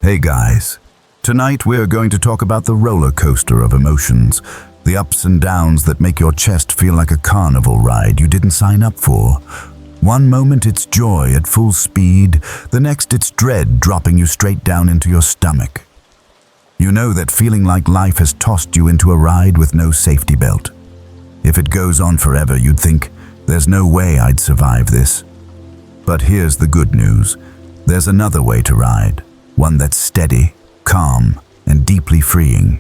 Hey guys, tonight we're going to talk about the roller coaster of emotions, the ups and downs that make your chest feel like a carnival ride you didn't sign up for. One moment it's joy at full speed, the next it's dread dropping you straight down into your stomach. You know that feeling like life has tossed you into a ride with no safety belt. If it goes on forever, you'd think, there's no way I'd survive this. But here's the good news. There's another way to ride. One that's steady, calm, and deeply freeing.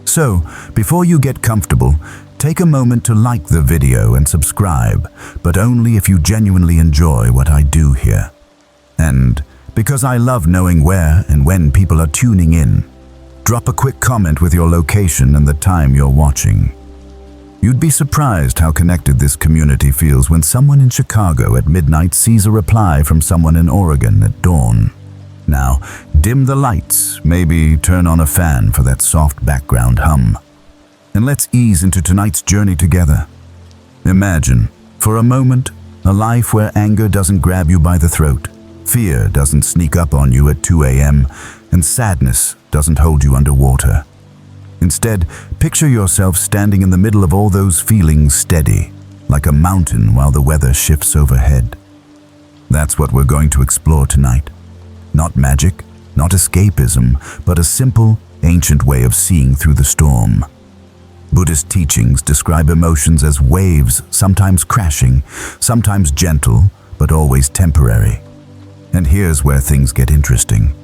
So, before you get comfortable, take a moment to like the video and subscribe, but only if you genuinely enjoy what I do here. And because I love knowing where and when people are tuning in, drop a quick comment with your location and the time you're watching. You'd be surprised how connected this community feels when someone in Chicago at midnight sees a reply from someone in Oregon at dawn. Now, dim the lights, maybe turn on a fan for that soft background hum. And let's ease into tonight's journey together. Imagine, for a moment, a life where anger doesn't grab you by the throat, fear doesn't sneak up on you at 2 a.m., and sadness doesn't hold you underwater. Instead, picture yourself standing in the middle of all those feelings steady, like a mountain while the weather shifts overhead. That's what we're going to explore tonight. Not magic, not escapism, but a simple, ancient way of seeing through the storm. Buddhist teachings describe emotions as waves, sometimes crashing, sometimes gentle, but always temporary. And here's where things get interesting.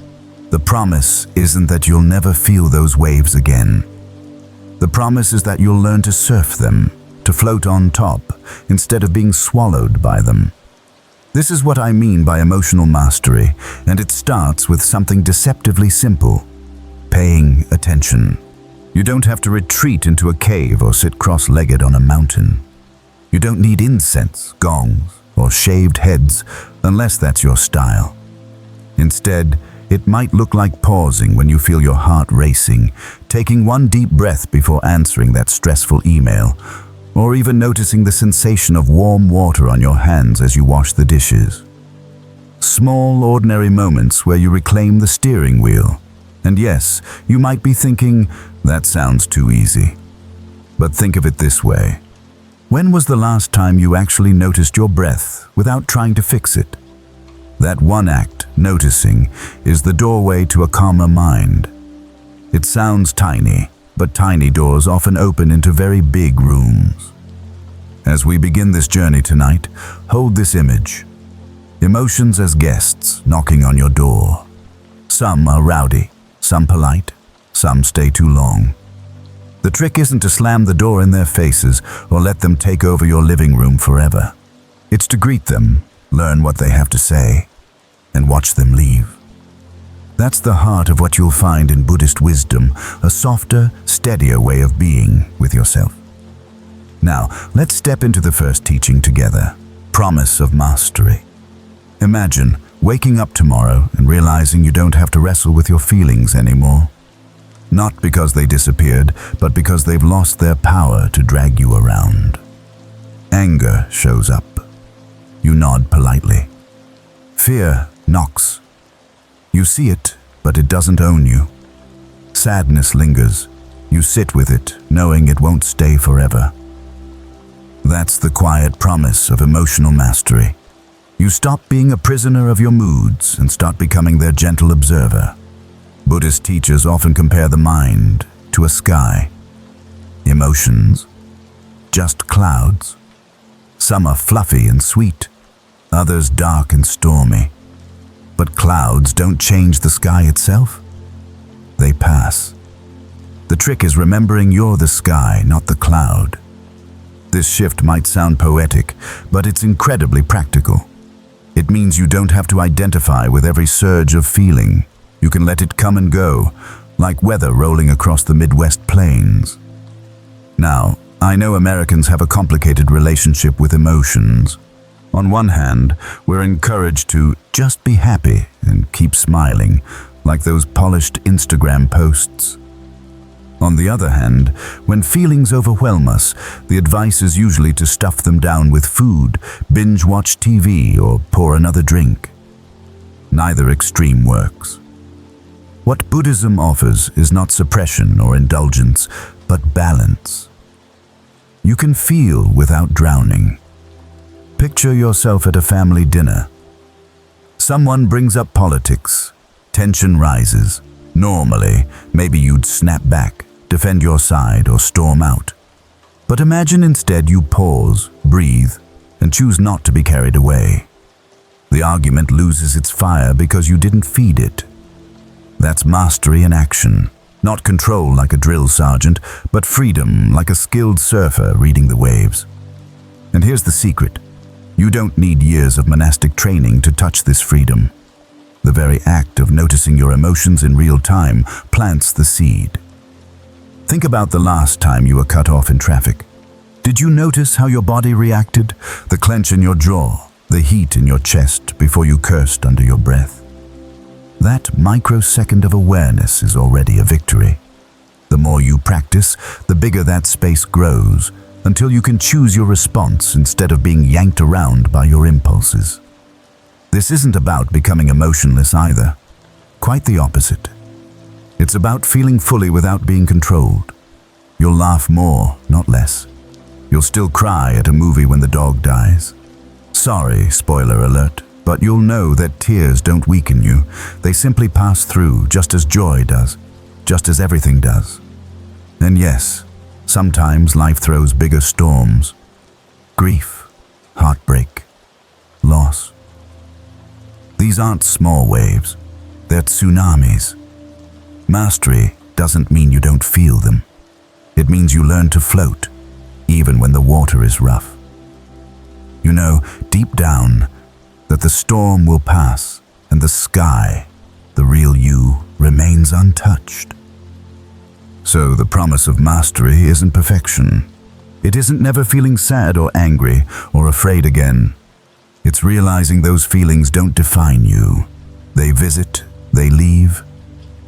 The promise isn't that you'll never feel those waves again. The promise is that you'll learn to surf them, to float on top, instead of being swallowed by them. This is what I mean by emotional mastery, and it starts with something deceptively simple: paying attention. You don't have to retreat into a cave or sit cross-legged on a mountain. You don't need incense, gongs, or shaved heads, unless that's your style. Instead, it might look like pausing when you feel your heart racing, taking one deep breath before answering that stressful email, or even noticing the sensation of warm water on your hands as you wash the dishes. Small, ordinary moments where you reclaim the steering wheel. And yes, you might be thinking, that sounds too easy. But think of it this way. When was the last time you actually noticed your breath without trying to fix it? That one act, noticing, is the doorway to a calmer mind. It sounds tiny, but tiny doors often open into very big rooms. As we begin this journey tonight, hold this image. Emotions as guests knocking on your door. Some are rowdy, some polite, some stay too long. The trick isn't to slam the door in their faces or let them take over your living room forever. It's to greet them, learn what they have to say, and watch them leave. That's the heart of what you'll find in Buddhist wisdom, a softer, steadier way of being with yourself. Now, let's step into the first teaching together, promise of mastery. Imagine waking up tomorrow and realizing you don't have to wrestle with your feelings anymore. Not because they disappeared, but because they've lost their power to drag you around. Anger shows up. You nod politely. Fear knocks. You see it, but it doesn't own you. Sadness lingers. You sit with it, knowing it won't stay forever. That's the quiet promise of emotional mastery. You stop being a prisoner of your moods and start becoming their gentle observer. Buddhist teachers often compare the mind to a sky. Emotions, just clouds. Some are fluffy and sweet, others dark and stormy. But clouds don't change the sky itself. They pass. The trick is remembering you're the sky, not the cloud. This shift might sound poetic, but it's incredibly practical. It means you don't have to identify with every surge of feeling. You can let it come and go, like weather rolling across the Midwest plains. Now, I know Americans have a complicated relationship with emotions. On one hand, we're encouraged to just be happy and keep smiling, like those polished Instagram posts. On the other hand, when feelings overwhelm us, the advice is usually to stuff them down with food, binge-watch TV, or pour another drink. Neither extreme works. What Buddhism offers is not suppression or indulgence, but balance. You can feel without drowning. Picture yourself at a family dinner. Someone brings up politics. Tension rises. Normally, maybe you'd snap back, defend your side, or storm out. But imagine instead you pause, breathe, and choose not to be carried away. The argument loses its fire because you didn't feed it. That's mastery in action. Not control like a drill sergeant, but freedom like a skilled surfer reading the waves. And here's the secret. You don't need years of monastic training to touch this freedom. The very act of noticing your emotions in real time plants the seed. Think about the last time you were cut off in traffic. Did you notice how your body reacted? The clench in your jaw, the heat in your chest before you cursed under your breath. That microsecond of awareness is already a victory. The more you practice, the bigger that space grows, until you can choose your response instead of being yanked around by your impulses. This isn't about becoming emotionless either. Quite the opposite. It's about feeling fully without being controlled. You'll laugh more, not less. You'll still cry at a movie when the dog dies. Sorry, spoiler alert, but you'll know that tears don't weaken you. They simply pass through, just as joy does, just as everything does. And yes, sometimes life throws bigger storms. Grief, heartbreak, loss. These aren't small waves, they're tsunamis. Mastery doesn't mean you don't feel them. It means you learn to float, even when the water is rough. You know, deep down, that the storm will pass and the sky, the real you, remains untouched. So the promise of mastery isn't perfection. It isn't never feeling sad or angry or afraid again. It's realizing those feelings don't define you. They visit, they leave,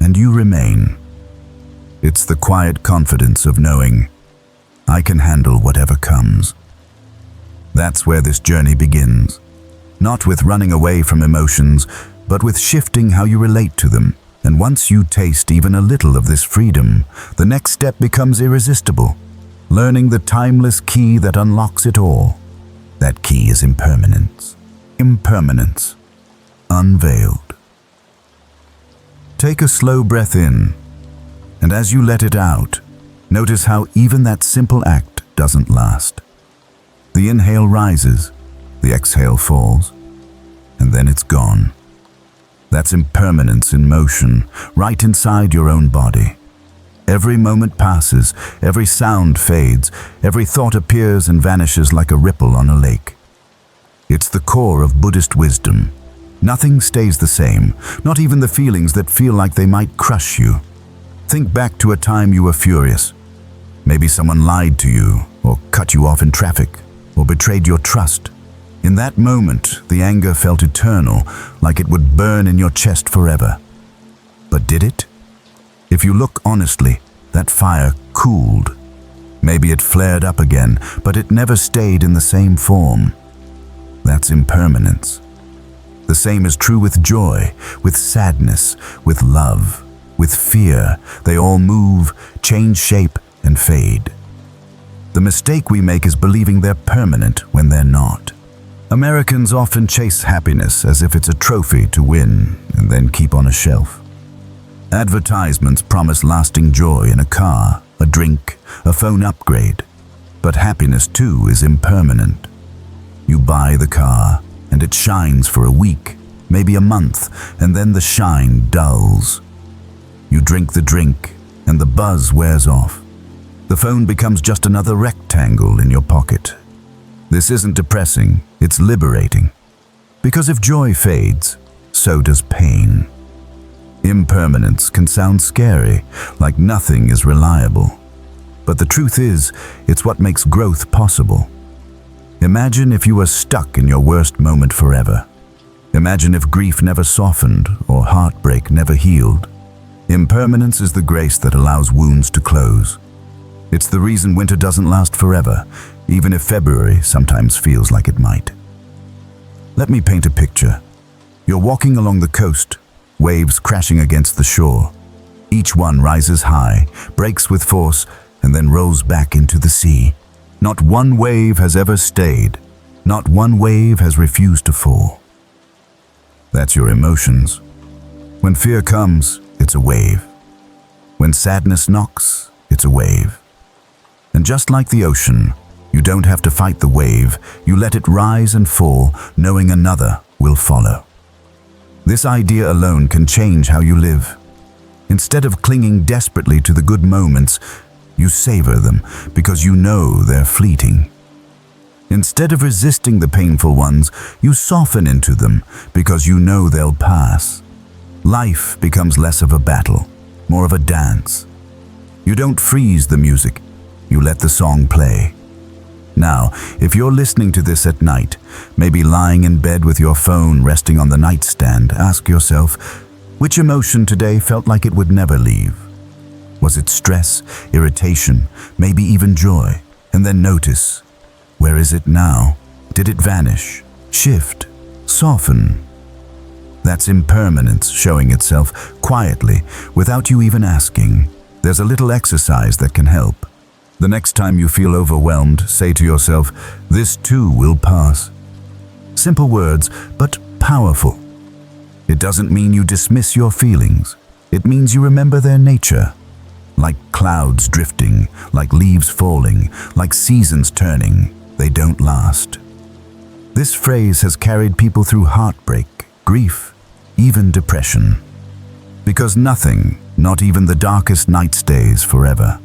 and you remain. It's the quiet confidence of knowing, I can handle whatever comes. That's where this journey begins. Not with running away from emotions, but with shifting how you relate to them. And once you taste even a little of this freedom, the next step becomes irresistible. Learning the timeless key that unlocks it all. That key is impermanence. Impermanence. Unveiled. Take a slow breath in, and as you let it out, notice how even that simple act doesn't last. The inhale rises, the exhale falls, and then it's gone. That's impermanence in motion, right inside your own body. Every moment passes, every sound fades, every thought appears and vanishes like a ripple on a lake. It's the core of Buddhist wisdom. Nothing stays the same, not even the feelings that feel like they might crush you. Think back to a time you were furious. Maybe someone lied to you, or cut you off in traffic, or betrayed your trust. In that moment, the anger felt eternal, like it would burn in your chest forever. But did it? If you look honestly, that fire cooled. Maybe it flared up again, but it never stayed in the same form. That's impermanence. The same is true with joy, with sadness, with love, with fear. They all move, change shape, and fade. The mistake we make is believing they're permanent when they're not. Americans often chase happiness as if it's a trophy to win and then keep on a shelf. Advertisements promise lasting joy in a car, a drink, a phone upgrade. But happiness too is impermanent. You buy the car, and it shines for a week, maybe a month, and then the shine dulls. You drink the drink, and the buzz wears off. The phone becomes just another rectangle in your pocket. This isn't depressing, it's liberating. Because if joy fades, so does pain. Impermanence can sound scary, like nothing is reliable. But the truth is, it's what makes growth possible. Imagine if you were stuck in your worst moment forever. Imagine if grief never softened or heartbreak never healed. Impermanence is the grace that allows wounds to close. It's the reason winter doesn't last forever, even if February sometimes feels like it might. Let me paint a picture. You're walking along the coast, waves crashing against the shore. Each one rises high, breaks with force, and then rolls back into the sea. Not one wave has ever stayed. Not one wave has refused to fall. That's your emotions. When fear comes, it's a wave. When sadness knocks, it's a wave. And just like the ocean, you don't have to fight the wave. You let it rise and fall, knowing another will follow. This idea alone can change how you live. Instead of clinging desperately to the good moments, you savor them because you know they're fleeting. Instead of resisting the painful ones, you soften into them because you know they'll pass. Life becomes less of a battle, more of a dance. You don't freeze the music, you let the song play. Now, if you're listening to this at night, maybe lying in bed with your phone resting on the nightstand, ask yourself, which emotion today felt like it would never leave? Was it stress, irritation, maybe even joy? And then notice, where is it now? Did it vanish, shift, soften? That's impermanence showing itself quietly, without you even asking. There's a little exercise that can help. The next time you feel overwhelmed, say to yourself, this too will pass. Simple words, but powerful. It doesn't mean you dismiss your feelings. It means you remember their nature. Like clouds drifting, like leaves falling, like seasons turning, they don't last. This phrase has carried people through heartbreak, grief, even depression. Because nothing, not even the darkest night, stays forever.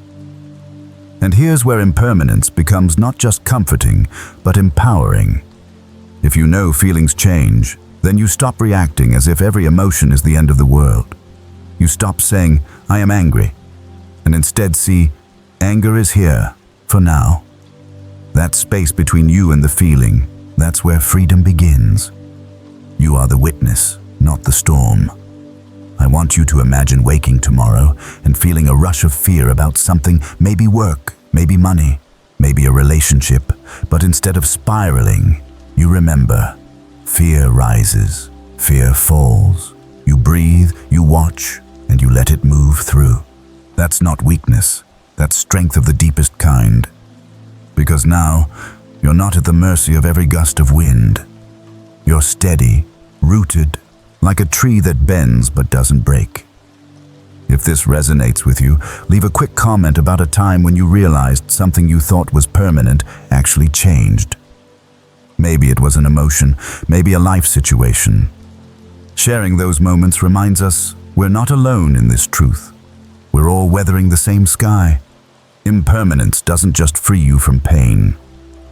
And here's where impermanence becomes not just comforting, but empowering. If you know feelings change, then you stop reacting as if every emotion is the end of the world. You stop saying, I am angry, and instead see, anger is here, for now. That space between you and the feeling, that's where freedom begins. You are the witness, not the storm. I want you to imagine waking tomorrow and feeling a rush of fear about something, maybe work, maybe money, maybe a relationship, but instead of spiraling, you remember, fear rises, fear falls. You breathe, you watch, and you let it move through. That's not weakness, that's strength of the deepest kind. Because now, you're not at the mercy of every gust of wind. You're steady, rooted, like a tree that bends but doesn't break. If this resonates with you, leave a quick comment about a time when you realized something you thought was permanent actually changed. Maybe it was an emotion, maybe a life situation. Sharing those moments reminds us we're not alone in this truth. We're all weathering the same sky. Impermanence doesn't just free you from pain.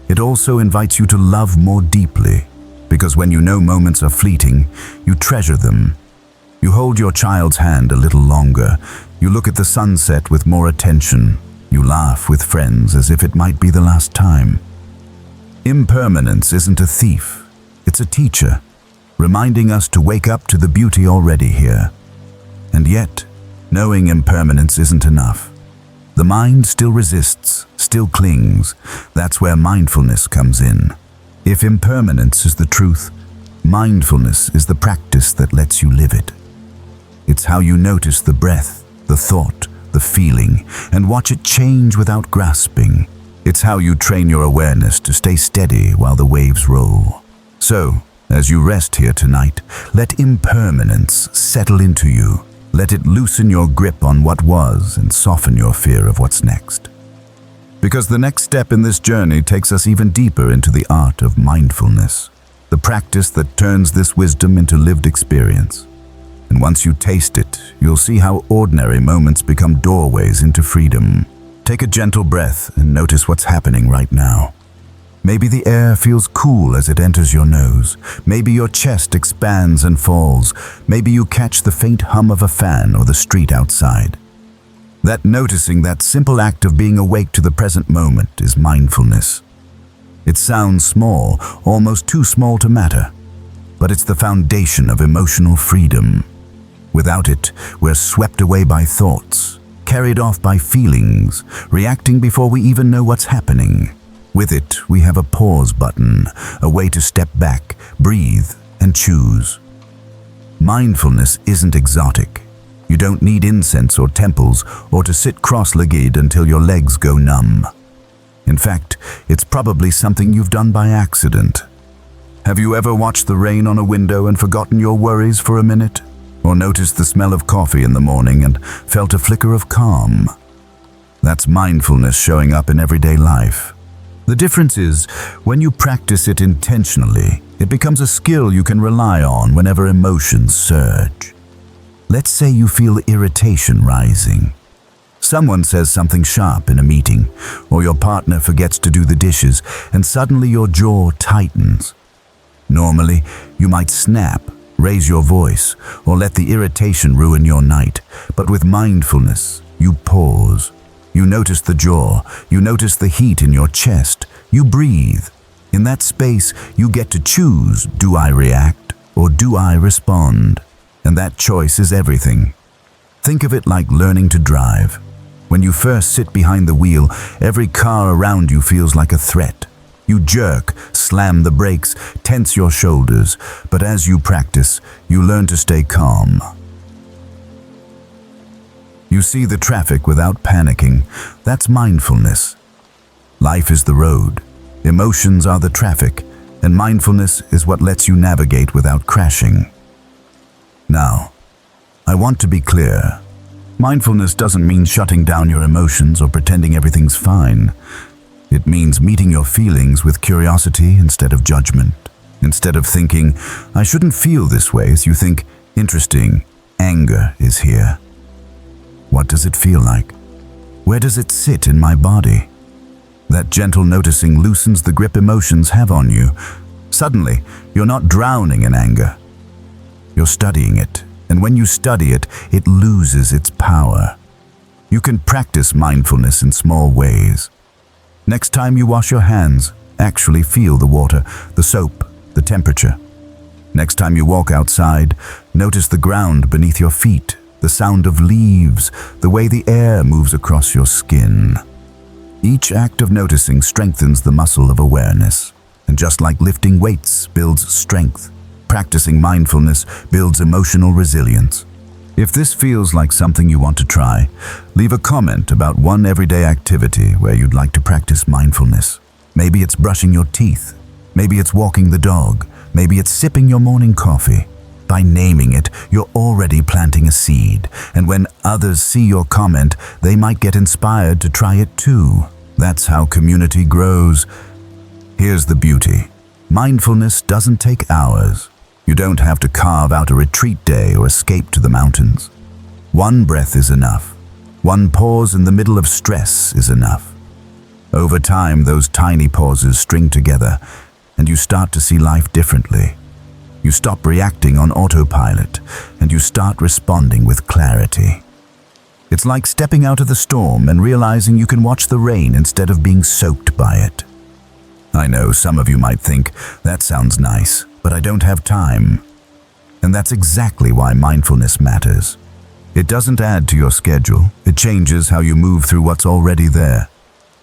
It also invites you to love more deeply. Because when you know moments are fleeting, you treasure them. You hold your child's hand a little longer. You look at the sunset with more attention. You laugh with friends as if it might be the last time. Impermanence isn't a thief. It's a teacher, reminding us to wake up to the beauty already here. And yet, knowing impermanence isn't enough. The mind still resists, still clings. That's where mindfulness comes in. If impermanence is the truth, mindfulness is the practice that lets you live it. It's how you notice the breath, the thought, the feeling, and watch it change without grasping. It's how you train your awareness to stay steady while the waves roll. So, as you rest here tonight, let impermanence settle into you. Let it loosen your grip on what was and soften your fear of what's next. Because the next step in this journey takes us even deeper into the art of mindfulness, the practice that turns this wisdom into lived experience. And once you taste it, you'll see how ordinary moments become doorways into freedom. Take a gentle breath and notice what's happening right now. Maybe the air feels cool as it enters your nose. Maybe your chest expands and falls. Maybe you catch the faint hum of a fan or the street outside. That simple act of being awake to the present moment is mindfulness. It sounds small, almost too small to matter, but it's the foundation of emotional freedom. Without it, we're swept away by thoughts, carried off by feelings, reacting before we even know what's happening. With it, we have a pause button, a way to step back, breathe, and choose. Mindfulness isn't exotic. You don't need incense or temples or to sit cross-legged until your legs go numb. In fact, it's probably something you've done by accident. Have you ever watched the rain on a window and forgotten your worries for a minute? Or noticed the smell of coffee in the morning and felt a flicker of calm? That's mindfulness showing up in everyday life. The difference is, when you practice it intentionally, it becomes a skill you can rely on whenever emotions surge. Let's say you feel irritation rising. Someone says something sharp in a meeting, or your partner forgets to do the dishes, and suddenly your jaw tightens. Normally, you might snap, raise your voice, or let the irritation ruin your night. But with mindfulness, you pause. You notice the jaw, you notice the heat in your chest, you breathe. In that space, you get to choose, do I react or do I respond? And that choice is everything. Think of it like learning to drive. When you first sit behind the wheel, every car around you feels like a threat. You jerk, slam the brakes, tense your shoulders, but as you practice, you learn to stay calm. You see the traffic without panicking. That's mindfulness. Life is the road, emotions are the traffic, and mindfulness is what lets you navigate without crashing. Now, I want to be clear. Mindfulness doesn't mean shutting down your emotions or pretending everything's fine. It means meeting your feelings with curiosity instead of judgment. Instead of thinking, I shouldn't feel this way, you think, interesting, anger is here. What does it feel like? Where does it sit in my body? That gentle noticing loosens the grip emotions have on you. Suddenly, you're not drowning in anger. You're studying it, and when you study it, it loses its power. You can practice mindfulness in small ways. Next time you wash your hands, actually feel the water, the soap, the temperature. Next time you walk outside, notice the ground beneath your feet, the sound of leaves, the way the air moves across your skin. Each act of noticing strengthens the muscle of awareness. And just like lifting weights builds strength, practicing mindfulness builds emotional resilience. If this feels like something you want to try, leave a comment about one everyday activity where you'd like to practice mindfulness. Maybe it's brushing your teeth. Maybe it's walking the dog. Maybe it's sipping your morning coffee. By naming it, you're already planting a seed, and when others see your comment, they might get inspired to try it too. That's how community grows. Here's the beauty. Mindfulness doesn't take hours. You don't have to carve out a retreat day or escape to the mountains. One breath is enough. One pause in the middle of stress is enough. Over time, those tiny pauses string together, and you start to see life differently. You stop reacting on autopilot, and you start responding with clarity. It's like stepping out of the storm and realizing you can watch the rain instead of being soaked by it. I know some of you might think, that sounds nice, but I don't have time. And that's exactly why mindfulness matters. It doesn't add to your schedule, it changes how you move through what's already there.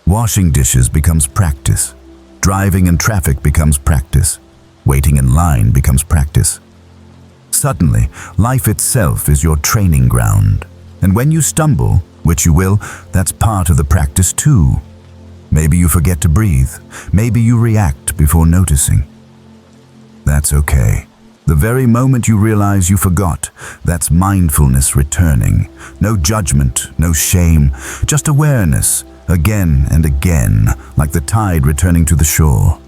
Washing dishes becomes practice. Driving in traffic becomes practice. Waiting in line becomes practice. Suddenly, life itself is your training ground. And when you stumble, which you will, that's part of the practice too. Maybe you forget to breathe. Maybe you react before noticing. That's okay. The very moment you realize you forgot, that's mindfulness returning. No judgment, no shame, just awareness, again and again, like the tide returning to the shore.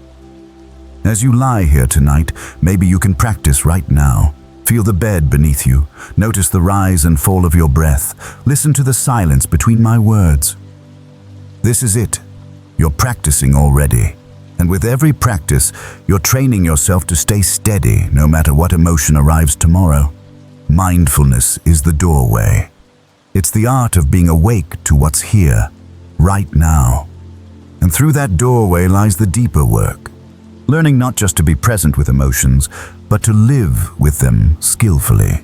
As you lie here tonight, maybe you can practice right now. Feel the bed beneath you. Notice the rise and fall of your breath. Listen to the silence between my words. This is it. You're practicing already. And with every practice, you're training yourself to stay steady no matter what emotion arrives tomorrow. Mindfulness is the doorway. It's the art of being awake to what's here, right now. And through that doorway lies the deeper work. Learning not just to be present with emotions, but to live with them skillfully.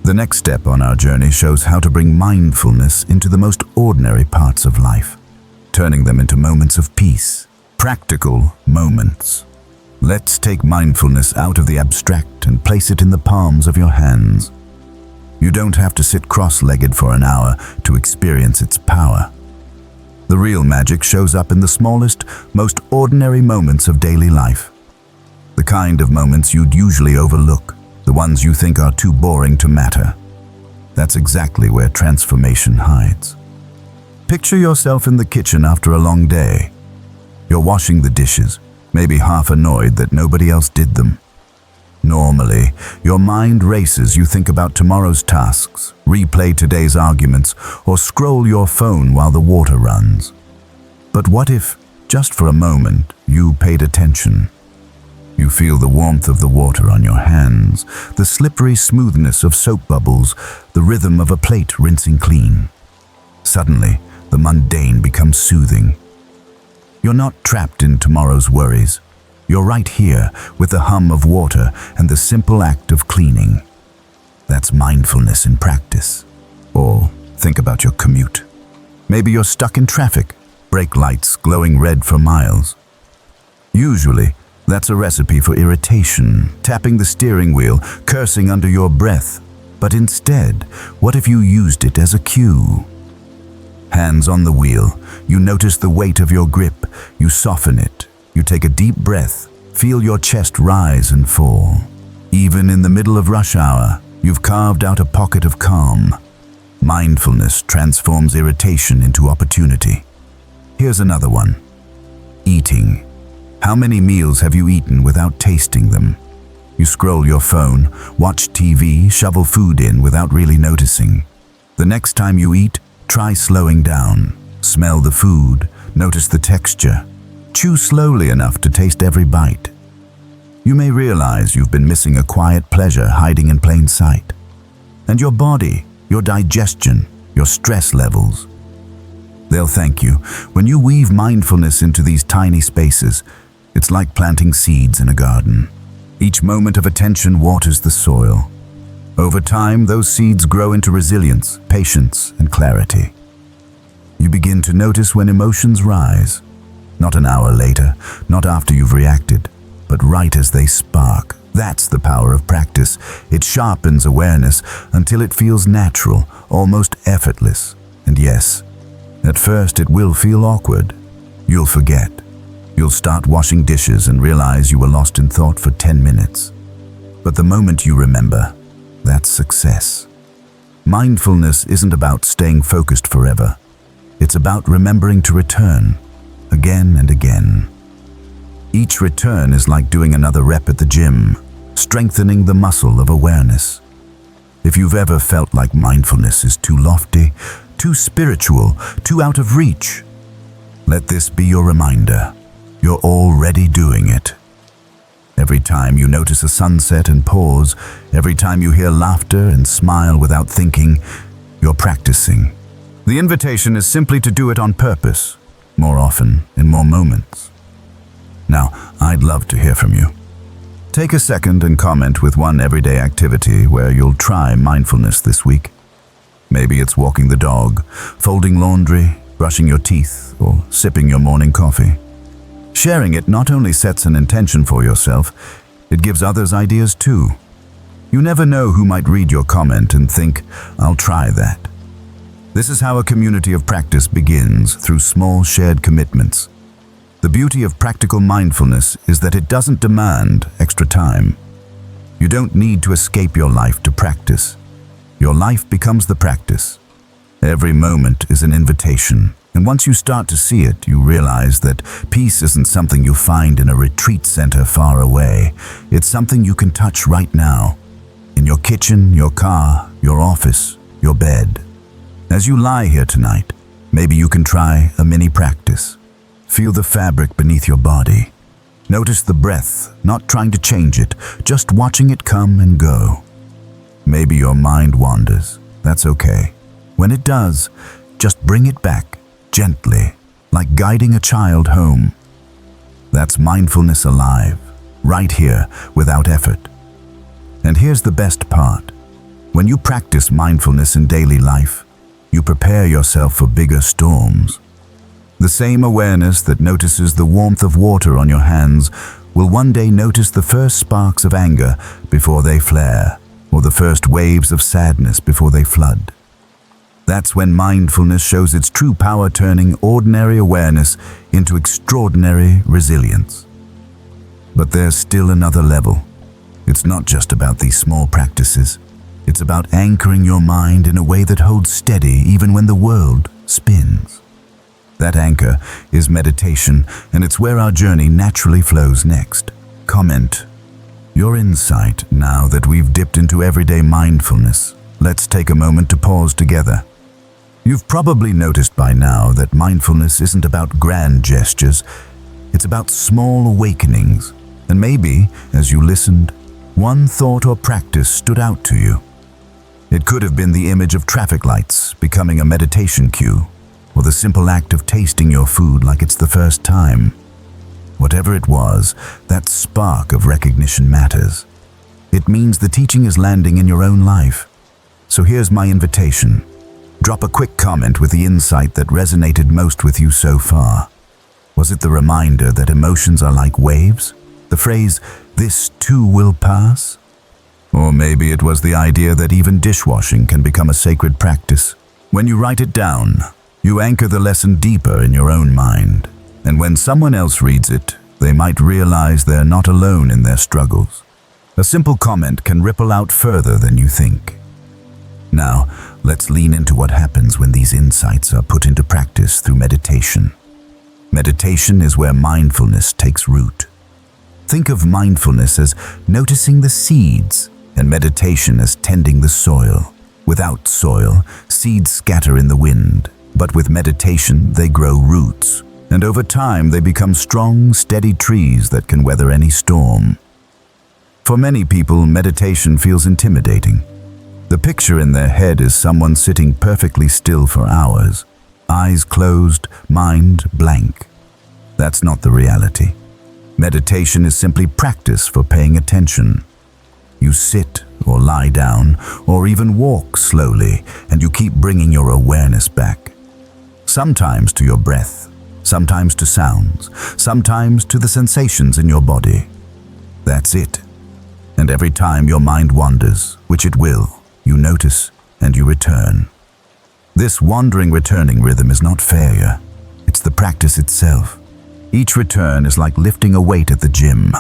The next step on our journey shows how to bring mindfulness into the most ordinary parts of life, turning them into moments of peace, practical moments. Let's take mindfulness out of the abstract and place it in the palms of your hands. You don't have to sit cross-legged for an hour to experience its power. The real magic shows up in the smallest, most ordinary moments of daily life. The kind of moments you'd usually overlook, the ones you think are too boring to matter. That's exactly where transformation hides. Picture yourself in the kitchen after a long day. You're washing the dishes, maybe half annoyed that nobody else did them. Normally, your mind races. You think about tomorrow's tasks, replay today's arguments, or scroll your phone while the water runs. But what if, just for a moment, you paid attention? You feel the warmth of the water on your hands, the slippery smoothness of soap bubbles, the rhythm of a plate rinsing clean. Suddenly, the mundane becomes soothing. You're not trapped in tomorrow's worries. You're right here with the hum of water and the simple act of cleaning. That's mindfulness in practice. Or think about your commute. Maybe you're stuck in traffic, brake lights glowing red for miles. Usually, that's a recipe for irritation, tapping the steering wheel, cursing under your breath. But instead, what if you used it as a cue? Hands on the wheel, you notice the weight of your grip, you soften it, you take a deep breath, feel your chest rise and fall. Even in the middle of rush hour, you've carved out a pocket of calm. Mindfulness transforms irritation into opportunity. Here's another one. Eating. How many meals have you eaten without tasting them? You scroll your phone, watch TV, shovel food in without really noticing. The next time you eat, try slowing down. Smell the food, notice the texture. Chew slowly enough to taste every bite. You may realize you've been missing a quiet pleasure hiding in plain sight. And your body, your digestion, your stress levels. They'll thank you. When you weave mindfulness into these tiny spaces, it's like planting seeds in a garden. Each moment of attention waters the soil. Over time, those seeds grow into resilience, patience, and clarity. You begin to notice when emotions rise. Not an hour later, not after you've reacted, but right as they spark. That's the power of practice. It sharpens awareness until it feels natural, almost effortless. And yes, at first it will feel awkward. You'll forget. You'll start washing dishes and realize you were lost in thought for 10 minutes. But the moment you remember, that's success. Mindfulness isn't about staying focused forever. It's about remembering to return, again and again. Each return is like doing another rep at the gym, strengthening the muscle of awareness. If you've ever felt like mindfulness is too lofty, too spiritual, too out of reach, let this be your reminder. You're already doing it. Every time you notice a sunset and pause, every time you hear laughter and smile without thinking, you're practicing. The invitation is simply to do it on purpose, more often, in more moments. Now, I'd love to hear from you. Take a second and comment with one everyday activity where you'll try mindfulness this week. Maybe it's walking the dog, folding laundry, brushing your teeth, or sipping your morning coffee. Sharing it not only sets an intention for yourself, it gives others ideas too. You never know who might read your comment and think, I'll try that. This is how a community of practice begins, through small shared commitments. The beauty of practical mindfulness is that it doesn't demand extra time. You don't need to escape your life to practice. Your life becomes the practice. Every moment is an invitation. And once you start to see it, you realize that peace isn't something you find in a retreat center far away. It's something you can touch right now, in your kitchen, your car, your office, your bed. As you lie here tonight, maybe you can try a mini practice. Feel the fabric beneath your body. Notice the breath, not trying to change it, just watching it come and go. Maybe your mind wanders. That's okay. When it does, just bring it back. Gently, like guiding a child home. That's mindfulness alive, right here, without effort. And here's the best part. When you practice mindfulness in daily life, you prepare yourself for bigger storms. The same awareness that notices the warmth of water on your hands will one day notice the first sparks of anger before they flare, or the first waves of sadness before they flood. That's when mindfulness shows its true power, turning ordinary awareness into extraordinary resilience. But there's still another level. It's not just about these small practices. It's about anchoring your mind in a way that holds steady even when the world spins. That anchor is meditation, and it's where our journey naturally flows next. Comment your insight now that we've dipped into everyday mindfulness. Let's take a moment to pause together. You've probably noticed by now that mindfulness isn't about grand gestures. It's about small awakenings. And maybe, as you listened, one thought or practice stood out to you. It could have been the image of traffic lights becoming a meditation cue, or the simple act of tasting your food like it's the first time. Whatever it was, that spark of recognition matters. It means the teaching is landing in your own life. So here's my invitation. Drop a quick comment with the insight that resonated most with you so far. Was it the reminder that emotions are like waves? The phrase, "this too will pass"? Or maybe it was the idea that even dishwashing can become a sacred practice. When you write it down, you anchor the lesson deeper in your own mind. And when someone else reads it, they might realize they're not alone in their struggles. A simple comment can ripple out further than you think. Now, let's lean into what happens when these insights are put into practice through meditation. Meditation is where mindfulness takes root. Think of mindfulness as noticing the seeds, and meditation as tending the soil. Without soil, seeds scatter in the wind, but with meditation, they grow roots. And over time, they become strong, steady trees that can weather any storm. For many people, meditation feels intimidating. The picture in their head is someone sitting perfectly still for hours, eyes closed, mind blank. That's not the reality. Meditation is simply practice for paying attention. You sit or lie down or even walk slowly, and you keep bringing your awareness back. Sometimes to your breath, sometimes to sounds, sometimes to the sensations in your body. That's it. And every time your mind wanders, which it will, you notice and you return. This wandering, returning rhythm is not failure. It's the practice itself. Each return is like lifting a weight at the gym.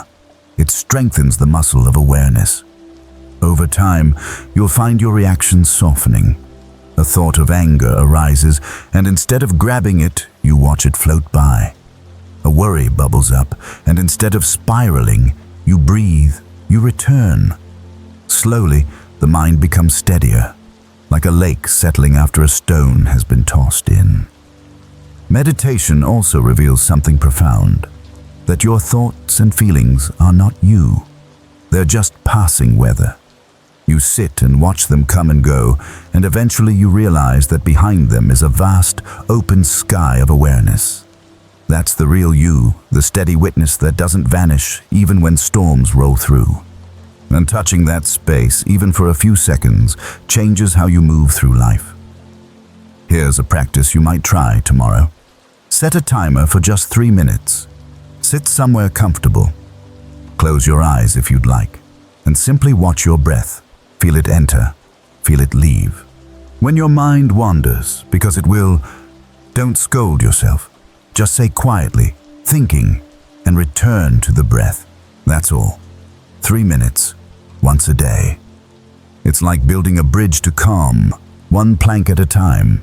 It strengthens the muscle of awareness. Over time, you'll find your reactions softening. A thought of anger arises, and instead of grabbing it, you watch it float by. A worry bubbles up, and instead of spiraling, you breathe, you return. Slowly, the mind becomes steadier, like a lake settling after a stone has been tossed in. Meditation also reveals something profound, that your thoughts and feelings are not you. They're just passing weather. You sit and watch them come and go, and eventually you realize that behind them is a vast, open sky of awareness. That's the real you, the steady witness that doesn't vanish even when storms roll through. And touching that space, even for a few seconds, changes how you move through life. Here's a practice you might try tomorrow. Set a timer for just 3 minutes. Sit somewhere comfortable. Close your eyes if you'd like, and simply watch your breath. Feel it enter, feel it leave. When your mind wanders, because it will, don't scold yourself. Just say quietly, thinking, and return to the breath. That's all. 3 minutes, once a day. It's like building a bridge to calm, one plank at a time.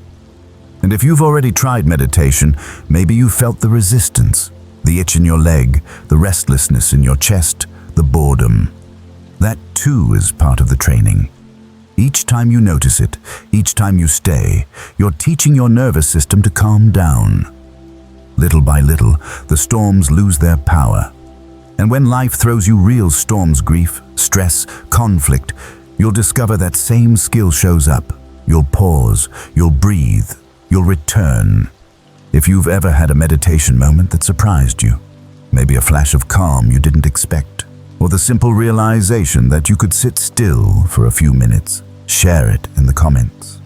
And if you've already tried meditation, maybe you felt the resistance, the itch in your leg, the restlessness in your chest, the boredom. That too is part of the training. Each time you notice it, each time you stay, you're teaching your nervous system to calm down. Little by little, the storms lose their power. And when life throws you real storms, grief, stress, conflict, you'll discover that same skill shows up. You'll pause, you'll breathe, you'll return. If you've ever had a meditation moment that surprised you, maybe a flash of calm you didn't expect, or the simple realization that you could sit still for a few minutes, share it in the comments.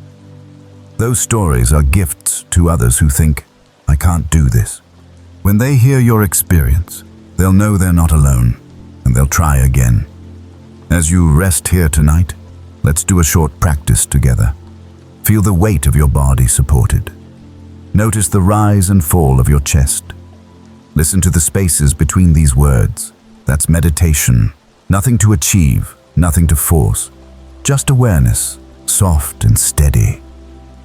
Those stories are gifts to others who think, I can't do this. When they hear your experience, They'll know they're not alone, and they'll try again. As you rest here tonight, let's do a short practice together. Feel the weight of your body supported. Notice the rise and fall of your chest. Listen to the spaces between these words. That's meditation. Nothing to achieve, nothing to force. Just awareness, soft and steady.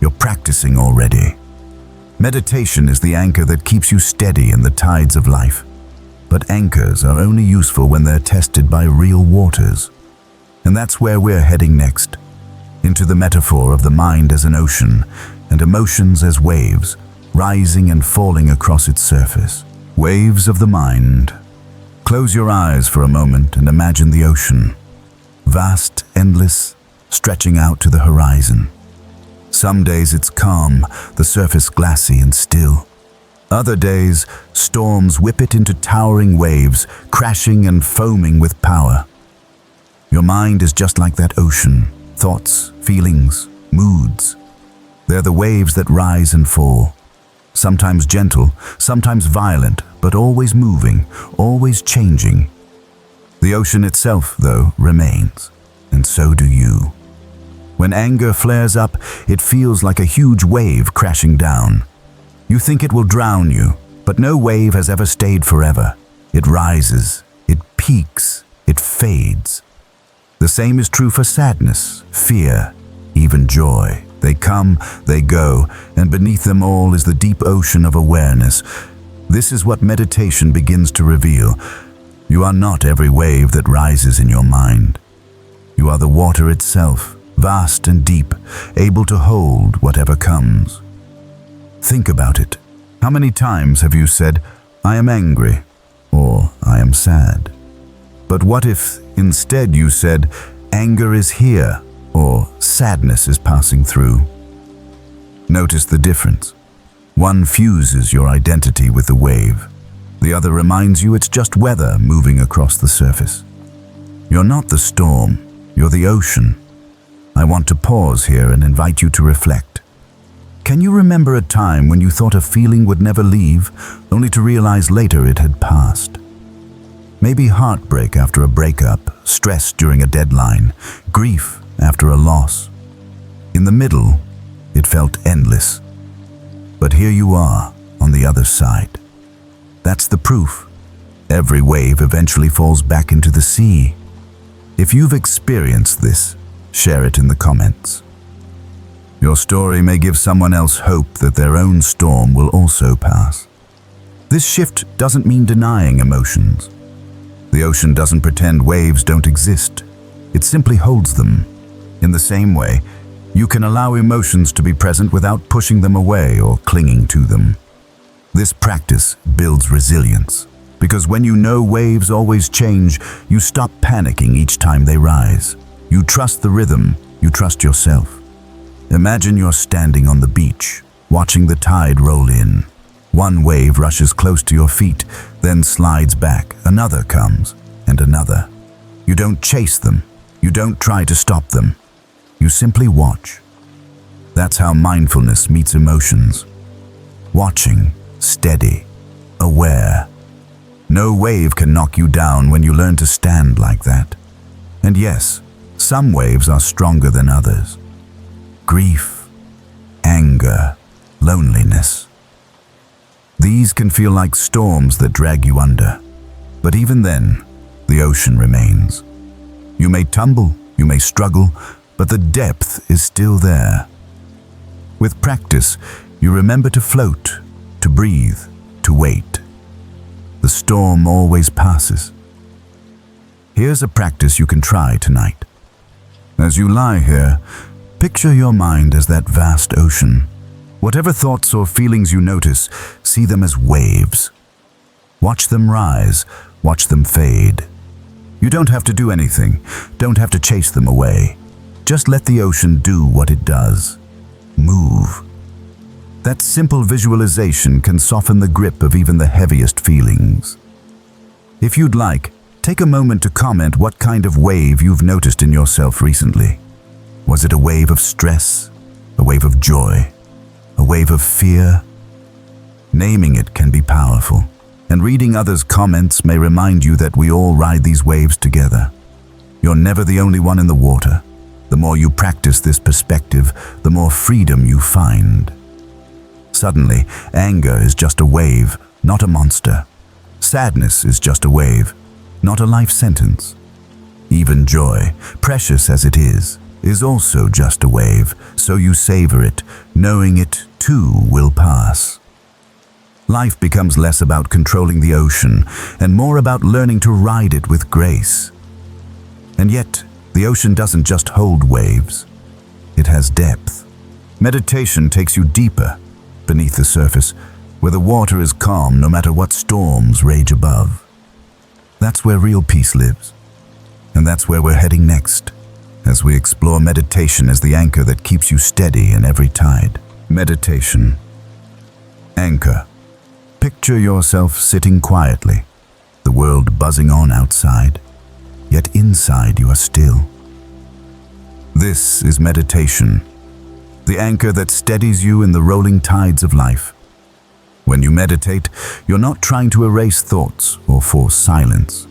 You're practicing already. Meditation is the anchor that keeps you steady in the tides of life. But anchors are only useful when they're tested by real waters. And that's where we're heading next. Into the metaphor of the mind as an ocean and emotions as waves, rising and falling across its surface. Waves of the mind. Close your eyes for a moment and imagine the ocean. Vast, endless, stretching out to the horizon. Some days it's calm, the surface glassy and still. Other days, storms whip it into towering waves, crashing and foaming with power. Your mind is just like that ocean. Thoughts, feelings, moods. They're the waves that rise and fall. Sometimes gentle, sometimes violent, but always moving, always changing. The ocean itself, though, remains, and so do you. When anger flares up, it feels like a huge wave crashing down. You think it will drown you, but no wave has ever stayed forever. It rises, it peaks, it fades. The same is true for sadness, fear, even joy. They come, they go, and beneath them all is the deep ocean of awareness. This is what meditation begins to reveal. You are not every wave that rises in your mind. You are the water itself, vast and deep, able to hold whatever comes. Think about it. How many times have you said, "I am angry," or "I am sad"? But what if instead you said, "Anger is here," or "Sadness is passing through"? Notice the difference. One fuses your identity with the wave. The other reminds you it's just weather moving across the surface. You're not the storm, you're the ocean. I want to pause here and invite you to reflect. Can you remember a time when you thought a feeling would never leave, only to realize later it had passed? Maybe heartbreak after a breakup, stress during a deadline, grief after a loss. In the middle, it felt endless. But here you are, on the other side. That's the proof. Every wave eventually falls back into the sea. If you've experienced this, share it in the comments. Your story may give someone else hope that their own storm will also pass. This shift doesn't mean denying emotions. The ocean doesn't pretend waves don't exist. It simply holds them. In the same way, you can allow emotions to be present without pushing them away or clinging to them. This practice builds resilience, because when you know waves always change, you stop panicking each time they rise. You trust the rhythm, you trust yourself. Imagine you're standing on the beach, watching the tide roll in. One wave rushes close to your feet, then slides back. Another comes, and another. You don't chase them. You don't try to stop them. You simply watch. That's how mindfulness meets emotions. Watching, steady, aware. No wave can knock you down when you learn to stand like that. And yes, some waves are stronger than others. Grief, anger, loneliness. These can feel like storms that drag you under. But even then, the ocean remains. You may tumble, you may struggle, but the depth is still there. With practice, you remember to float, to breathe, to wait. The storm always passes. Here's a practice you can try tonight. As you lie here, picture your mind as that vast ocean. Whatever thoughts or feelings you notice, see them as waves. Watch them rise, watch them fade. You don't have to do anything, don't have to chase them away. Just let the ocean do what it does. Move. That simple visualization can soften the grip of even the heaviest feelings. If you'd like, take a moment to comment what kind of wave you've noticed in yourself recently. Was it a wave of stress? A wave of joy? A wave of fear? Naming it can be powerful, And reading others' comments may remind you that we all ride these waves together. You're never the only one in the water. The more you practice this perspective, the more freedom you find. Suddenly, anger is just a wave, not a monster. Sadness is just a wave, not a life sentence. Even joy, precious as it is also just a wave, so you savor it, knowing it too will pass. Life becomes less about controlling the ocean and more about learning to ride it with grace. And yet, the ocean doesn't just hold waves. It has depth. Meditation takes you deeper, beneath the surface, where the water is calm no matter what storms rage above. That's where real peace lives. And that's where we're heading next, as we explore meditation as the anchor that keeps you steady in every tide. Meditation. Anchor. Picture yourself sitting quietly, the world buzzing on outside, yet inside you are still. This is meditation, the anchor that steadies you in the rolling tides of life. When you meditate, you're not trying to erase thoughts or force silence.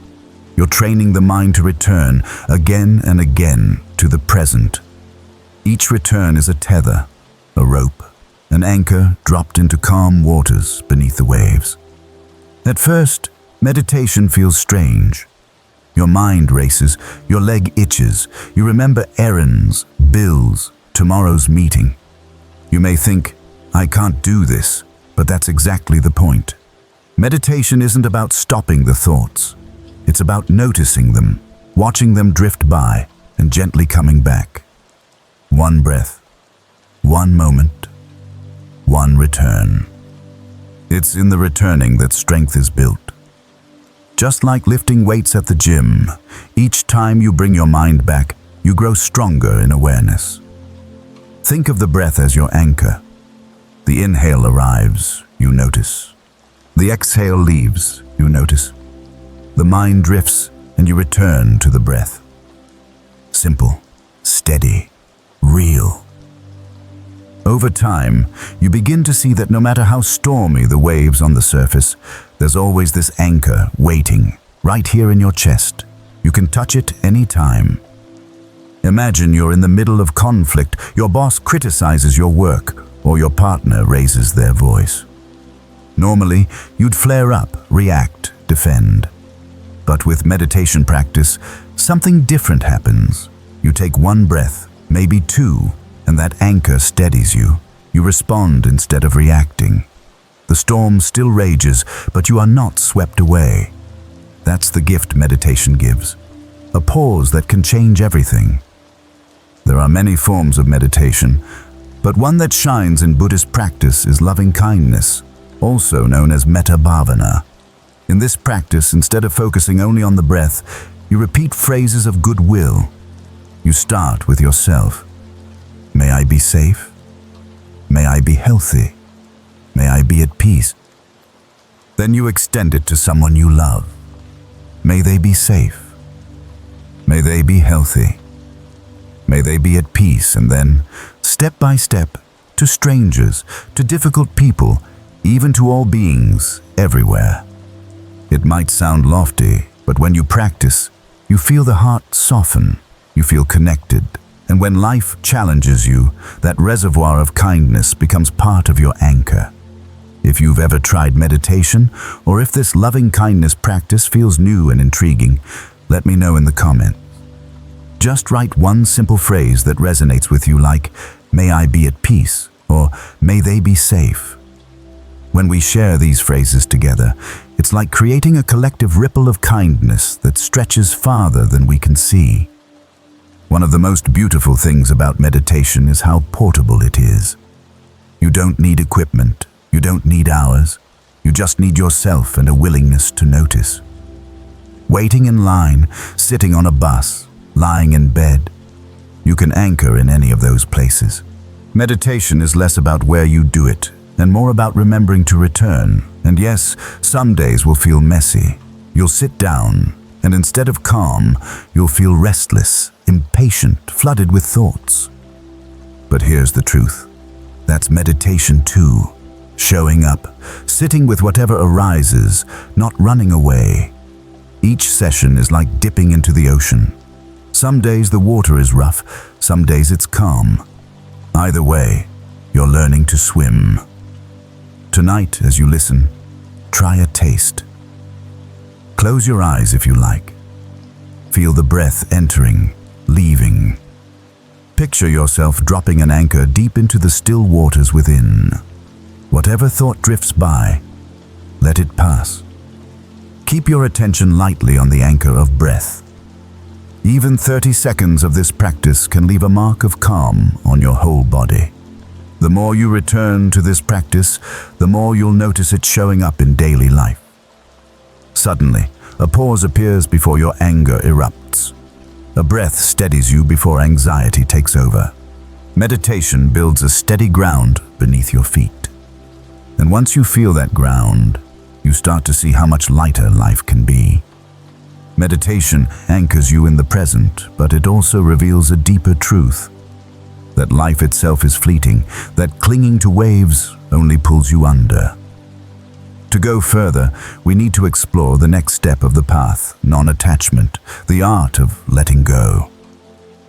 You're training the mind to return again and again to the present. Each return is a tether, a rope, an anchor dropped into calm waters beneath the waves. At first, meditation feels strange. Your mind races, your leg itches, you remember errands, bills, tomorrow's meeting. You may think, I can't do this, but that's exactly the point. Meditation isn't about stopping the thoughts. It's about noticing them, watching them drift by, and gently coming back. One breath, one moment, one return. It's in the returning that strength is built. Just like lifting weights at the gym, each time you bring your mind back, you grow stronger in awareness. Think of the breath as your anchor. The inhale arrives, you notice. The exhale leaves, you notice. The mind drifts, and you return to the breath. Simple, steady, real. Over time, you begin to see that no matter how stormy the waves on the surface, there's always this anchor waiting, right here in your chest. You can touch it any time. Imagine you're in the middle of conflict, your boss criticizes your work, or your partner raises their voice. Normally, you'd flare up, react, defend. But with meditation practice, something different happens. You take one breath, maybe two, and that anchor steadies you. You respond instead of reacting. The storm still rages, but you are not swept away. That's the gift meditation gives. A pause that can change everything. There are many forms of meditation, but one that shines in Buddhist practice is loving kindness, also known as metta bhavana. In this practice, instead of focusing only on the breath, you repeat phrases of goodwill. You start with yourself. May I be safe? May I be healthy? May I be at peace? Then you extend it to someone you love. May they be safe. May they be healthy. May they be at peace, and then, step by step, to strangers, to difficult people, even to all beings, everywhere. It might sound lofty, but when you practice, you feel the heart soften, you feel connected, and when life challenges you, that reservoir of kindness becomes part of your anchor. If you've ever tried meditation, or if this loving kindness practice feels new and intriguing, let me know in the comments. Just write one simple phrase that resonates with you, like, may I be at peace, or may they be safe. When we share these phrases together, it's like creating a collective ripple of kindness that stretches farther than we can see. One of the most beautiful things about meditation is how portable it is. You don't need equipment, you don't need hours, you just need yourself and a willingness to notice. Waiting in line, sitting on a bus, lying in bed, you can anchor in any of those places. Meditation is less about where you do it, and more about remembering to return. And yes, some days will feel messy. You'll sit down, and instead of calm, you'll feel restless, impatient, flooded with thoughts. But here's the truth. That's meditation too. showing up, sitting with whatever arises, not running away. Each session is like dipping into the ocean. Some days the water is rough, some days it's calm. Either way, you're learning to swim. Tonight, as you listen, try a taste. Close your eyes if you like. Feel the breath entering, leaving. Picture yourself dropping an anchor deep into the still waters within. Whatever thought drifts by, let it pass. Keep your attention lightly on the anchor of breath. Even 30 seconds of this practice can leave a mark of calm on your whole body. The more you return to this practice, the more you'll notice it showing up in daily life. Suddenly, a pause appears before your anger erupts. A breath steadies you before anxiety takes over. Meditation builds a steady ground beneath your feet. And once you feel that ground, you start to see how much lighter life can be. Meditation anchors you in the present, but it also reveals a deeper truth. That life itself is fleeting, that clinging to waves only pulls you under. To go further, we need to explore the next step of the path, non-attachment, the art of letting go.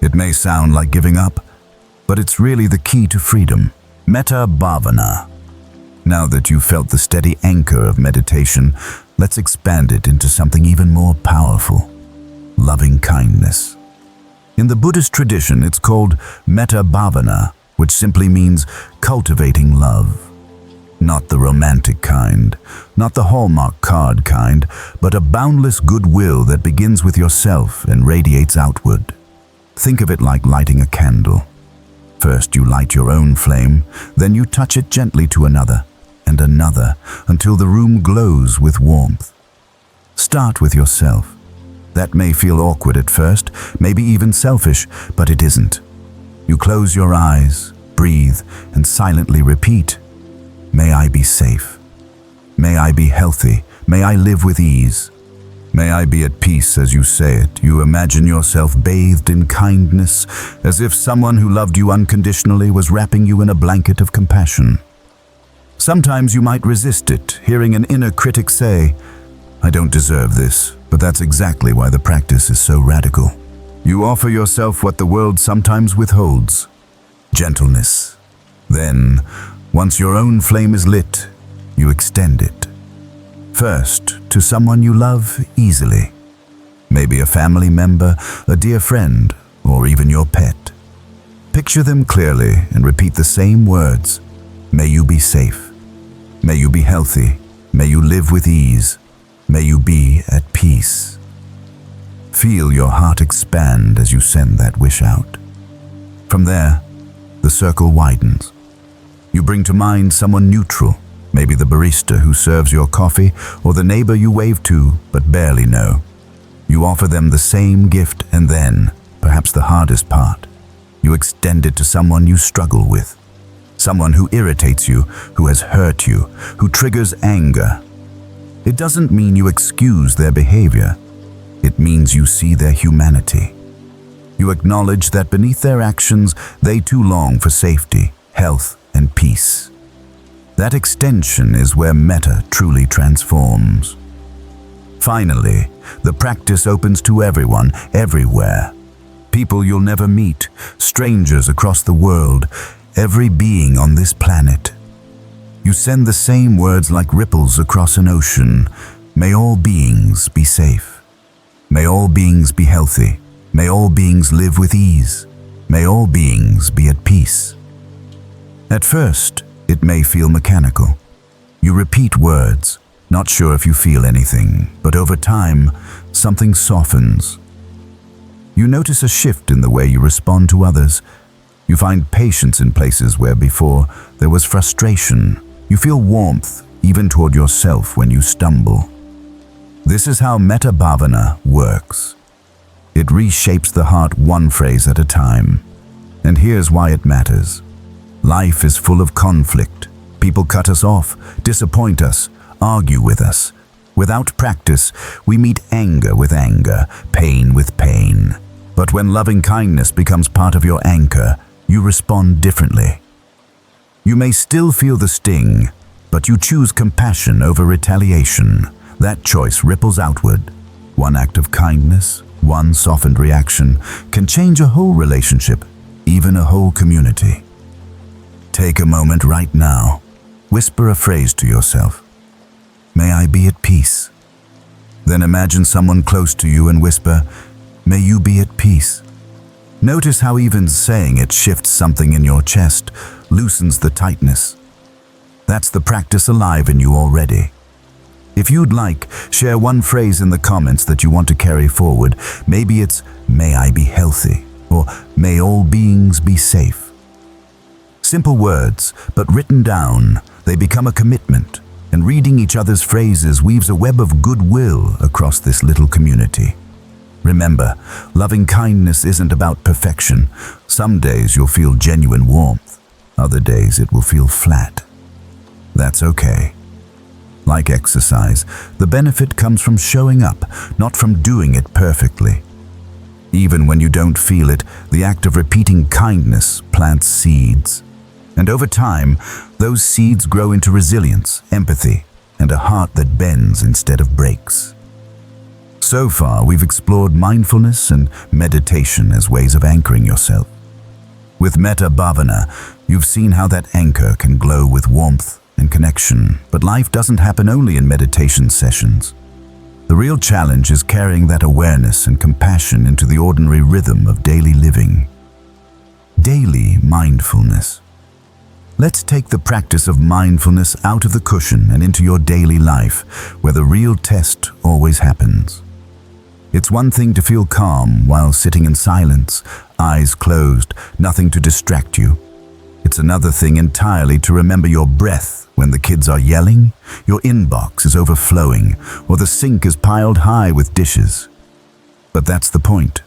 It may sound like giving up, but it's really the key to freedom. Metta Bhavana. Now that you've felt the steady anchor of meditation, let's expand it into something even more powerful. Loving kindness. In the Buddhist tradition, it's called Metta Bhavana, which simply means cultivating love. Not the romantic kind, not the Hallmark card kind, but a boundless goodwill that begins with yourself and radiates outward. Think of it like lighting a candle. First you light your own flame, then you touch it gently to another, and another, until the room glows with warmth. Start with yourself. That may feel awkward at first, maybe even selfish, but it isn't. You close your eyes, breathe, and silently repeat, "May I be safe. May I be healthy. May I live with ease. May I be at peace," as you say it. You imagine yourself bathed in kindness, as if someone who loved you unconditionally was wrapping you in a blanket of compassion. Sometimes you might resist it, hearing an inner critic say, "I don't deserve this," but that's exactly why the practice is so radical. You offer yourself what the world sometimes withholds: gentleness. Then, once your own flame is lit, you extend it. First, to someone you love easily. Maybe a family member, a dear friend, or even your pet. Picture them clearly and repeat the same words. May you be safe. May you be healthy. May you live with ease. May you be at peace. Feel your heart expand as you send that wish out. From there, the circle widens. You bring to mind someone neutral, maybe the barista who serves your coffee or the neighbor you wave to but barely know. You offer them the same gift, and then, perhaps the hardest part, you extend it to someone you struggle with. Someone who irritates you, who has hurt you, who triggers anger. It doesn't mean you excuse their behavior. It means you see their humanity. You acknowledge that beneath their actions, they too long for safety, health, and peace. That extension is where metta truly transforms. Finally, the practice opens to everyone, everywhere. People you'll never meet, strangers across the world, every being on this planet. You send the same words like ripples across an ocean. May all beings be safe. May all beings be healthy. May all beings live with ease. May all beings be at peace. At first, it may feel mechanical. You repeat words, not sure if you feel anything, but over time, something softens. You notice a shift in the way you respond to others. You find patience in places where before there was frustration. You feel warmth even toward yourself when you stumble. This is how Metta Bhavana works. It reshapes the heart one phrase at a time. And here's why it matters. Life is full of conflict. People cut us off, disappoint us, argue with us. Without practice, we meet anger with anger, pain with pain. But when loving kindness becomes part of your anchor, you respond differently. You may still feel the sting, but you choose compassion over retaliation. That choice ripples outward. One act of kindness, one softened reaction, can change a whole relationship, even a whole community. Take a moment right now. Whisper a phrase to yourself. May I be at peace. Then imagine someone close to you and whisper, may you be at peace. Notice how even saying it shifts something in your chest, loosens the tightness. That's the practice alive in you already. If you'd like, share one phrase in the comments that you want to carry forward. Maybe it's, may I be healthy, or may all beings be safe. Simple words, but written down, they become a commitment, and reading each other's phrases weaves a web of goodwill across this little community. Remember, loving kindness isn't about perfection. Some days you'll feel genuine warmth. Other days it will feel flat. That's okay. Like exercise, the benefit comes from showing up, not from doing it perfectly. Even when you don't feel it, the act of repeating kindness plants seeds. And over time, those seeds grow into resilience, empathy, and a heart that bends instead of breaks. So far, we've explored mindfulness and meditation as ways of anchoring yourself. With Metta Bhavana, you've seen how that anchor can glow with warmth and connection, but life doesn't happen only in meditation sessions. The real challenge is carrying that awareness and compassion into the ordinary rhythm of daily living. Daily mindfulness. Let's take the practice of mindfulness out of the cushion and into your daily life, where the real test always happens. It's one thing to feel calm while sitting in silence, eyes closed, nothing to distract you. It's another thing entirely to remember your breath when the kids are yelling, your inbox is overflowing, or the sink is piled high with dishes. But that's the point.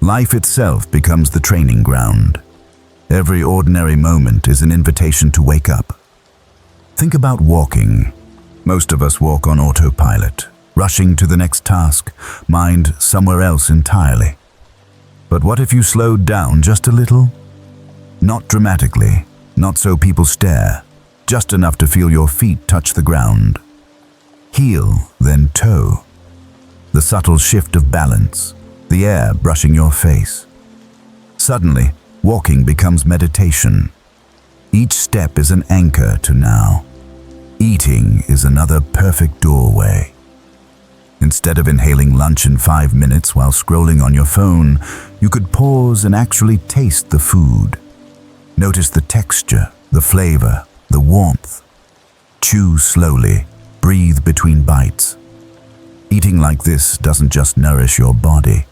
Life itself becomes the training ground. Every ordinary moment is an invitation to wake up. Think about walking. Most of us walk on autopilot, rushing to the next task, mind somewhere else entirely. But what if you slowed down just a little? Not dramatically, not so people stare, just enough to feel your feet touch the ground. Heel, then toe. The subtle shift of balance, the air brushing your face. Suddenly, walking becomes meditation. Each step is an anchor to now. Eating is another perfect doorway. Instead of inhaling lunch in 5 minutes while scrolling on your phone, you could pause and actually taste the food. Notice the texture, the flavor, the warmth. Chew slowly, breathe between bites. Eating like this doesn't just nourish your body.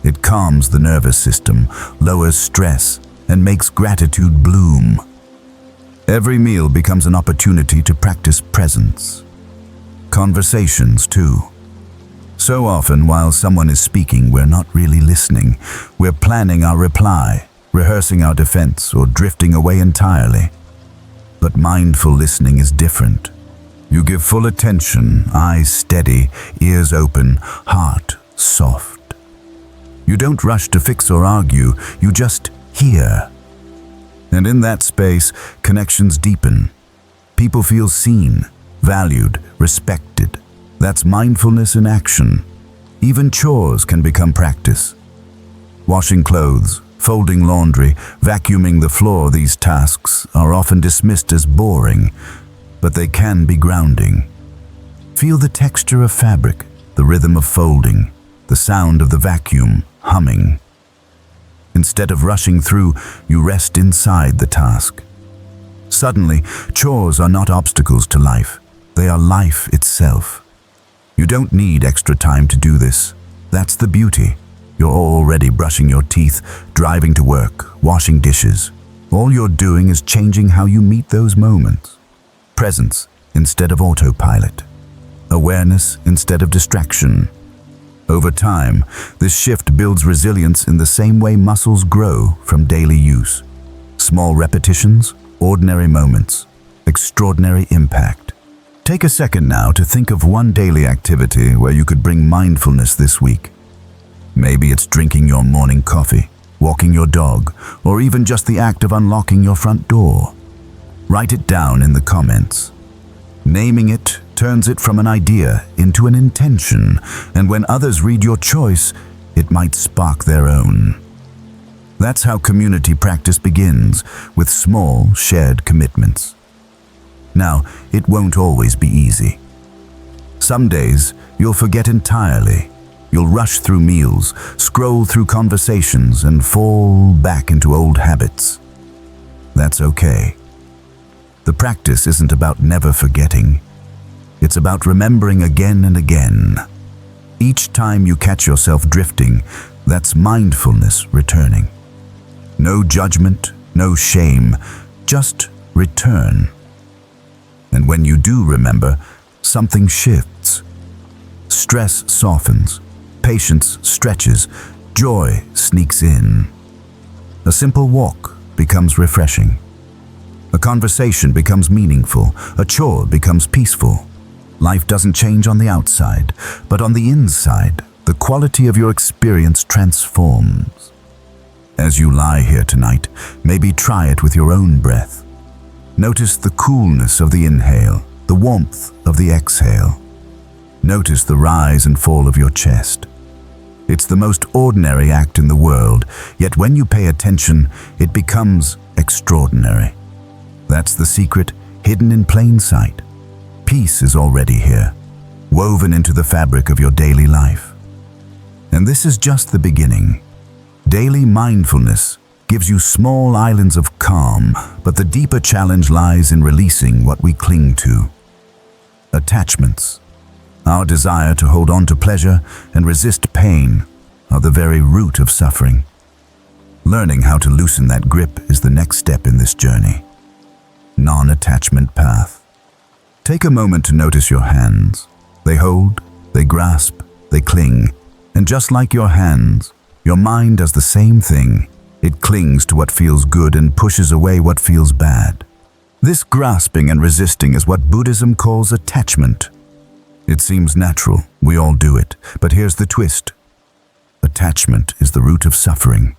It calms the nervous system, lowers stress, and makes gratitude bloom. Every meal becomes an opportunity to practice presence. Conversations, too. So often, while someone is speaking, we're not really listening. We're planning our reply, rehearsing our defense, or drifting away entirely. But mindful listening is different. You give full attention, eyes steady, ears open, heart soft. You don't rush to fix or argue, you just hear. And in that space, connections deepen. People feel seen, valued, respected. That's mindfulness in action. Even chores can become practice. Washing clothes, folding laundry, vacuuming the floor, these tasks are often dismissed as boring, but they can be grounding. Feel the texture of fabric, the rhythm of folding, the sound of the vacuum humming. Instead of rushing through, you rest inside the task. Suddenly, chores are not obstacles to life. They are life itself. You don't need extra time to do this. That's the beauty. You're already brushing your teeth, driving to work, washing dishes. All you're doing is changing how you meet those moments. Presence instead of autopilot. Awareness instead of distraction. Over time, this shift builds resilience in the same way muscles grow from daily use. Small repetitions, ordinary moments, extraordinary impact. Take a second now to think of one daily activity where you could bring mindfulness this week. Maybe it's drinking your morning coffee, walking your dog, or even just the act of unlocking your front door. Write it down in the comments. Naming it turns it from an idea into an intention, and when others read your choice, it might spark their own. That's how community practice begins, with small, shared commitments. Now, it won't always be easy. Some days, you'll forget entirely. You'll rush through meals, scroll through conversations, and fall back into old habits. That's okay. The practice isn't about never forgetting. It's about remembering again and again. Each time you catch yourself drifting, that's mindfulness returning. No judgment, no shame, just return. And when you do remember, something shifts. Stress softens, patience stretches, joy sneaks in. A simple walk becomes refreshing. A conversation becomes meaningful, a chore becomes peaceful. Life doesn't change on the outside, but on the inside, the quality of your experience transforms. As you lie here tonight, maybe try it with your own breath. Notice the coolness of the inhale, the warmth of the exhale. Notice the rise and fall of your chest. It's the most ordinary act in the world, yet when you pay attention, it becomes extraordinary. That's the secret, hidden in plain sight. Peace is already here, woven into the fabric of your daily life. And this is just the beginning. Daily mindfulness gives you small islands of calm, but the deeper challenge lies in releasing what we cling to. Attachments. Our desire to hold on to pleasure and resist pain are the very root of suffering. Learning how to loosen that grip is the next step in this journey. Non-attachment path. Take a moment to notice your hands. They hold, they grasp, they cling. And just like your hands, your mind does the same thing. It clings to what feels good and pushes away what feels bad. This grasping and resisting is what Buddhism calls attachment. It seems natural, we all do it, but here's the twist. Attachment is the root of suffering.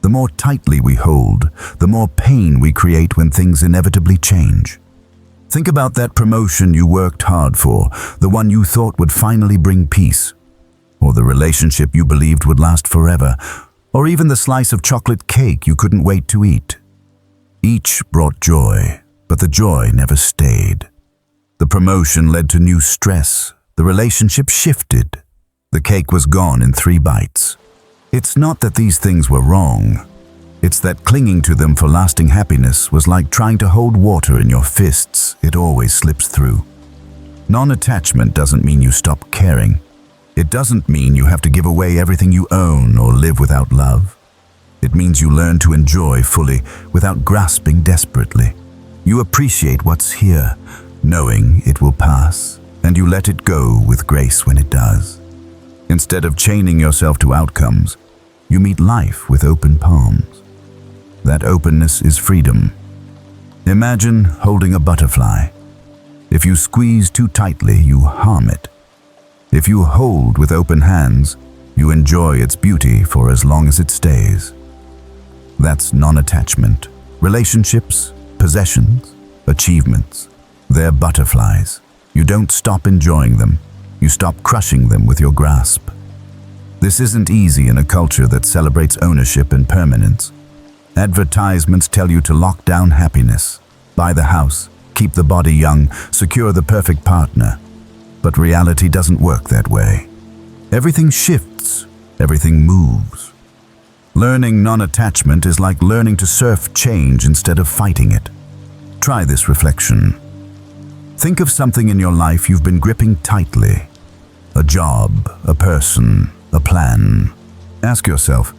The more tightly we hold, the more pain we create when things inevitably change. Think about that promotion you worked hard for, the one you thought would finally bring peace, or the relationship you believed would last forever, or even the slice of chocolate cake you couldn't wait to eat. Each brought joy, but the joy never stayed. The promotion led to new stress. The relationship shifted. The cake was gone in 3 bites. It's not that these things were wrong. It's that clinging to them for lasting happiness was like trying to hold water in your fists. It always slips through. Non-attachment doesn't mean you stop caring. It doesn't mean you have to give away everything you own or live without love. It means you learn to enjoy fully without grasping desperately. You appreciate what's here, knowing it will pass, and you let it go with grace when it does. Instead of chaining yourself to outcomes, you meet life with open palms. That openness is freedom. Imagine holding a butterfly. If you squeeze too tightly, you harm it. If you hold with open hands, you enjoy its beauty for as long as it stays. That's non-attachment. Relationships, possessions, achievements. They're butterflies. You don't stop enjoying them. You stop crushing them with your grasp. This isn't easy in a culture that celebrates ownership and permanence. Advertisements tell you to lock down happiness, buy the house, keep the body young, secure the perfect partner. But reality doesn't work that way. Everything shifts, everything moves. Learning non-attachment is like learning to surf change instead of fighting it. Try this reflection. Think of something in your life you've been gripping tightly. A job, a person, a plan. Ask yourself,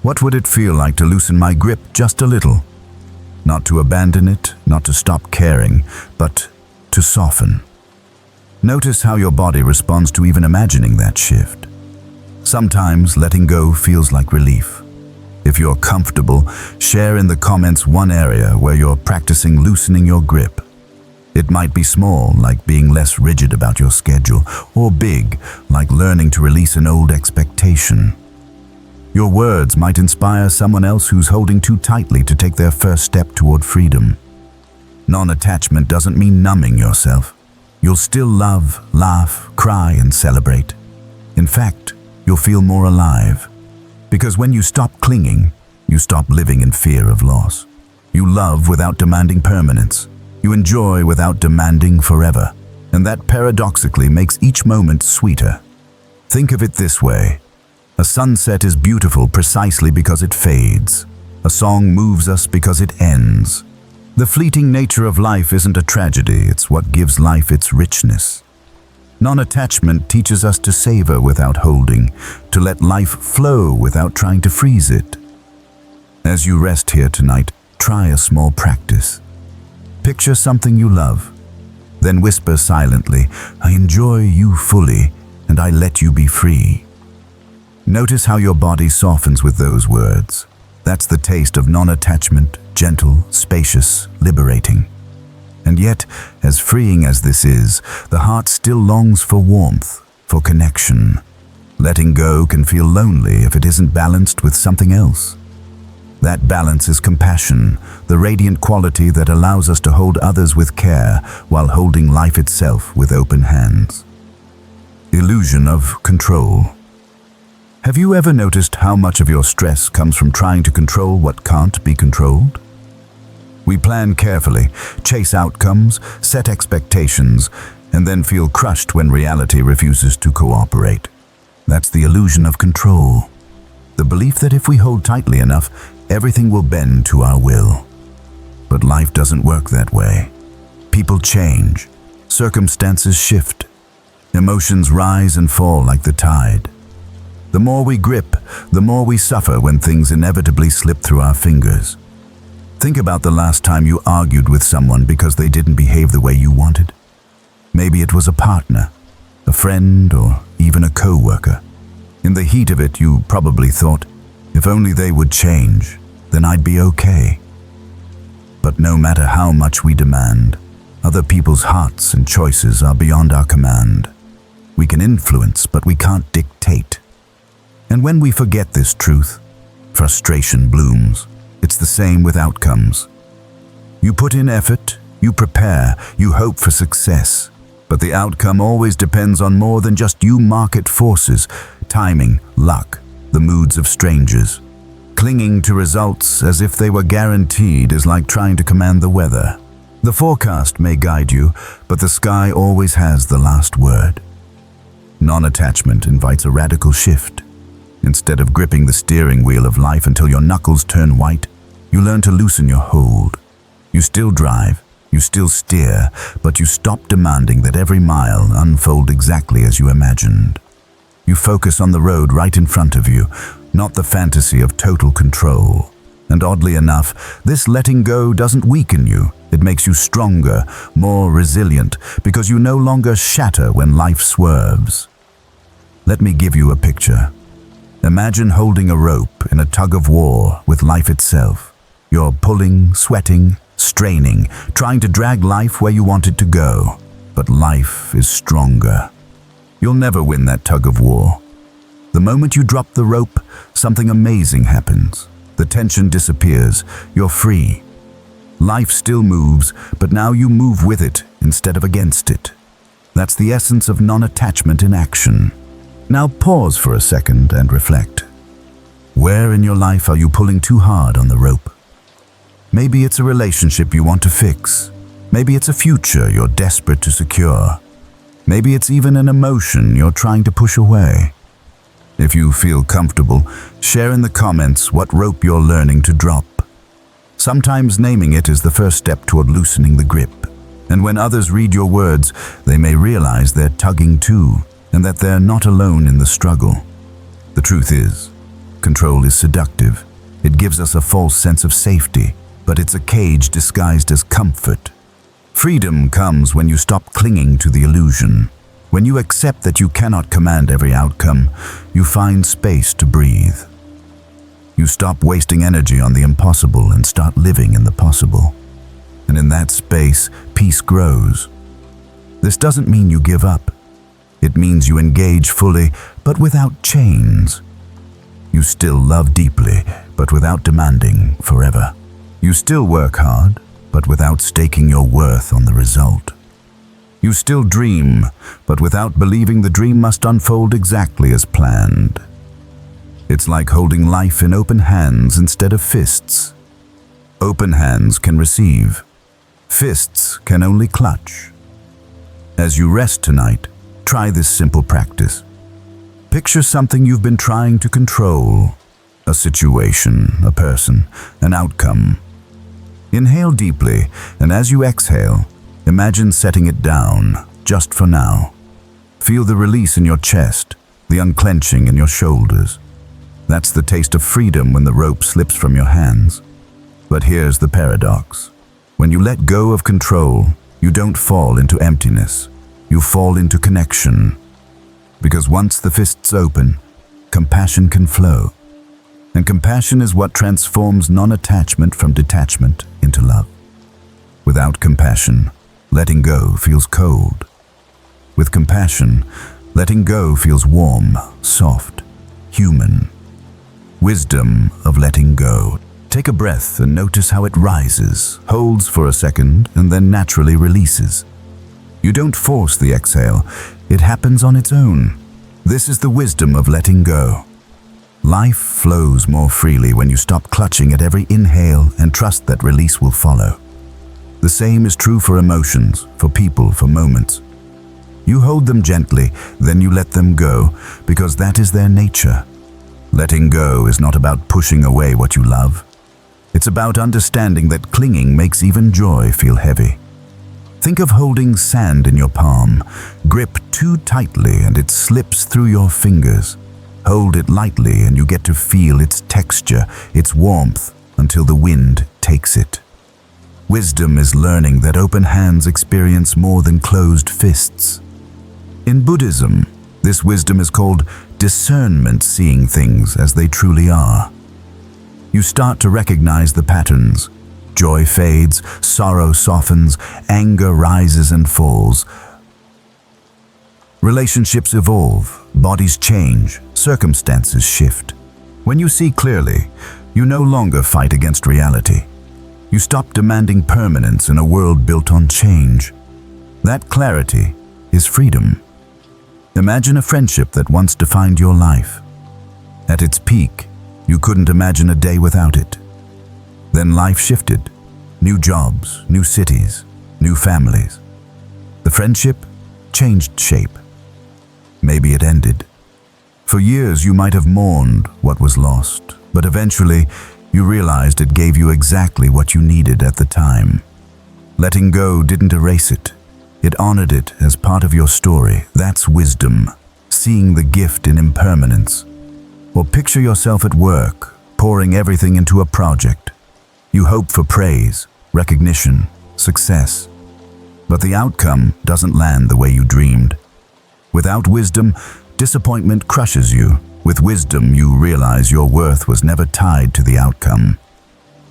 what would it feel like to loosen my grip just a little? Not to abandon it, not to stop caring, but to soften. Notice how your body responds to even imagining that shift. Sometimes letting go feels like relief. If you're comfortable, share in the comments one area where you're practicing loosening your grip. It might be small, like being less rigid about your schedule, or big, like learning to release an old expectation. Your words might inspire someone else who's holding too tightly to take their first step toward freedom. Non-attachment doesn't mean numbing yourself. You'll still love, laugh, cry, and celebrate. In fact, you'll feel more alive. Because when you stop clinging, you stop living in fear of loss. You love without demanding permanence. You enjoy without demanding forever. And that paradoxically makes each moment sweeter. Think of it this way. A sunset is beautiful precisely because it fades. A song moves us because it ends. The fleeting nature of life isn't a tragedy, it's what gives life its richness. Non-attachment teaches us to savor without holding, to let life flow without trying to freeze it. As you rest here tonight, try a small practice. Picture something you love. Then whisper silently, "I enjoy you fully, and I let you be free." Notice how your body softens with those words. That's the taste of non-attachment, gentle, spacious, liberating. And yet, as freeing as this is, the heart still longs for warmth, for connection. Letting go can feel lonely if it isn't balanced with something else. That balance is compassion, the radiant quality that allows us to hold others with care while holding life itself with open hands. Illusion of control. Have you ever noticed how much of your stress comes from trying to control what can't be controlled? We plan carefully, chase outcomes, set expectations, and then feel crushed when reality refuses to cooperate. That's the illusion of control. The belief that if we hold tightly enough, everything will bend to our will. But life doesn't work that way. People change. Circumstances shift. Emotions rise and fall like the tide. The more we grip, the more we suffer when things inevitably slip through our fingers. Think about the last time you argued with someone because they didn't behave the way you wanted. Maybe it was a partner, a friend, or even a co-worker. In the heat of it, you probably thought, if only they would change, then I'd be okay. But no matter how much we demand, other people's hearts and choices are beyond our command. We can influence, but we can't dictate. And when we forget this truth, frustration blooms. It's the same with outcomes. You put in effort, you prepare, you hope for success. But the outcome always depends on more than just you market forces, timing, luck, the moods of strangers. Clinging to results as if they were guaranteed is like trying to command the weather. The forecast may guide you, but the sky always has the last word. Non-attachment invites a radical shift. Instead of gripping the steering wheel of life until your knuckles turn white, you learn to loosen your hold. You still drive, you still steer, but you stop demanding that every mile unfold exactly as you imagined. You focus on the road right in front of you, not the fantasy of total control. And oddly enough, this letting go doesn't weaken you. It makes you stronger, more resilient, because you no longer shatter when life swerves. Let me give you a picture. Imagine holding a rope in a tug-of-war with life itself. You're pulling, sweating, straining, trying to drag life where you want it to go. But life is stronger. You'll never win that tug-of-war. The moment you drop the rope, something amazing happens. The tension disappears. You're free. Life still moves, but now you move with it instead of against it. That's the essence of non-attachment in action. Now pause for a second and reflect. Where in your life are you pulling too hard on the rope? Maybe it's a relationship you want to fix. Maybe it's a future you're desperate to secure. Maybe it's even an emotion you're trying to push away. If you feel comfortable, share in the comments what rope you're learning to drop. Sometimes naming it is the first step toward loosening the grip. And when others read your words, they may realize they're tugging too, and that they're not alone in the struggle. The truth is, control is seductive. It gives us a false sense of safety, but it's a cage disguised as comfort. Freedom comes when you stop clinging to the illusion. When you accept that you cannot command every outcome, you find space to breathe. You stop wasting energy on the impossible and start living in the possible. And in that space, peace grows. This doesn't mean you give up. It means you engage fully, but without chains. You still love deeply, but without demanding forever. You still work hard, but without staking your worth on the result. You still dream, but without believing the dream must unfold exactly as planned. It's like holding life in open hands instead of fists. Open hands can receive. Fists can only clutch. As you rest tonight, try this simple practice. Picture something you've been trying to control. A situation, a person, an outcome. Inhale deeply, and as you exhale, imagine setting it down, just for now. Feel the release in your chest, the unclenching in your shoulders. That's the taste of freedom when the rope slips from your hands. But here's the paradox. When you let go of control, you don't fall into emptiness. You fall into connection. Because once the fists open, compassion can flow. And compassion is what transforms non-attachment from detachment into love. Without compassion, letting go feels cold. With compassion, letting go feels warm, soft, human. Wisdom of letting go. Take a breath and notice how it rises, holds for a second, and then naturally releases. You don't force the exhale, it happens on its own. This is the wisdom of letting go. Life flows more freely when you stop clutching at every inhale and trust that release will follow. The same is true for emotions, for people, for moments. You hold them gently, then you let them go, because that is their nature. Letting go is not about pushing away what you love. It's about understanding that clinging makes even joy feel heavy. Think of holding sand in your palm. Grip too tightly and it slips through your fingers. Hold it lightly and you get to feel its texture, its warmth, until the wind takes it. Wisdom is learning that open hands experience more than closed fists. In Buddhism, this wisdom is called discernment, seeing things as they truly are. You start to recognize the patterns. Joy fades, sorrow softens, anger rises and falls. Relationships evolve, bodies change, circumstances shift. When you see clearly, you no longer fight against reality. You stop demanding permanence in a world built on change. That clarity is freedom. Imagine a friendship that once defined your life. At its peak, you couldn't imagine a day without it. Then life shifted. New jobs, new cities, new families. The friendship changed shape. Maybe it ended. For years you might have mourned what was lost, but eventually you realized it gave you exactly what you needed at the time. Letting go didn't erase it. It honored it as part of your story. That's wisdom, seeing the gift in impermanence. Or picture yourself at work, pouring everything into a project. You hope for praise, recognition, success. But the outcome doesn't land the way you dreamed. Without wisdom, disappointment crushes you. With wisdom, you realize your worth was never tied to the outcome.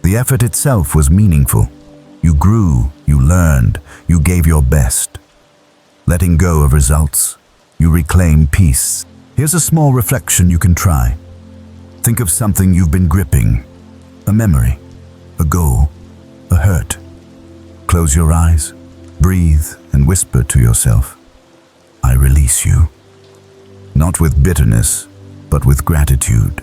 The effort itself was meaningful. You grew, you learned, you gave your best. Letting go of results, you reclaim peace. Here's a small reflection you can try. Think of something you've been gripping, a memory, a goal, a hurt. Close your eyes, breathe, and whisper to yourself, I release you. Not with bitterness, but with gratitude.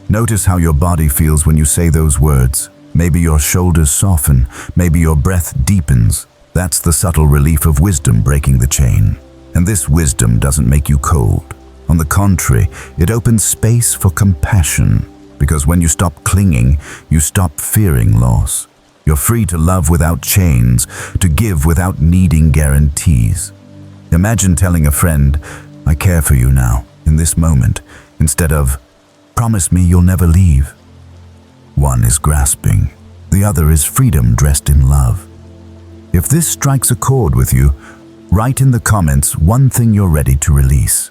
Notice how your body feels when you say those words. Maybe your shoulders soften, maybe your breath deepens. That's the subtle relief of wisdom breaking the chain. And this wisdom doesn't make you cold. On the contrary, it opens space for compassion. Because when you stop clinging, you stop fearing loss. You're free to love without chains, to give without needing guarantees. Imagine telling a friend, I care for you now, in this moment, instead of, promise me you'll never leave. One is grasping, the other is freedom dressed in love. If this strikes a chord with you, write in the comments one thing you're ready to release.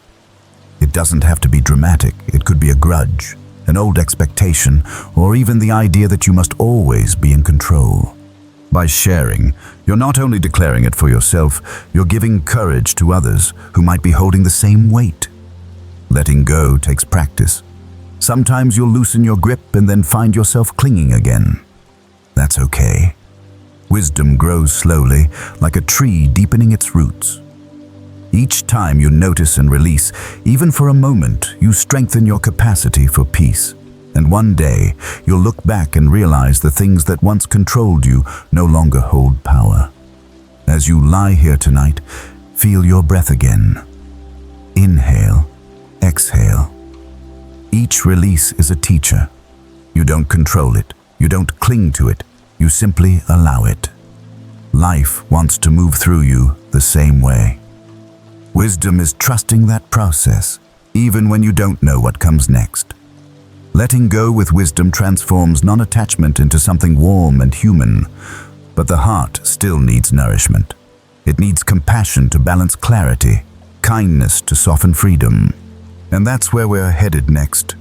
It doesn't have to be dramatic, it could be a grudge, an old expectation, or even the idea that you must always be in control. By sharing, you're not only declaring it for yourself, you're giving courage to others who might be holding the same weight. Letting go takes practice. Sometimes you'll loosen your grip and then find yourself clinging again. That's okay. Wisdom grows slowly, like a tree deepening its roots. Each time you notice and release, even for a moment, you strengthen your capacity for peace. And one day, you'll look back and realize the things that once controlled you no longer hold power. As you lie here tonight, feel your breath again. Inhale, exhale. Each release is a teacher. You don't control it, you don't cling to it, you simply allow it. Life wants to move through you the same way. Wisdom is trusting that process, even when you don't know what comes next. Letting go with wisdom transforms non-attachment into something warm and human, but the heart still needs nourishment. It needs compassion to balance clarity, kindness to soften freedom. And that's where we're headed next.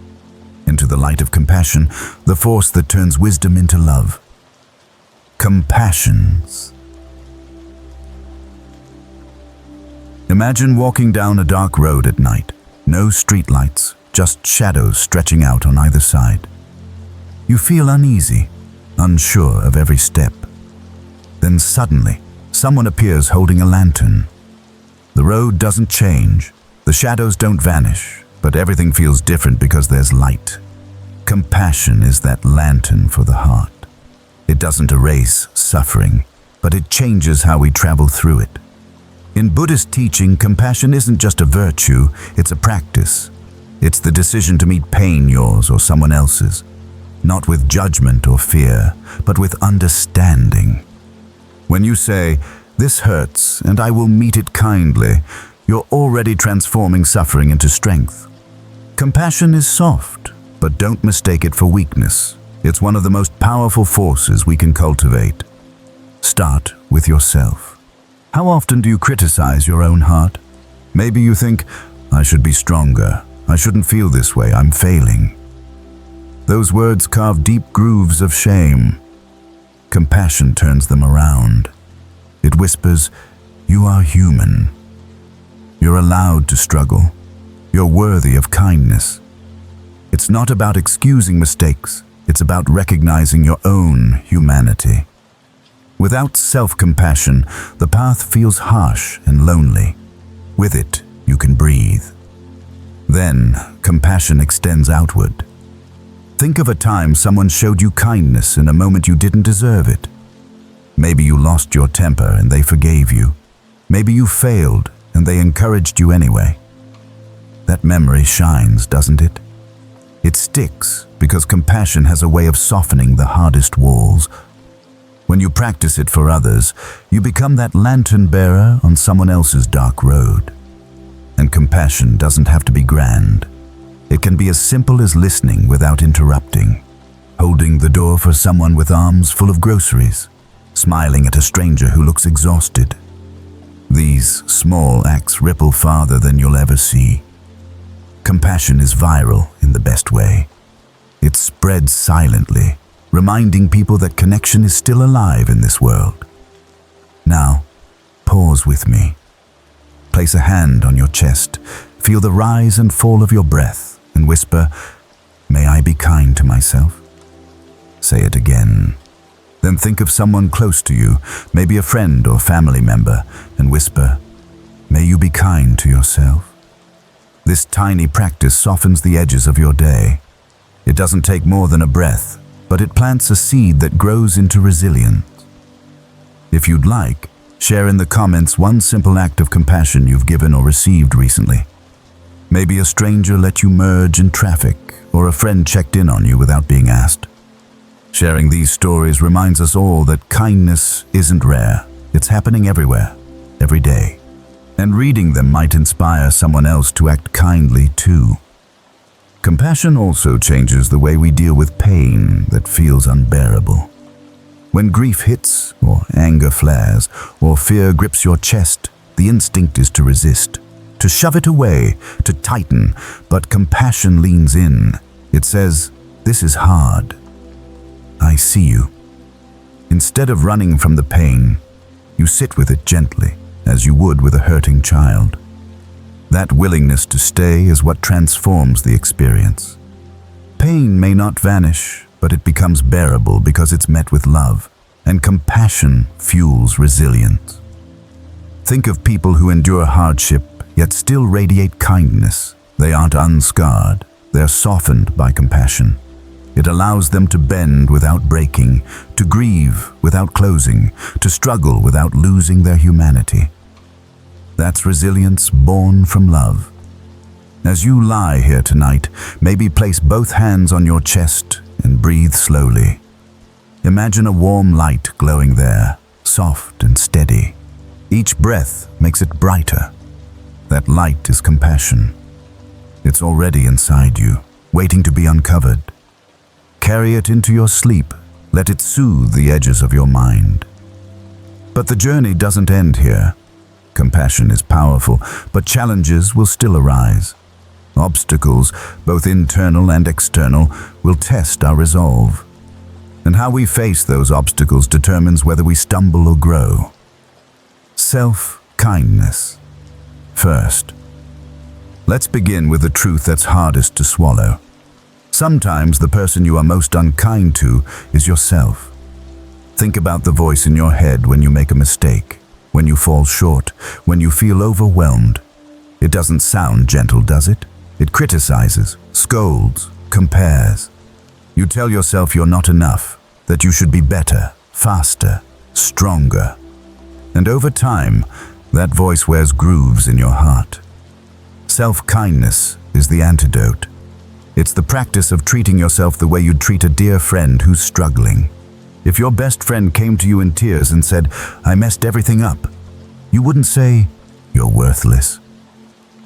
Into the light of compassion, the force that turns wisdom into love. Compassions. Imagine walking down a dark road at night. No streetlights, just shadows stretching out on either side. You feel uneasy, unsure of every step. Then suddenly, someone appears holding a lantern. The road doesn't change, the shadows don't vanish, but everything feels different because there's light. Compassion is that lantern for the heart. It doesn't erase suffering, but it changes how we travel through it. In Buddhist teaching, compassion isn't just a virtue, it's a practice. It's the decision to meet pain, yours or someone else's, not with judgment or fear, but with understanding. When you say, "This hurts, and I will meet it kindly," you're already transforming suffering into strength. Compassion is soft, but don't mistake it for weakness. It's one of the most powerful forces we can cultivate. Start with yourself. How often do you criticize your own heart? Maybe you think, "I should be stronger. I shouldn't feel this way. I'm failing." Those words carve deep grooves of shame. Compassion turns them around. It whispers, "You are human. You're allowed to struggle. You're worthy of kindness." It's not about excusing mistakes. It's about recognizing your own humanity. Without self-compassion, the path feels harsh and lonely. With it, you can breathe. Then, compassion extends outward. Think of a time someone showed you kindness in a moment you didn't deserve it. Maybe you lost your temper and they forgave you. Maybe you failed and they encouraged you anyway. That memory shines, doesn't it? It sticks because compassion has a way of softening the hardest walls. When you practice it for others, you become that lantern bearer on someone else's dark road. And compassion doesn't have to be grand. It can be as simple as listening without interrupting, holding the door for someone with arms full of groceries, smiling at a stranger who looks exhausted. These small acts ripple farther than you'll ever see. Compassion is viral in the best way. It spreads silently, reminding people that connection is still alive in this world. Now, pause with me. Place a hand on your chest, feel the rise and fall of your breath, and whisper, "May I be kind to myself?" Say it again. Then think of someone close to you, maybe a friend or family member, and whisper, "May you be kind to yourself." This tiny practice softens the edges of your day. It doesn't take more than a breath, but it plants a seed that grows into resilience. If you'd like, share in the comments one simple act of compassion you've given or received recently. Maybe a stranger let you merge in traffic, or a friend checked in on you without being asked. Sharing these stories reminds us all that kindness isn't rare. It's happening everywhere, every day. And reading them might inspire someone else to act kindly too. Compassion also changes the way we deal with pain that feels unbearable. When grief hits, or anger flares, or fear grips your chest, the instinct is to resist, to shove it away, to tighten, but compassion leans in. It says, "This is hard. I see you." Instead of running from the pain, you sit with it gently, as you would with a hurting child. That willingness to stay is what transforms the experience. Pain may not vanish, but it becomes bearable because it's met with love. and compassion fuels resilience. Think of people who endure hardship yet still radiate kindness. They aren't unscarred, they're softened by compassion. It allows them to bend without breaking, to grieve without closing, to struggle without losing their humanity. That's resilience born from love. As you lie here tonight, maybe place both hands on your chest and breathe slowly. Imagine a warm light glowing there, soft and steady. Each breath makes it brighter. That light is compassion. It's already inside you, waiting to be uncovered. Carry it into your sleep. Let it soothe the edges of your mind. But the journey doesn't end here. Compassion is powerful, but challenges will still arise. Obstacles, both internal and external, will test our resolve. And how we face those obstacles determines whether we stumble or grow. Self-kindness. First, let's begin with the truth that's hardest to swallow. Sometimes the person you are most unkind to is yourself. Think about the voice in your head when you make a mistake, when you fall short, when you feel overwhelmed. It doesn't sound gentle, does it? It criticizes, scolds, compares. You tell yourself you're not enough, that you should be better, faster, stronger. And over time, that voice wears grooves in your heart. Self-kindness is the antidote. It's the practice of treating yourself the way you'd treat a dear friend who's struggling. If your best friend came to you in tears and said, "I messed everything up," you wouldn't say, "You're worthless."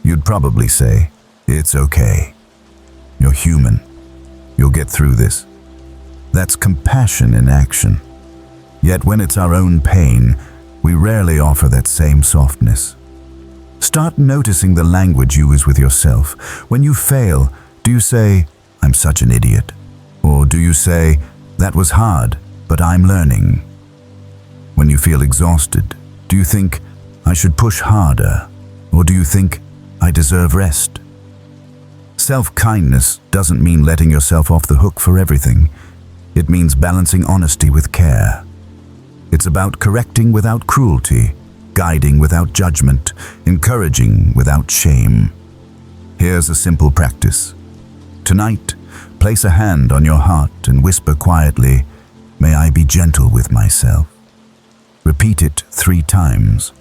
You'd probably say, "It's okay. You're human. You'll get through this." That's compassion in action. Yet when it's our own pain, we rarely offer that same softness. Start noticing the language you use with yourself. When you fail, do you say, "I'm such an idiot"? Or do you say, "That was hard, but I'm learning"? When you feel exhausted, do you think, "I should push harder"? Or do you think, "I deserve rest"? Self-kindness doesn't mean letting yourself off the hook for everything. It means balancing honesty with care. It's about correcting without cruelty, guiding without judgment, encouraging without shame. Here's a simple practice. Tonight, place a hand on your heart and whisper quietly, "May I be gentle with myself." Repeat it 3 times.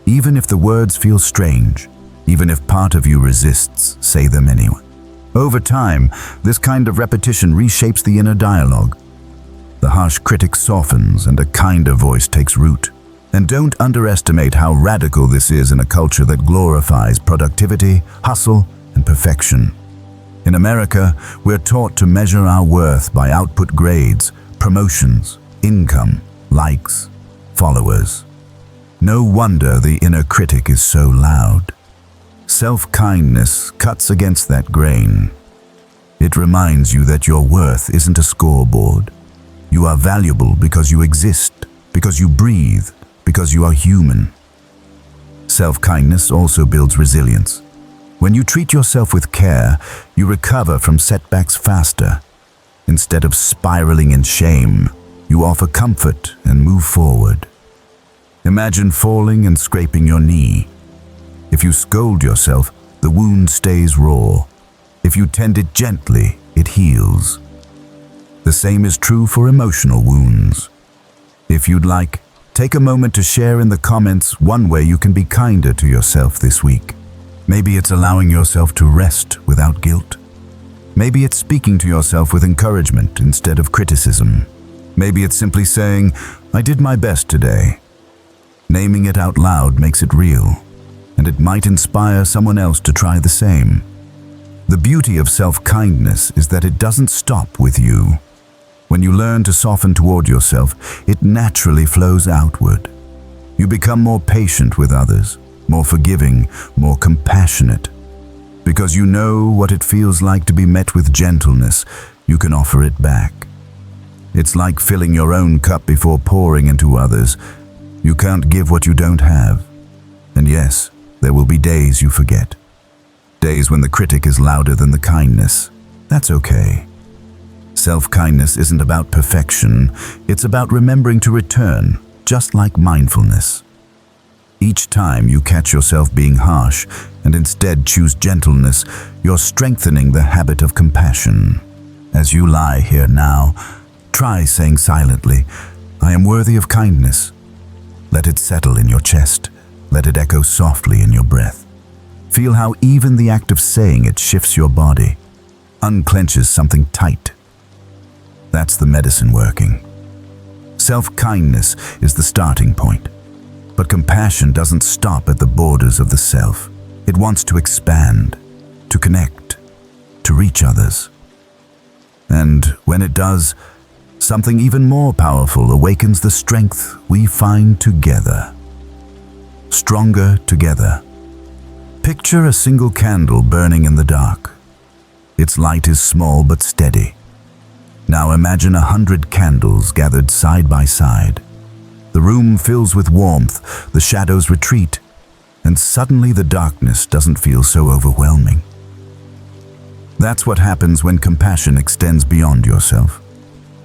Even if the words feel strange, even if part of you resists, say them anyway. Over time, this kind of repetition reshapes the inner dialogue. The harsh critic softens and a kinder voice takes root. And don't underestimate how radical this is in a culture that glorifies productivity, hustle, and perfection. In America, we're taught to measure our worth by output grades, promotions, income, likes, followers. No wonder the inner critic is so loud. Self-kindness cuts against that grain. It reminds you that your worth isn't a scoreboard. You are valuable because you exist, because you breathe, because you are human. Self-kindness also builds resilience. When you treat yourself with care, you recover from setbacks faster. Instead of spiraling in shame, you offer comfort and move forward. Imagine falling and scraping your knee. If you scold yourself, the wound stays raw. If you tend it gently, it heals. The same is true for emotional wounds. If you'd like, take a moment to share in the comments one way you can be kinder to yourself this week. Maybe it's allowing yourself to rest without guilt. Maybe it's speaking to yourself with encouragement instead of criticism. Maybe it's simply saying, "I did my best today." Naming it out loud makes it real, and it might inspire someone else to try the same. The beauty of self-kindness is that it doesn't stop with you. When you learn to soften toward yourself, it naturally flows outward. You become more patient with others, more forgiving, more compassionate. Because you know what it feels like to be met with gentleness, you can offer it back. It's like filling your own cup before pouring into others. You can't give what you don't have. And yes, there will be days you forget. Days when the critic is louder than the kindness. That's okay. Self-kindness isn't about perfection, it's about remembering to return, just like mindfulness. Each time you catch yourself being harsh and instead choose gentleness, you're strengthening the habit of compassion. As you lie here now, try saying silently, "I am worthy of kindness." Let it settle in your chest. Let it echo softly in your breath. Feel how even the act of saying it shifts your body, unclenches something tight. That's the medicine working. Self-kindness is the starting point. But compassion doesn't stop at the borders of the self. It wants to expand, to connect, to reach others. And when it does, something even more powerful awakens the strength we find together. Stronger together. Picture a single candle burning in the dark. Its light is small but steady. Now imagine 100 candles gathered side by side. The room fills with warmth, the shadows retreat, and suddenly the darkness doesn't feel so overwhelming. That's what happens when compassion extends beyond yourself.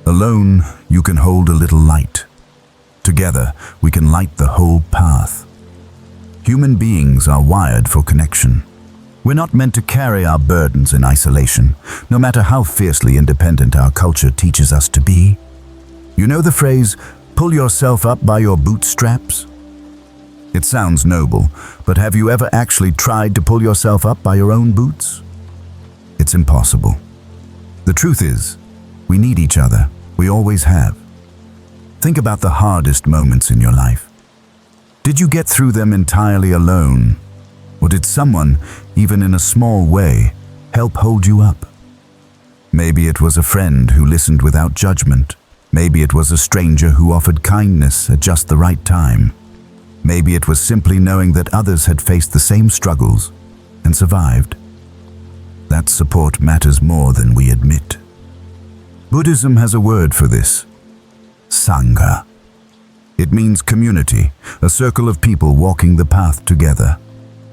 Alone, you can hold a little light. Together, we can light the whole path. Human beings are wired for connection. We're not meant to carry our burdens in isolation, no matter how fiercely independent our culture teaches us to be. You know the phrase, "Pull yourself up by your bootstraps"? It sounds noble, but have you ever actually tried to pull yourself up by your own boots? It's impossible. The truth is, we need each other. We always have. Think about the hardest moments in your life. Did you get through them entirely alone? Or did someone, even in a small way, help hold you up? Maybe it was a friend who listened without judgment. Maybe it was a stranger who offered kindness at just the right time. Maybe it was simply knowing that others had faced the same struggles and survived. That support matters more than we admit. Buddhism has a word for this: Sangha. It means community, a circle of people walking the path together.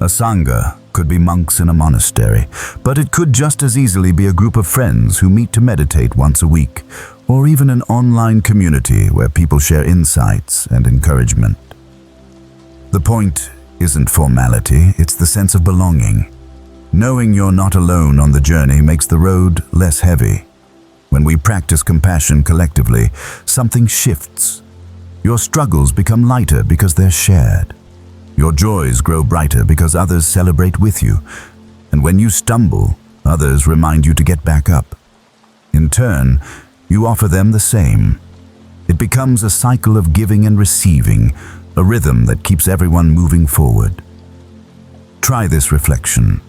A Sangha could be monks in a monastery, but it could just as easily be a group of friends who meet to meditate once a week, or even an online community where people share insights and encouragement. The point isn't formality, it's the sense of belonging. Knowing you're not alone on the journey makes the road less heavy. When we practice compassion collectively, something shifts. Your struggles become lighter because they're shared. Your joys grow brighter because others celebrate with you. And when you stumble, others remind you to get back up. In turn, you offer them the same. It becomes a cycle of giving and receiving, a rhythm that keeps everyone moving forward. Try this reflection.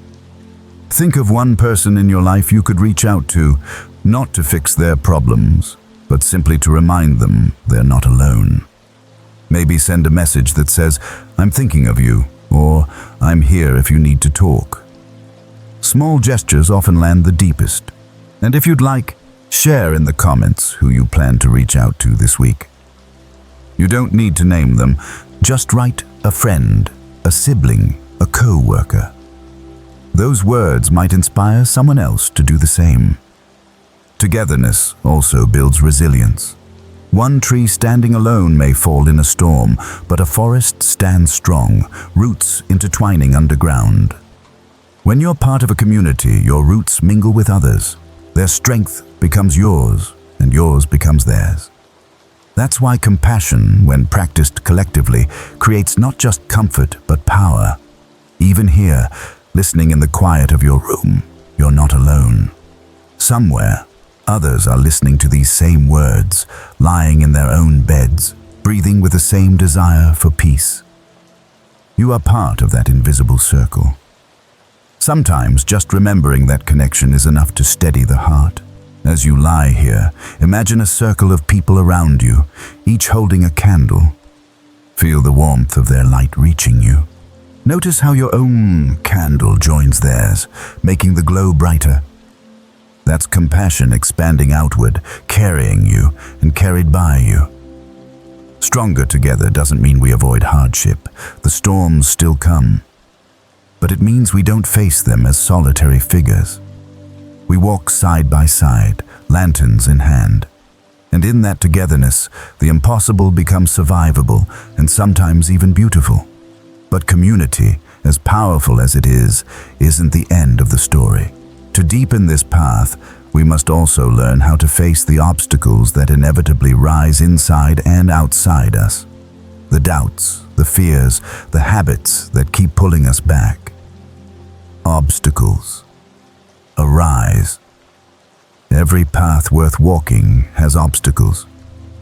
Think of one person in your life you could reach out to, not to fix their problems, but simply to remind them they're not alone. Maybe send a message that says, "I'm thinking of you," or "I'm here if you need to talk." Small gestures often land the deepest. And if you'd like, share in the comments who you plan to reach out to this week. You don't need to name them, just write a friend, a sibling, a co-worker. Those words might inspire someone else to do the same. Togetherness also builds resilience. One tree standing alone may fall in a storm, but a forest stands strong, roots intertwining underground. When you're part of a community, your roots mingle with others. Their strength becomes yours, and yours becomes theirs. That's why compassion, when practiced collectively, creates not just comfort but power. Even here, listening in the quiet of your room, you're not alone. Somewhere, others are listening to these same words, lying in their own beds, breathing with the same desire for peace. You are part of that invisible circle. Sometimes just remembering that connection is enough to steady the heart. As you lie here, imagine a circle of people around you, each holding a candle. Feel the warmth of their light reaching you. Notice how your own candle joins theirs, making the glow brighter. That's compassion expanding outward, carrying you and carried by you. Stronger together doesn't mean we avoid hardship. The storms still come. But it means we don't face them as solitary figures. We walk side by side, lanterns in hand. And in that togetherness, the impossible becomes survivable and sometimes even beautiful. But community, as powerful as it is, isn't the end of the story. To deepen this path, we must also learn how to face the obstacles that inevitably rise inside and outside us. The doubts, the fears, the habits that keep pulling us back. Obstacles arise. Every path worth walking has obstacles.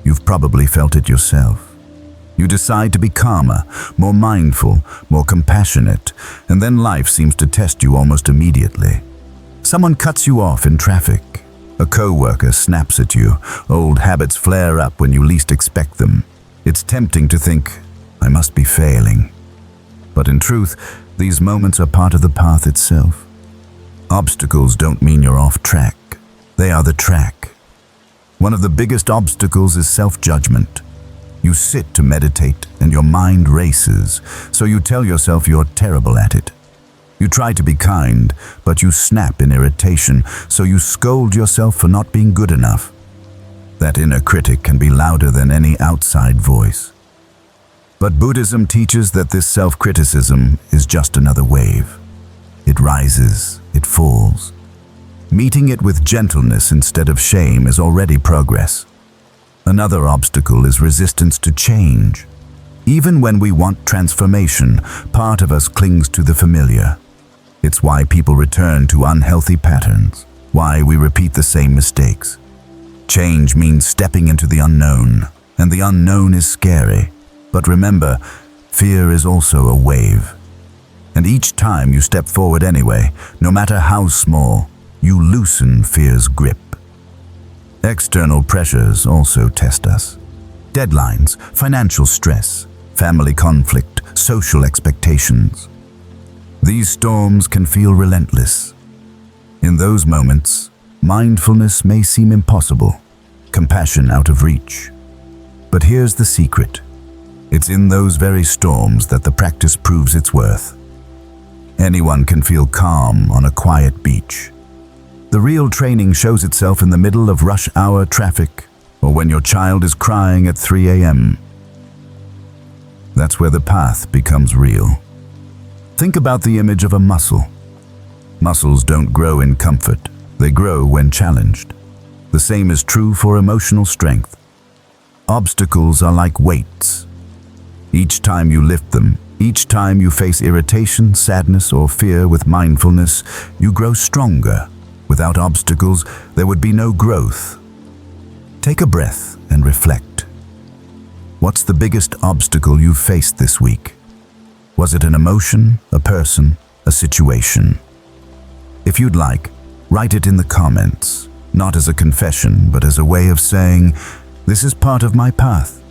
You've probably felt it yourself. You decide to be calmer, more mindful, more compassionate, and then life seems to test you almost immediately. Someone cuts you off in traffic. A coworker snaps at you. Old habits flare up when you least expect them. It's tempting to think, I must be failing. But in truth, these moments are part of the path itself. Obstacles don't mean you're off track. They are the track. One of the biggest obstacles is self-judgment. You sit to meditate and your mind races, so you tell yourself you're terrible at it. You try to be kind, but you snap in irritation, so you scold yourself for not being good enough. That inner critic can be louder than any outside voice. But Buddhism teaches that this self-criticism is just another wave. It rises, it falls. Meeting it with gentleness instead of shame is already progress. Another obstacle is resistance to change. Even when we want transformation, part of us clings to the familiar. It's why people return to unhealthy patterns, why we repeat the same mistakes. Change means stepping into the unknown, and the unknown is scary. But remember, fear is also a wave. And each time you step forward anyway, no matter how small, you loosen fear's grip. External pressures also test us. Deadlines, financial stress, family conflict, social expectations. These storms can feel relentless. In those moments, mindfulness may seem impossible, compassion out of reach. But here's the secret. It's in those very storms that the practice proves its worth. Anyone can feel calm on a quiet beach. The real training shows itself in the middle of rush hour traffic or when your child is crying at 3 a.m. That's where the path becomes real. Think about the image of a muscle. Muscles don't grow in comfort. They grow when challenged. The same is true for emotional strength. Obstacles are like weights. Each time you lift them, each time you face irritation, sadness, or fear with mindfulness, you grow stronger. Without obstacles, there would be no growth. Take a breath and reflect. What's the biggest obstacle you've faced this week? Was it an emotion, a person, a situation? If you'd like, write it in the comments, not as a confession, but as a way of saying, this is part of my path.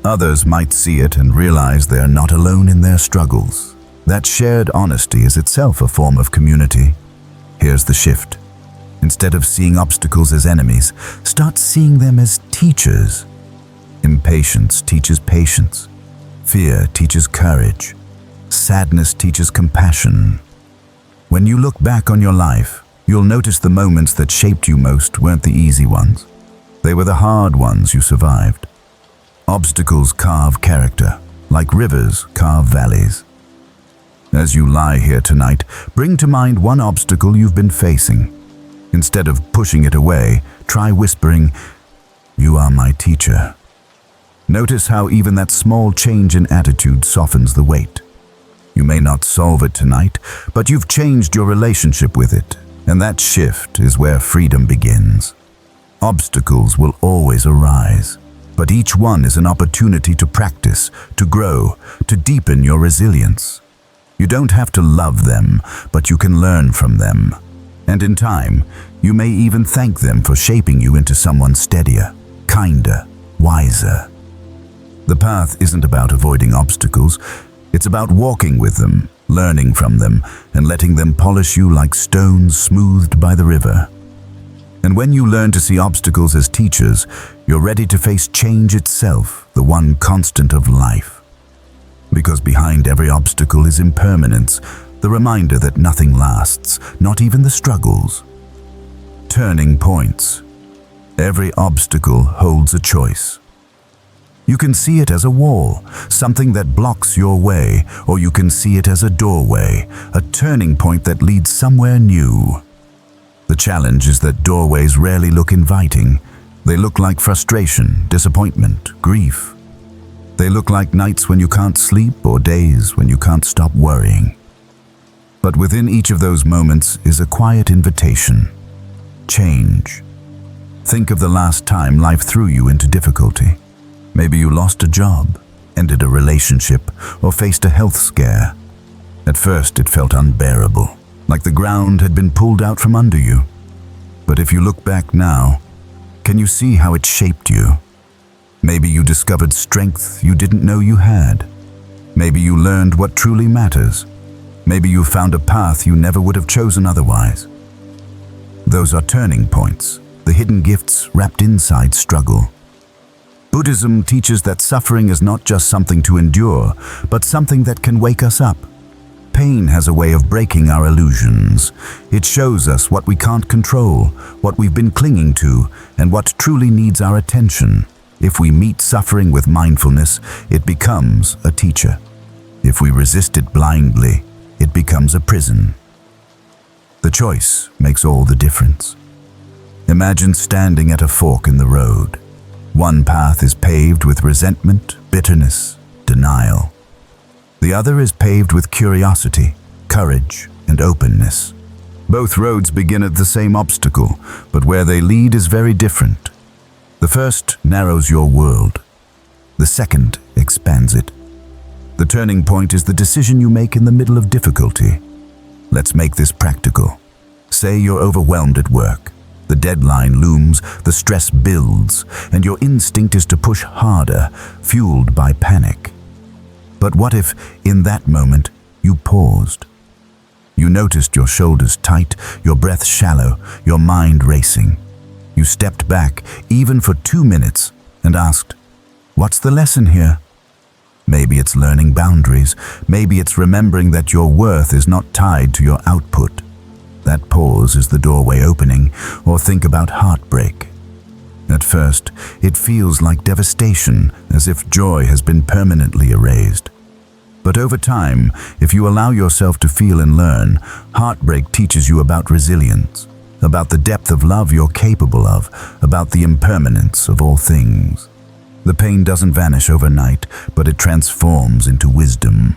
Others might see it and realize they are not alone in their struggles. That shared honesty is itself a form of community. Here's the shift. Instead of seeing obstacles as enemies, start seeing them as teachers. Impatience teaches patience. Fear teaches courage. Sadness teaches compassion. When you look back on your life, you'll notice the moments that shaped you most weren't the easy ones. They were the hard ones you survived. Obstacles carve character, like rivers carve valleys. As you lie here tonight, bring to mind one obstacle you've been facing. Instead of pushing it away, try whispering, "You are my teacher." Notice how even that small change in attitude softens the weight. You may not solve it tonight, but you've changed your relationship with it, and that shift is where freedom begins. Obstacles will always arise, but each one is an opportunity to practice, to grow, to deepen your resilience. You don't have to love them, but you can learn from them. And in time, you may even thank them for shaping you into someone steadier, kinder, wiser. The path isn't about avoiding obstacles. It's about walking with them, learning from them, and letting them polish you like stones smoothed by the river. And when you learn to see obstacles as teachers, you're ready to face change itself, the one constant of life. Because behind every obstacle is impermanence, the reminder that nothing lasts, not even the struggles. Turning points, Every obstacle holds a choice. You can see it as a wall, something that blocks your way, or you can see it as a doorway, a turning point that leads somewhere new. The challenge is that doorways rarely look inviting. They look like frustration, disappointment, grief. They look like nights when you can't sleep or days when you can't stop worrying. But within each of those moments is a quiet invitation. Change. Think of the last time life threw you into difficulty. Maybe you lost a job, ended a relationship, or faced a health scare. At first it felt unbearable, like the ground had been pulled out from under you. But if you look back now, can you see how it shaped you? Maybe you discovered strength you didn't know you had. Maybe you learned what truly matters. Maybe you found a path you never would have chosen otherwise. Those are turning points, the hidden gifts wrapped inside struggle. Buddhism teaches that suffering is not just something to endure, but something that can wake us up. Pain has a way of breaking our illusions. It shows us what we can't control, what we've been clinging to, and what truly needs our attention. If we meet suffering with mindfulness, it becomes a teacher. If we resist it blindly, it becomes a prison. The choice makes all the difference. Imagine standing at a fork in the road. One path is paved with resentment, bitterness, denial. The other is paved with curiosity, courage, and openness. Both roads begin at the same obstacle, but where they lead is very different. The first narrows your world. The second expands it. The turning point is the decision you make in the middle of difficulty. Let's make this practical. Say you're overwhelmed at work. The deadline looms, the stress builds, and your instinct is to push harder, fueled by panic. But what if, in that moment, you paused? You noticed your shoulders tight, your breath shallow, your mind racing. You stepped back, even for 2 minutes, and asked, "What's the lesson here?" Maybe it's learning boundaries. Maybe it's remembering that your worth is not tied to your output. That pause is the doorway opening, or think about heartbreak. At first, it feels like devastation, as if joy has been permanently erased. But over time, if you allow yourself to feel and learn, heartbreak teaches you about resilience, about the depth of love you're capable of, about the impermanence of all things. The pain doesn't vanish overnight, but it transforms into wisdom.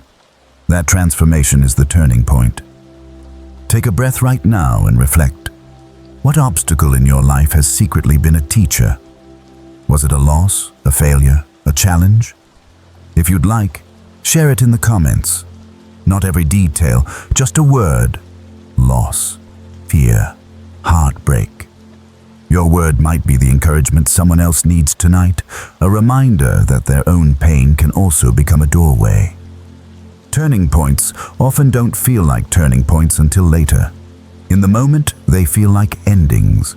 That transformation is the turning point. Take a breath right now and reflect. What obstacle in your life has secretly been a teacher? Was it a loss, a failure, a challenge? If you'd like, share it in the comments. Not every detail, just a word. Loss, fear, heartbreak. Your word might be the encouragement someone else needs tonight, a reminder that their own pain can also become a doorway. Turning points often don't feel like turning points until later. In the moment, they feel like endings.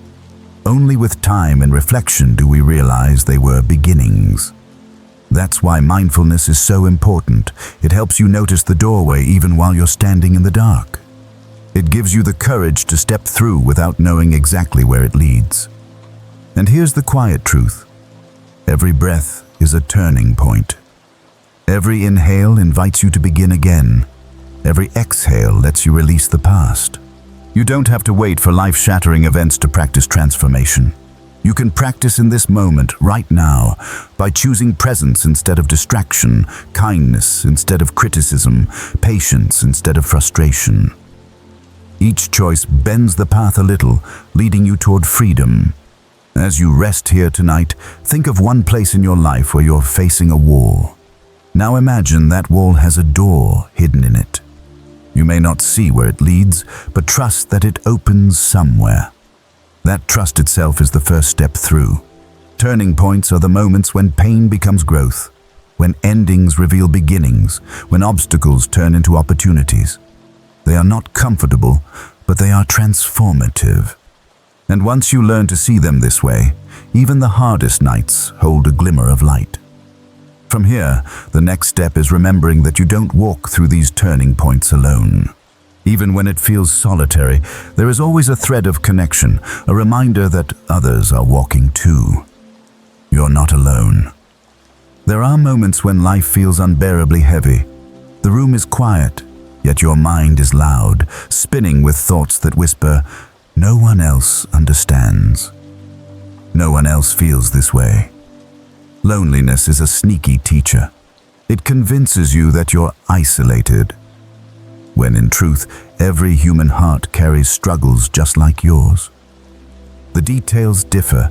Only with time and reflection do we realize they were beginnings. That's why mindfulness is so important. It helps you notice the doorway even while you're standing in the dark. It gives you the courage to step through without knowing exactly where it leads. And here's the quiet truth. Every breath is a turning point. Every inhale invites you to begin again. Every exhale lets you release the past. You don't have to wait for life-shattering events to practice transformation. You can practice in this moment, right now, by choosing presence instead of distraction, kindness instead of criticism, patience instead of frustration. Each choice bends the path a little, leading you toward freedom. As you rest here tonight, think of one place in your life where you're facing a wall. Now imagine that wall has a door hidden in it. You may not see where it leads, but trust that it opens somewhere. That trust itself is the first step through. Turning points are the moments when pain becomes growth, when endings reveal beginnings, when obstacles turn into opportunities. They are not comfortable, but they are transformative. And once you learn to see them this way, even the hardest nights hold a glimmer of light. From here, the next step is remembering that you don't walk through these turning points alone. Even when it feels solitary, there is always a thread of connection, a reminder that others are walking too. You're not alone. There are moments when life feels unbearably heavy. The room is quiet, yet your mind is loud, spinning with thoughts that whisper, "No one else understands. No one else feels this way." Loneliness is a sneaky teacher. It convinces you that you're isolated, when in truth, every human heart carries struggles just like yours. The details differ,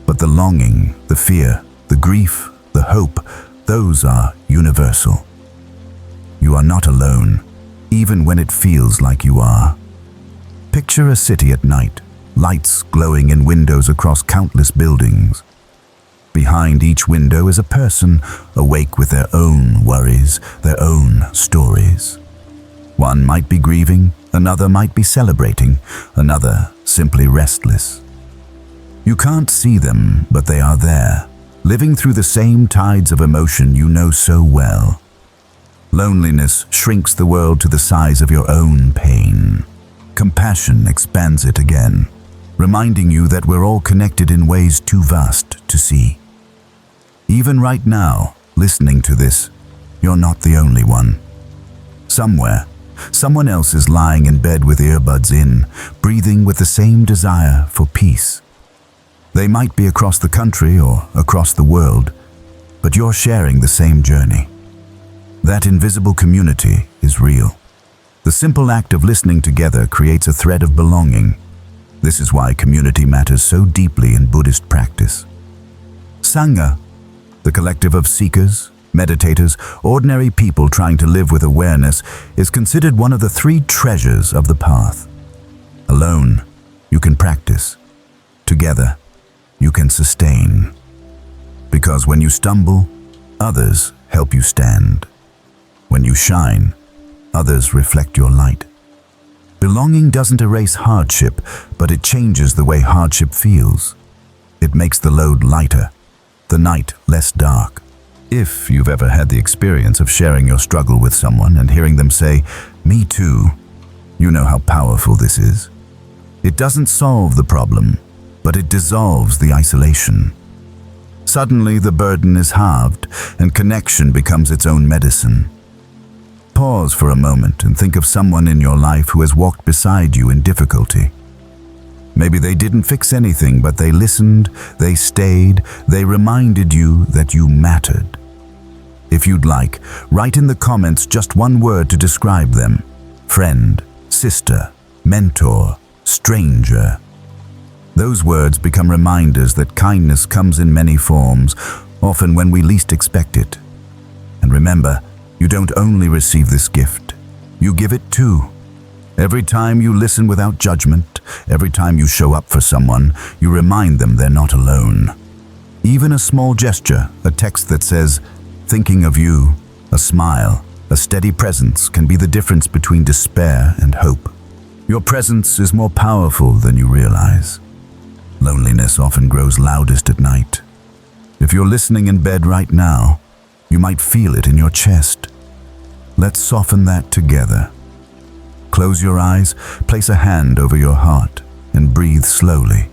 but the longing, the fear, the grief, the hope, those are universal. You are not alone, even when it feels like you are. Picture a city at night, lights glowing in windows across countless buildings. Behind each window is a person, awake with their own worries, their own stories. One might be grieving, another might be celebrating, another simply restless. You can't see them, but they are there, living through the same tides of emotion you know so well. Loneliness shrinks the world to the size of your own pain. Compassion expands it again, reminding you that we're all connected in ways too vast to see. Even right now, listening to this, you're not the only one. Somewhere, someone else is lying in bed with earbuds in, breathing with the same desire for peace. They might be across the country or across the world, but you're sharing the same journey. That invisible community is real. The simple act of listening together creates a thread of belonging. This is why community matters so deeply in Buddhist practice. Sangha, the collective of seekers, meditators, ordinary people trying to live with awareness, is considered one of the three treasures of the path. Alone, you can practice. Together, you can sustain. Because when you stumble, others help you stand. When you shine, others reflect your light. Belonging doesn't erase hardship, but it changes the way hardship feels. It makes the load lighter, the night less dark. If you've ever had the experience of sharing your struggle with someone and hearing them say, "Me too," you know how powerful this is. It doesn't solve the problem, but it dissolves the isolation. Suddenly, the burden is halved, and connection becomes its own medicine. Pause for a moment and think of someone in your life who has walked beside you in difficulty. Maybe they didn't fix anything, but they listened, they stayed, they reminded you that you mattered. If you'd like, write in the comments just one word to describe them: friend, sister, mentor, stranger. Those words become reminders that kindness comes in many forms, often when we least expect it. And remember, you don't only receive this gift, you give it too. Every time you listen without judgment, every time you show up for someone, you remind them they're not alone. Even a small gesture, a text that says, "Thinking of you," a smile, a steady presence can be the difference between despair and hope. Your presence is more powerful than you realize. Loneliness often grows loudest at night. If you're listening in bed right now, you might feel it in your chest. Let's soften that together. Close your eyes, place a hand over your heart, and breathe slowly.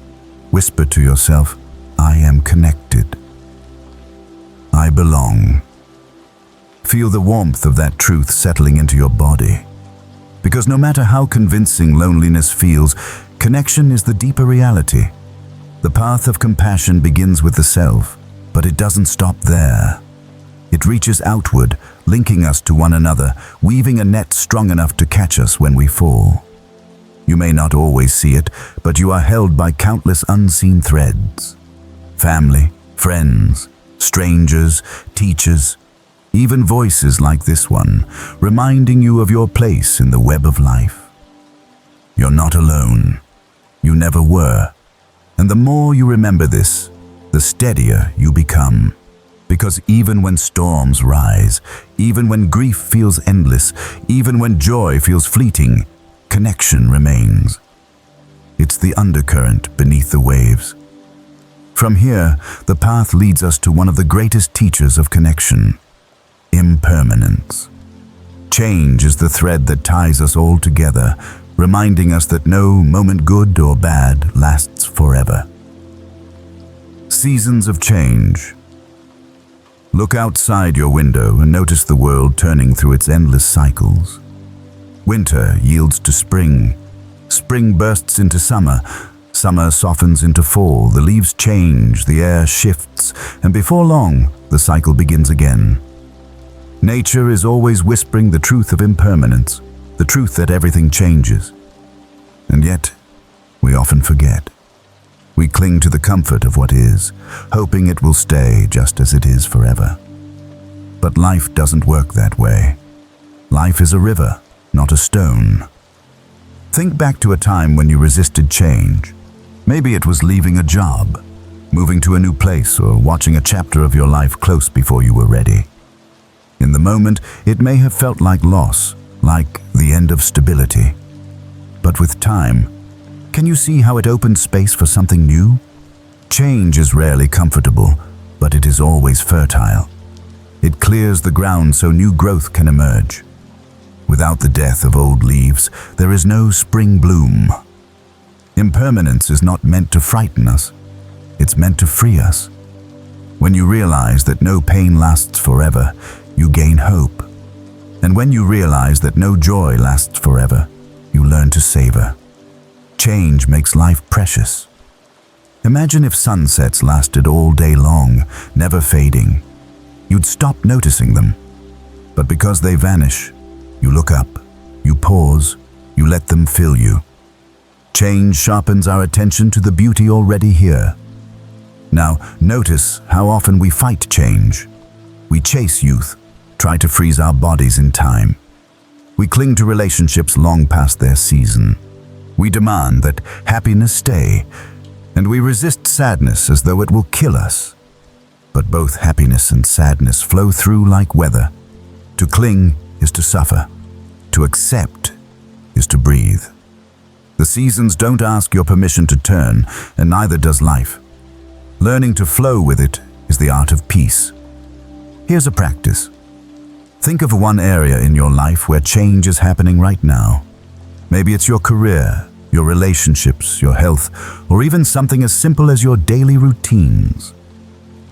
Whisper to yourself, "I am connected. I belong." Feel the warmth of that truth settling into your body. Because no matter how convincing loneliness feels, connection is the deeper reality. The path of compassion begins with the self, but it doesn't stop there. It reaches outward, linking us to one another, weaving a net strong enough to catch us when we fall. You may not always see it, but you are held by countless unseen threads. Family, friends, strangers, teachers, even voices like this one, reminding you of your place in the web of life. You're not alone. You never were. And the more you remember this, the steadier you become. Because even when storms rise, even when grief feels endless, even when joy feels fleeting, connection remains. It's the undercurrent beneath the waves. From here, the path leads us to one of the greatest teachers of connection: impermanence. Change is the thread that ties us all together, reminding us that no moment, good or bad, lasts forever. Seasons of change. Look outside your window and notice the world turning through its endless cycles. Winter yields to spring. Spring bursts into summer. Summer softens into fall. The leaves change, the air shifts, and before long, the cycle begins again. Nature is always whispering the truth of impermanence, the truth that everything changes. And yet, we often forget. We cling to the comfort of what is, hoping it will stay just as it is forever. But life doesn't work that way. Life is a river, not a stone. Think back to a time when you resisted change. Maybe it was leaving a job, moving to a new place, or watching a chapter of your life close before you were ready. In the moment, it may have felt like loss, like the end of stability. But with time, can you see how it opens space for something new? Change is rarely comfortable, but it is always fertile. It clears the ground so new growth can emerge. Without the death of old leaves, there is no spring bloom. Impermanence is not meant to frighten us. It's meant to free us. When you realize that no pain lasts forever, you gain hope. And when you realize that no joy lasts forever, you learn to savor. Change makes life precious. Imagine if sunsets lasted all day long, never fading. You'd stop noticing them. But because they vanish, you look up, you pause, you let them fill you. Change sharpens our attention to the beauty already here. Now, notice how often we fight change. We chase youth, try to freeze our bodies in time. We cling to relationships long past their season. We demand that happiness stay, and we resist sadness as though it will kill us. But both happiness and sadness flow through like weather. To cling is to suffer. To accept is to breathe. The seasons don't ask your permission to turn, and neither does life. Learning to flow with it is the art of peace. Here's a practice. Think of one area in your life where change is happening right now. Maybe it's your career, your relationships, your health, or even something as simple as your daily routines.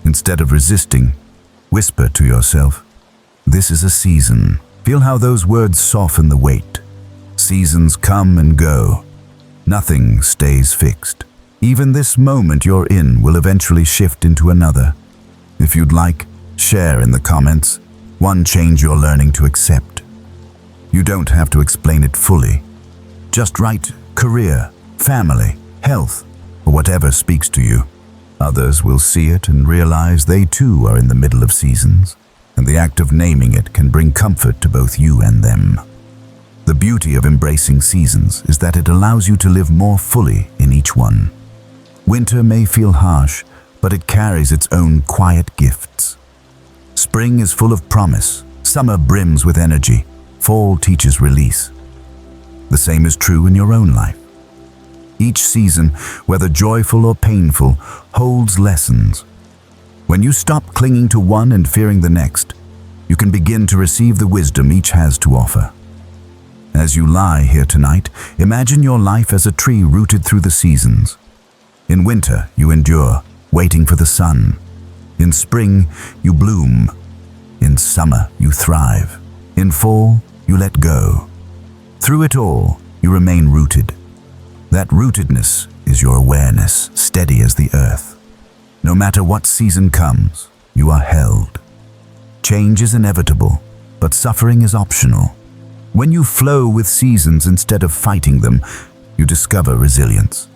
Instead of resisting, whisper to yourself, "This is a season." Feel how those words soften the weight. Seasons come and go. Nothing stays fixed. Even this moment you're in will eventually shift into another. If you'd like, share in the comments one change you're learning to accept. You don't have to explain it fully. Just write career, family, health, or whatever speaks to you. Others will see it and realize they too are in the middle of seasons, and the act of naming it can bring comfort to both you and them. The beauty of embracing seasons is that it allows you to live more fully in each one. Winter may feel harsh, but it carries its own quiet gifts. Spring is full of promise, summer brims with energy, fall teaches release. The same is true in your own life. Each season, whether joyful or painful, holds lessons. When you stop clinging to one and fearing the next, you can begin to receive the wisdom each has to offer. As you lie here tonight, imagine your life as a tree rooted through the seasons. In winter, you endure, waiting for the sun. In spring, you bloom. In summer, you thrive. In fall, you let go. Through it all, you remain rooted. That rootedness is your awareness, steady as the earth. No matter what season comes, you are held. Change is inevitable, but suffering is optional. When you flow with seasons instead of fighting them, you discover resilience.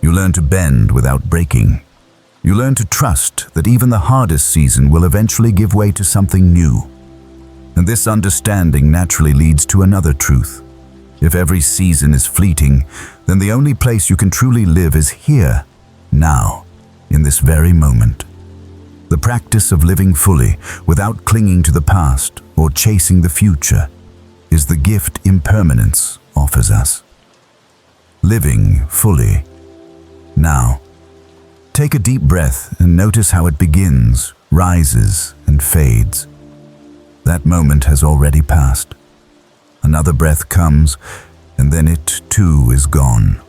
You learn to bend without breaking. You learn to trust that even the hardest season will eventually give way to something new. And this understanding naturally leads to another truth. If every season is fleeting, then the only place you can truly live is here, now, in this very moment. The practice of living fully, without clinging to the past or chasing the future, is the gift impermanence offers us. Living fully. Now, take a deep breath and notice how it begins, rises, and fades. That moment has already passed. Another breath comes, and then it too is gone.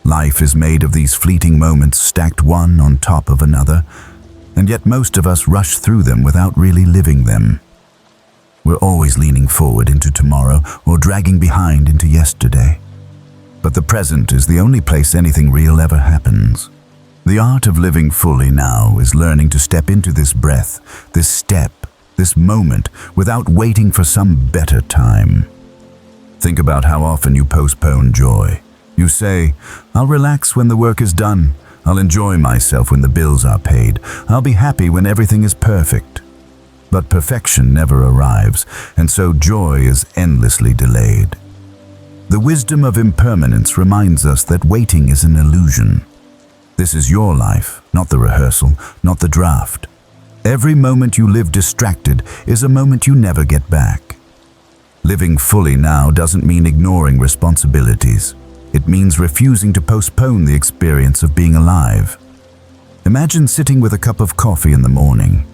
Life is made of these fleeting moments stacked one on top of another, and yet most of us rush through them without really living them. We're always leaning forward into tomorrow or dragging behind into yesterday. But the present is the only place anything real ever happens. The art of living fully now is learning to step into this breath, this step, this moment, without waiting for some better time. Think about how often you postpone joy. You say, "I'll relax when the work is done. I'll enjoy myself when the bills are paid. I'll be happy when everything is perfect." But perfection never arrives, and so joy is endlessly delayed. The wisdom of impermanence reminds us that waiting is an illusion. This is your life, not the rehearsal, not the draft. Every moment you live distracted is a moment you never get back. Living fully now doesn't mean ignoring responsibilities. It means refusing to postpone the experience of being alive. Imagine sitting with a cup of coffee in the morning.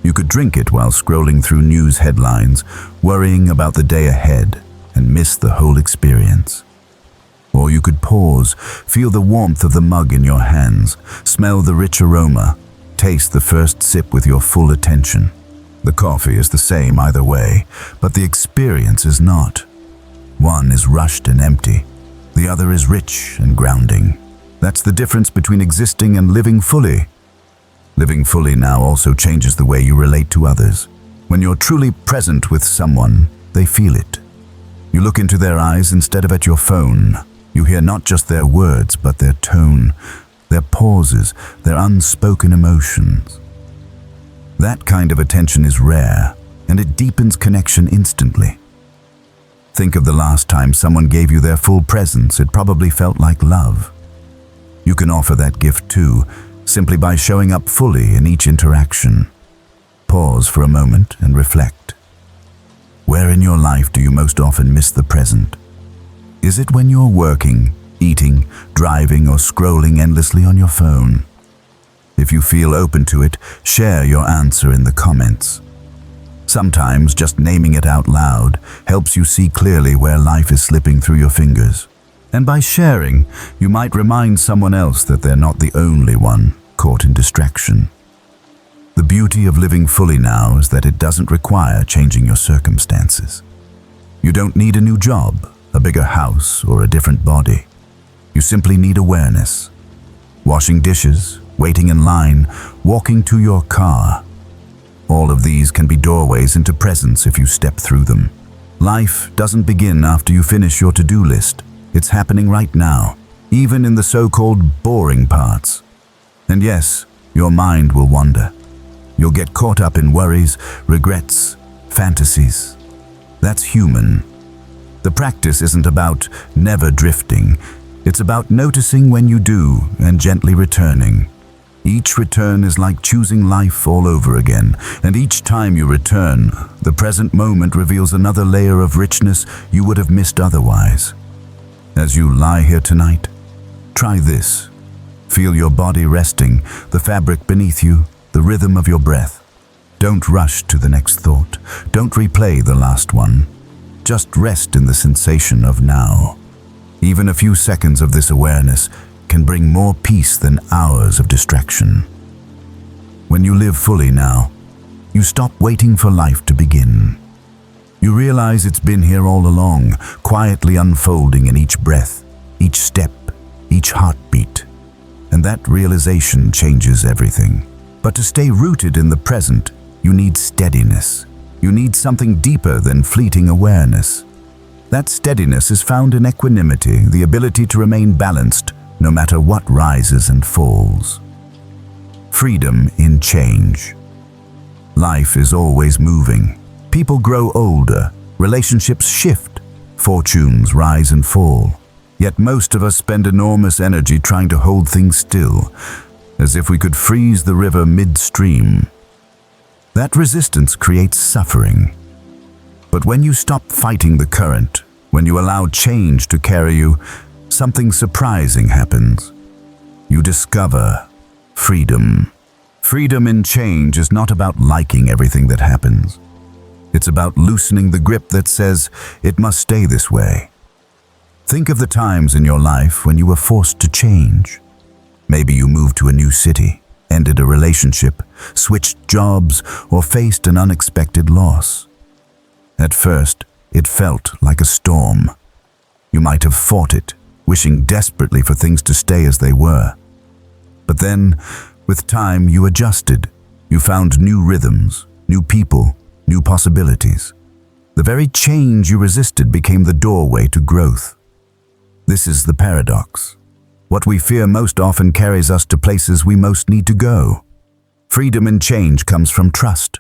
You could drink it while scrolling through news headlines, worrying about the day ahead, and miss the whole experience. Or you could pause, feel the warmth of the mug in your hands, smell the rich aroma, taste the first sip with your full attention. The coffee is the same either way, but the experience is not. One is rushed and empty. The other is rich and grounding. That's the difference between existing and living fully. Living fully now also changes the way you relate to others. When you're truly present with someone, they feel it. You look into their eyes instead of at your phone. You hear not just their words, but their tone, their pauses, their unspoken emotions. That kind of attention is rare, and it deepens connection instantly. Think of the last time someone gave you their full presence. It probably felt like love. You can offer that gift too, simply by showing up fully in each interaction. Pause for a moment and reflect. Where in your life do you most often miss the present? Is it when you're working, eating, driving, or scrolling endlessly on your phone? If you feel open to it, share your answer in the comments. Sometimes just naming it out loud helps you see clearly where life is slipping through your fingers. And by sharing, you might remind someone else that they're not the only one caught in distraction. The beauty of living fully now is that it doesn't require changing your circumstances. You don't need a new job, a bigger house, or a different body. You simply need awareness. Washing dishes, waiting in line, walking to your car. All of these can be doorways into presence if you step through them. Life doesn't begin after you finish your to-do list. It's happening right now, even in the so-called boring parts. And yes, your mind will wander. You'll get caught up in worries, regrets, fantasies. That's human. The practice isn't about never drifting. It's about noticing when you do and gently returning. Each return is like choosing life all over again, and each time you return, the present moment reveals another layer of richness you would have missed otherwise. As you lie here tonight, try this. Feel your body resting, the fabric beneath you, the rhythm of your breath. Don't rush to the next thought. Don't replay the last one. Just rest in the sensation of now. Even a few seconds of this awareness can bring more peace than hours of distraction. When you live fully now, you stop waiting for life to begin. You realize it's been here all along, quietly unfolding in each breath, each step, each heartbeat. And that realization changes everything. But to stay rooted in the present, you need steadiness. You need something deeper than fleeting awareness. That steadiness is found in equanimity, the ability to remain balanced no matter what rises and falls. Freedom in change. Life is always moving. People grow older, relationships shift, fortunes rise and fall. Yet most of us spend enormous energy trying to hold things still, as if we could freeze the river midstream. That resistance creates suffering. But when you stop fighting the current, when you allow change to carry you, something surprising happens. You discover freedom. Freedom in change is not about liking everything that happens. It's about loosening the grip that says it must stay this way. Think of the times in your life when you were forced to change. Maybe you moved to a new city, ended a relationship, switched jobs, or faced an unexpected loss. At first, it felt like a storm. You might have fought it, wishing desperately for things to stay as they were. But then, with time, you adjusted. You found new rhythms, new people, new possibilities. The very change you resisted became the doorway to growth. This is the paradox. What we fear most often carries us to places we most need to go. Freedom in change comes from trust.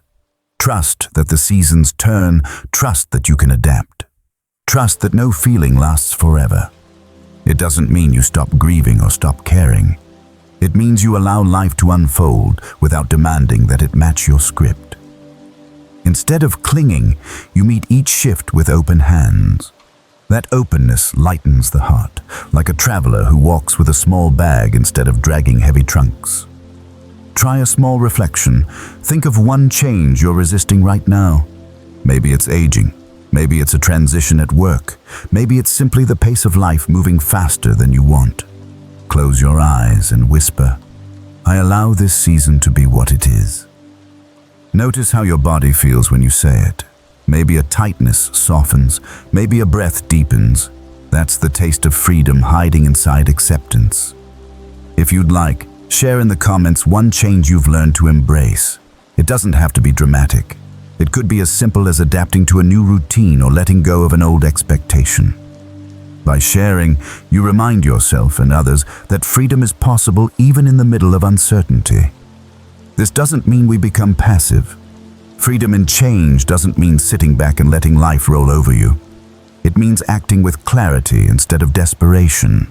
Trust that the seasons turn, trust that you can adapt. Trust that no feeling lasts forever. It doesn't mean you stop grieving or stop caring. It means you allow life to unfold without demanding that it match your script. Instead of clinging, you meet each shift with open hands. That openness lightens the heart, like a traveler who walks with a small bag instead of dragging heavy trunks. Try a small reflection. Think of one change you're resisting right now. Maybe it's aging. Maybe it's a transition at work. Maybe it's simply the pace of life moving faster than you want. Close your eyes and whisper, "I allow this season to be what it is." Notice how your body feels when you say it. Maybe a tightness softens, maybe a breath deepens. That's the taste of freedom hiding inside acceptance. If you'd like, share in the comments one change you've learned to embrace. It doesn't have to be dramatic. It could be as simple as adapting to a new routine or letting go of an old expectation. By sharing, you remind yourself and others that freedom is possible even in the middle of uncertainty. This doesn't mean we become passive. Freedom in change doesn't mean sitting back and letting life roll over you. It means acting with clarity instead of desperation.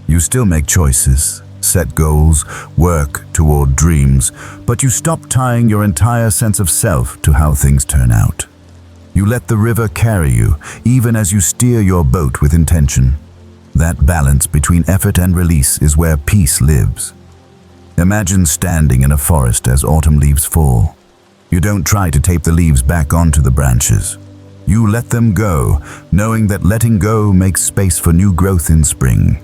You still make choices, set goals, work toward dreams, but you stop tying your entire sense of self to how things turn out. You let the river carry you, even as you steer your boat with intention. That balance between effort and release is where peace lives. Imagine standing in a forest as autumn leaves fall. You don't try to tape the leaves back onto the branches. You let them go, knowing that letting go makes space for new growth in spring.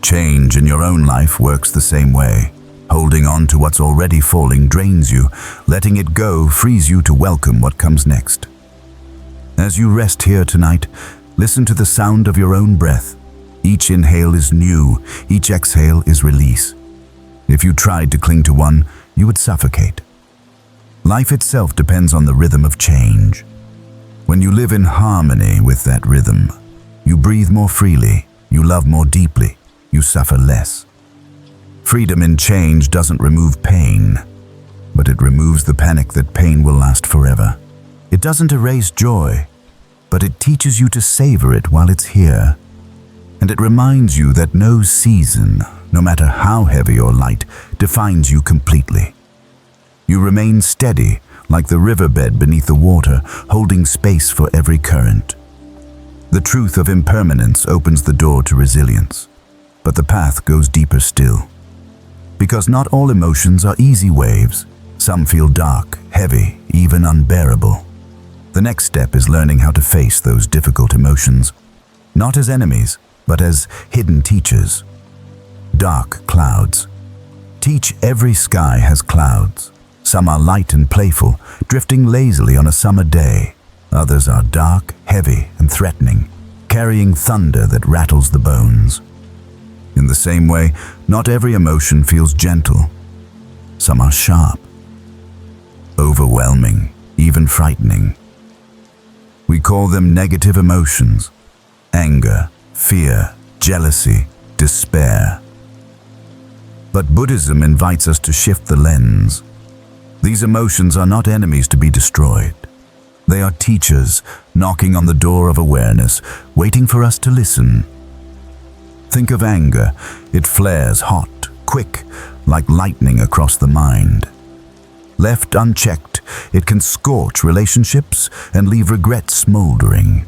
Change in your own life works the same way. Holding on to what's already falling drains you. Letting it go frees you to welcome what comes next. As you rest here tonight, listen to the sound of your own breath. Each inhale is new, each exhale is release. If you tried to cling to one, you would suffocate. Life itself depends on the rhythm of change. When you live in harmony with that rhythm, you breathe more freely, you love more deeply, you suffer less. Freedom in change doesn't remove pain, but it removes the panic that pain will last forever. It doesn't erase joy, but it teaches you to savor it while it's here. And it reminds you that no season, no matter how heavy or light, defines you completely. You remain steady, like the riverbed beneath the water, holding space for every current. The truth of impermanence opens the door to resilience, but the path goes deeper still. Because not all emotions are easy waves. Some feel dark, heavy, even unbearable. The next step is learning how to face those difficult emotions, not as enemies, but as hidden teachers. Dark clouds. Teach every sky has clouds. Some are light and playful, drifting lazily on a summer day. Others are dark, heavy, and threatening, carrying thunder that rattles the bones. In the same way, not every emotion feels gentle. Some are sharp, overwhelming, even frightening. We call them negative emotions: anger, fear, jealousy, despair. But Buddhism invites us to shift the lens. These emotions are not enemies to be destroyed. They are teachers knocking on the door of awareness, waiting for us to listen. Think of anger. It flares hot, quick, like lightning across the mind. Left unchecked, it can scorch relationships and leave regret smoldering.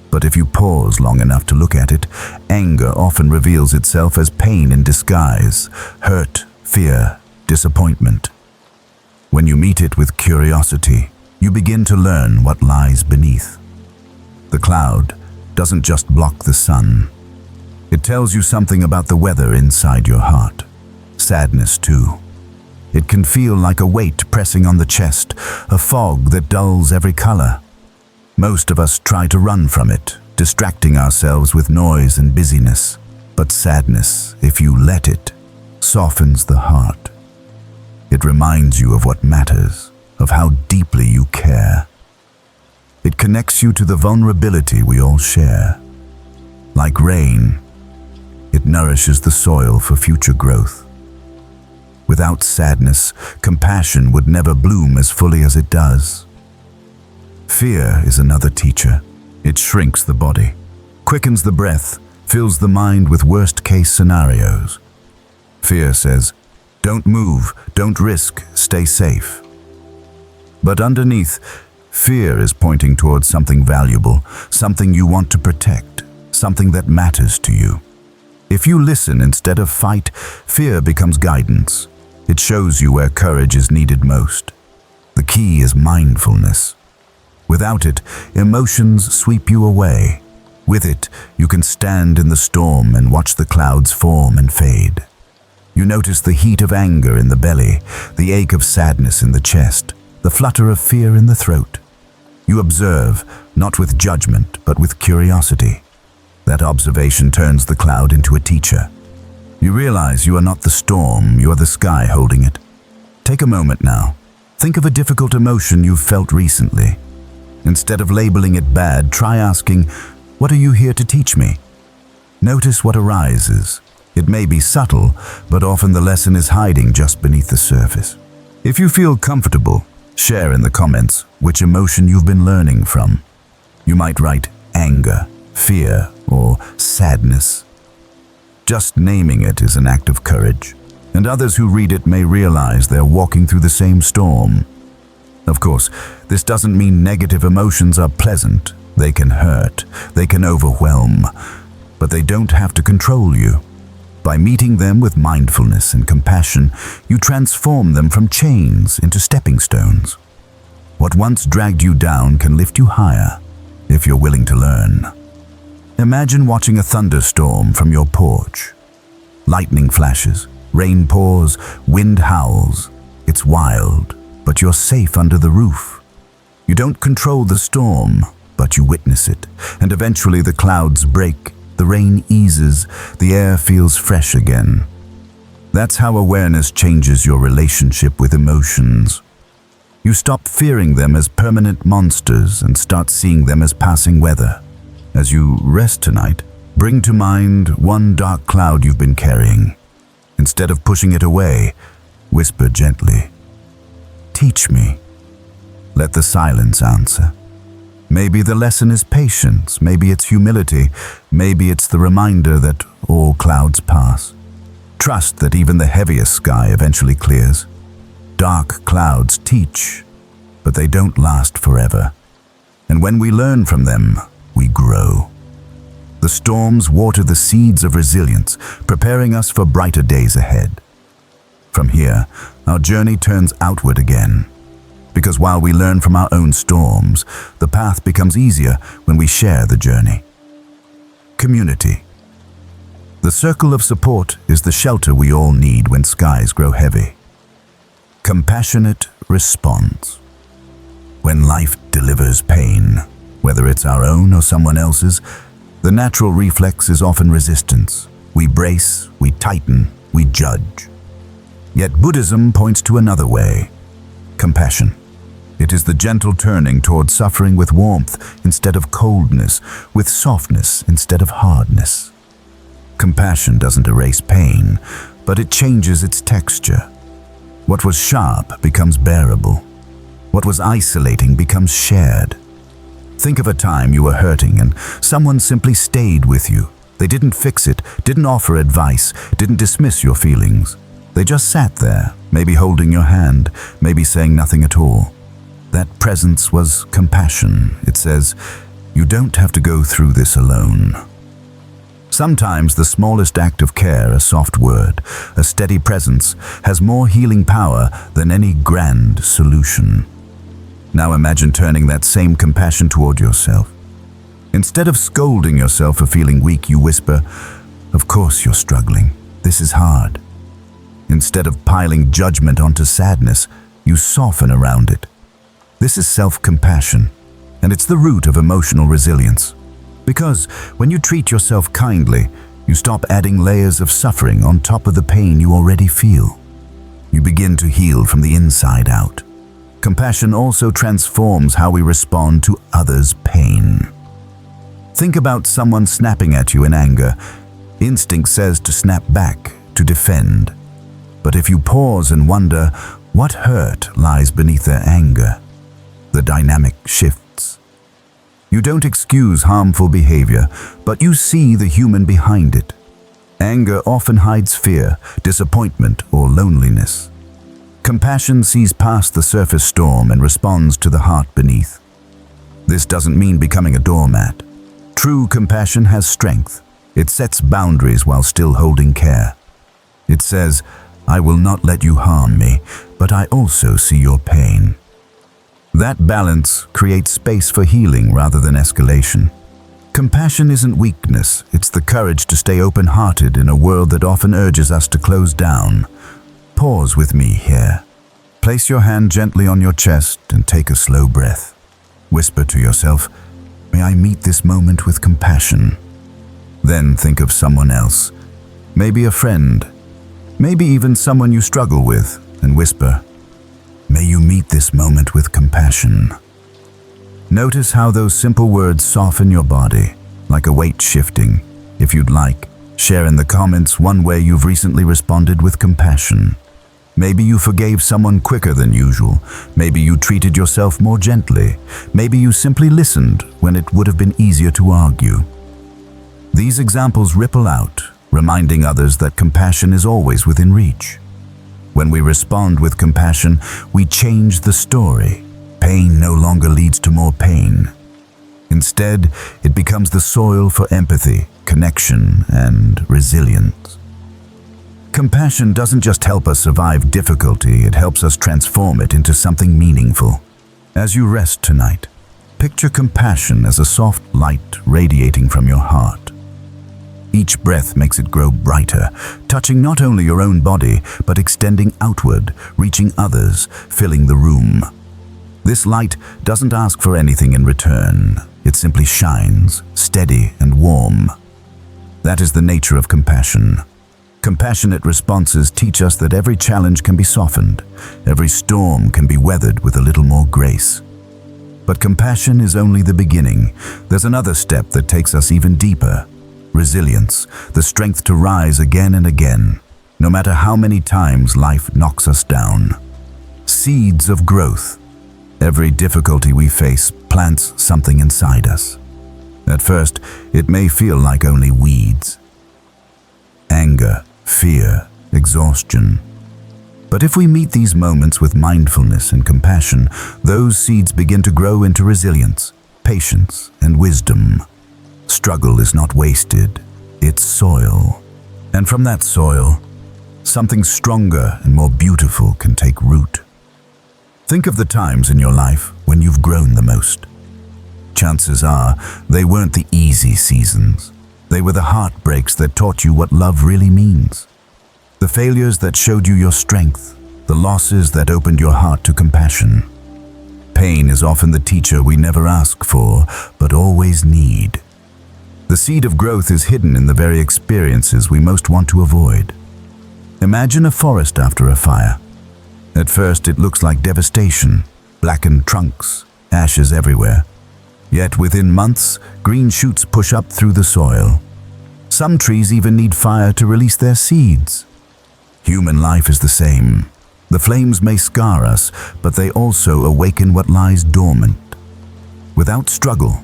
But if you pause long enough to look at it, anger often reveals itself as pain in disguise, hurt, fear, disappointment. When you meet it with curiosity, you begin to learn what lies beneath. The cloud doesn't just block the sun. It tells you something about the weather inside your heart. Sadness too. It can feel like a weight pressing on the chest, a fog that dulls every color. Most of us try to run from it, distracting ourselves with noise and busyness. But sadness, if you let it, softens the heart. It reminds you of what matters, of how deeply you care. It connects you to the vulnerability we all share. Like rain, it nourishes the soil for future growth. Without sadness, compassion would never bloom as fully as it does. Fear is another teacher. It shrinks the body, quickens the breath, fills the mind with worst-case scenarios. Fear says, don't move, don't risk, stay safe. But underneath, fear is pointing towards something valuable, something you want to protect, something that matters to you. If you listen instead of fight, fear becomes guidance. It shows you where courage is needed most. The key is mindfulness. Without it, emotions sweep you away. With it, you can stand in the storm and watch the clouds form and fade. You notice the heat of anger in the belly, the ache of sadness in the chest, the flutter of fear in the throat. You observe, not with judgment, but with curiosity. That observation turns the cloud into a teacher. You realize you are not the storm, you are the sky holding it. Take a moment now. Think of a difficult emotion you've felt recently. Instead of labeling it bad, try asking, what are you here to teach me? Notice what arises. It may be subtle, but often the lesson is hiding just beneath the surface. If you feel comfortable, share in the comments which emotion you've been learning from. You might write anger, fear, or sadness. Just naming it is an act of courage, and others who read it may realize they're walking through the same storm. Of course, this doesn't mean negative emotions are pleasant. They can hurt, they can overwhelm, but they don't have to control you. By meeting them with mindfulness and compassion, you transform them from chains into stepping stones. What once dragged you down can lift you higher, if you're willing to learn. Imagine watching a thunderstorm from your porch. Lightning flashes, rain pours, wind howls. It's wild, but you're safe under the roof. You don't control the storm, but you witness it, and eventually the clouds break, the rain eases, the air feels fresh again. That's how awareness changes your relationship with emotions. You stop fearing them as permanent monsters and start seeing them as passing weather. As you rest tonight, bring to mind one dark cloud you've been carrying. Instead of pushing it away, whisper gently, "Teach me." Let the silence answer. Maybe the lesson is patience, maybe it's humility, maybe it's the reminder that all clouds pass. Trust that even the heaviest sky eventually clears. Dark clouds teach, but they don't last forever. And when we learn from them, we grow. The storms water the seeds of resilience, preparing us for brighter days ahead. From here, our journey turns outward again. Because while we learn from our own storms, the path becomes easier when we share the journey. Community. The circle of support is the shelter we all need when skies grow heavy. Compassionate response. When life delivers pain, whether it's our own or someone else's, the natural reflex is often resistance. We brace, we tighten, we judge. Yet Buddhism points to another way: compassion. It is the gentle turning toward suffering with warmth instead of coldness, with softness instead of hardness. Compassion doesn't erase pain, but it changes its texture. What was sharp becomes bearable. What was isolating becomes shared. Think of a time you were hurting and someone simply stayed with you. They didn't fix it, didn't offer advice, didn't dismiss your feelings. They just sat there, maybe holding your hand, maybe saying nothing at all. That presence was compassion. It says, you don't have to go through this alone. Sometimes the smallest act of care, a soft word, a steady presence, has more healing power than any grand solution. Now imagine turning that same compassion toward yourself. Instead of scolding yourself for feeling weak, you whisper, "Of course you're struggling. This is hard." Instead of piling judgment onto sadness, you soften around it. This is self-compassion, and it's the root of emotional resilience. Because when you treat yourself kindly, you stop adding layers of suffering on top of the pain you already feel. You begin to heal from the inside out. Compassion also transforms how we respond to others' pain. Think about someone snapping at you in anger. Instinct says to snap back, to defend. But if you pause and wonder what hurt lies beneath their anger, the dynamic shifts. You don't excuse harmful behavior, but you see the human behind it. Anger often hides fear, disappointment, or loneliness. Compassion sees past the surface storm and responds to the heart beneath. This doesn't mean becoming a doormat. True compassion has strength. It sets boundaries while still holding care. It says, "I will not let you harm me, but I also see your pain." That balance creates space for healing rather than escalation. Compassion isn't weakness, it's the courage to stay open-hearted in a world that often urges us to close down. Pause with me here. Place your hand gently on your chest and take a slow breath. Whisper to yourself, "May I meet this moment with compassion." Then think of someone else, maybe a friend, maybe even someone you struggle with, and whisper, "May you meet this moment with compassion." Notice how those simple words soften your body, like a weight shifting. If you'd like, share in the comments one way you've recently responded with compassion. Maybe you forgave someone quicker than usual. Maybe you treated yourself more gently. Maybe you simply listened when it would have been easier to argue. These examples ripple out, reminding others that compassion is always within reach. When we respond with compassion, we change the story. Pain no longer leads to more pain. Instead, it becomes the soil for empathy, connection, and resilience. Compassion doesn't just help us survive difficulty, it helps us transform it into something meaningful. As you rest tonight, picture compassion as a soft light radiating from your heart. Each breath makes it grow brighter, touching not only your own body, but extending outward, reaching others, filling the room. This light doesn't ask for anything in return. It simply shines, steady and warm. That is the nature of compassion. Compassionate responses teach us that every challenge can be softened, every storm can be weathered with a little more grace. But compassion is only the beginning. There's another step that takes us even deeper. Resilience, the strength to rise again and again, no matter how many times life knocks us down. Seeds of growth. Every difficulty we face plants something inside us. At first, it may feel like only weeds. Anger, fear, exhaustion. But if we meet these moments with mindfulness and compassion, those seeds begin to grow into resilience, patience, and wisdom. Struggle is not wasted, it's soil. And from that soil, something stronger and more beautiful can take root. Think of the times in your life when you've grown the most. Chances are they weren't the easy seasons. They were the heartbreaks that taught you what love really means. The failures that showed you your strength, the losses that opened your heart to compassion. Pain is often the teacher we never ask for, but always need. The seed of growth is hidden in the very experiences we most want to avoid. Imagine a forest after a fire. At first, it looks like devastation, blackened trunks, ashes everywhere. Yet within months, green shoots push up through the soil. Some trees even need fire to release their seeds. Human life is the same. The flames may scar us, but they also awaken what lies dormant. Without struggle,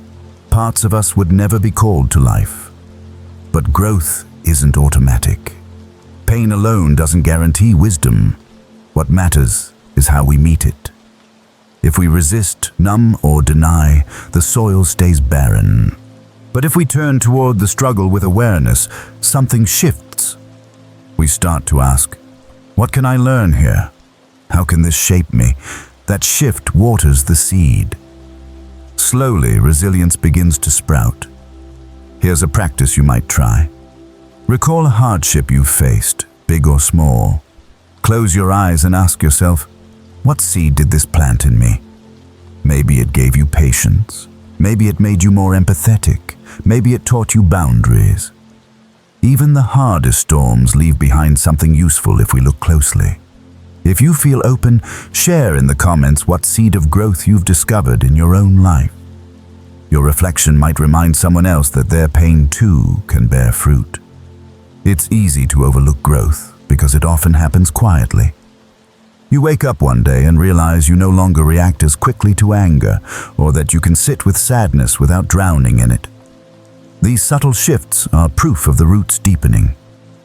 parts of us would never be called to life. But growth isn't automatic. Pain alone doesn't guarantee wisdom. What matters is how we meet it. If we resist, numb, or deny, the soil stays barren. But if we turn toward the struggle with awareness, something shifts. We start to ask, what can I learn here? How can this shape me? That shift waters the seed. Slowly, resilience begins to sprout. Here's a practice you might try. Recall a hardship you've faced, big or small. Close your eyes and ask yourself, what seed did this plant in me? Maybe it gave you patience. Maybe it made you more empathetic. Maybe it taught you boundaries. Even the hardest storms leave behind something useful if we look closely. If you feel open, share in the comments what seed of growth you've discovered in your own life. Your reflection might remind someone else that their pain too can bear fruit. It's easy to overlook growth because it often happens quietly. You wake up one day and realize you no longer react as quickly to anger, or that you can sit with sadness without drowning in it. These subtle shifts are proof of the roots deepening.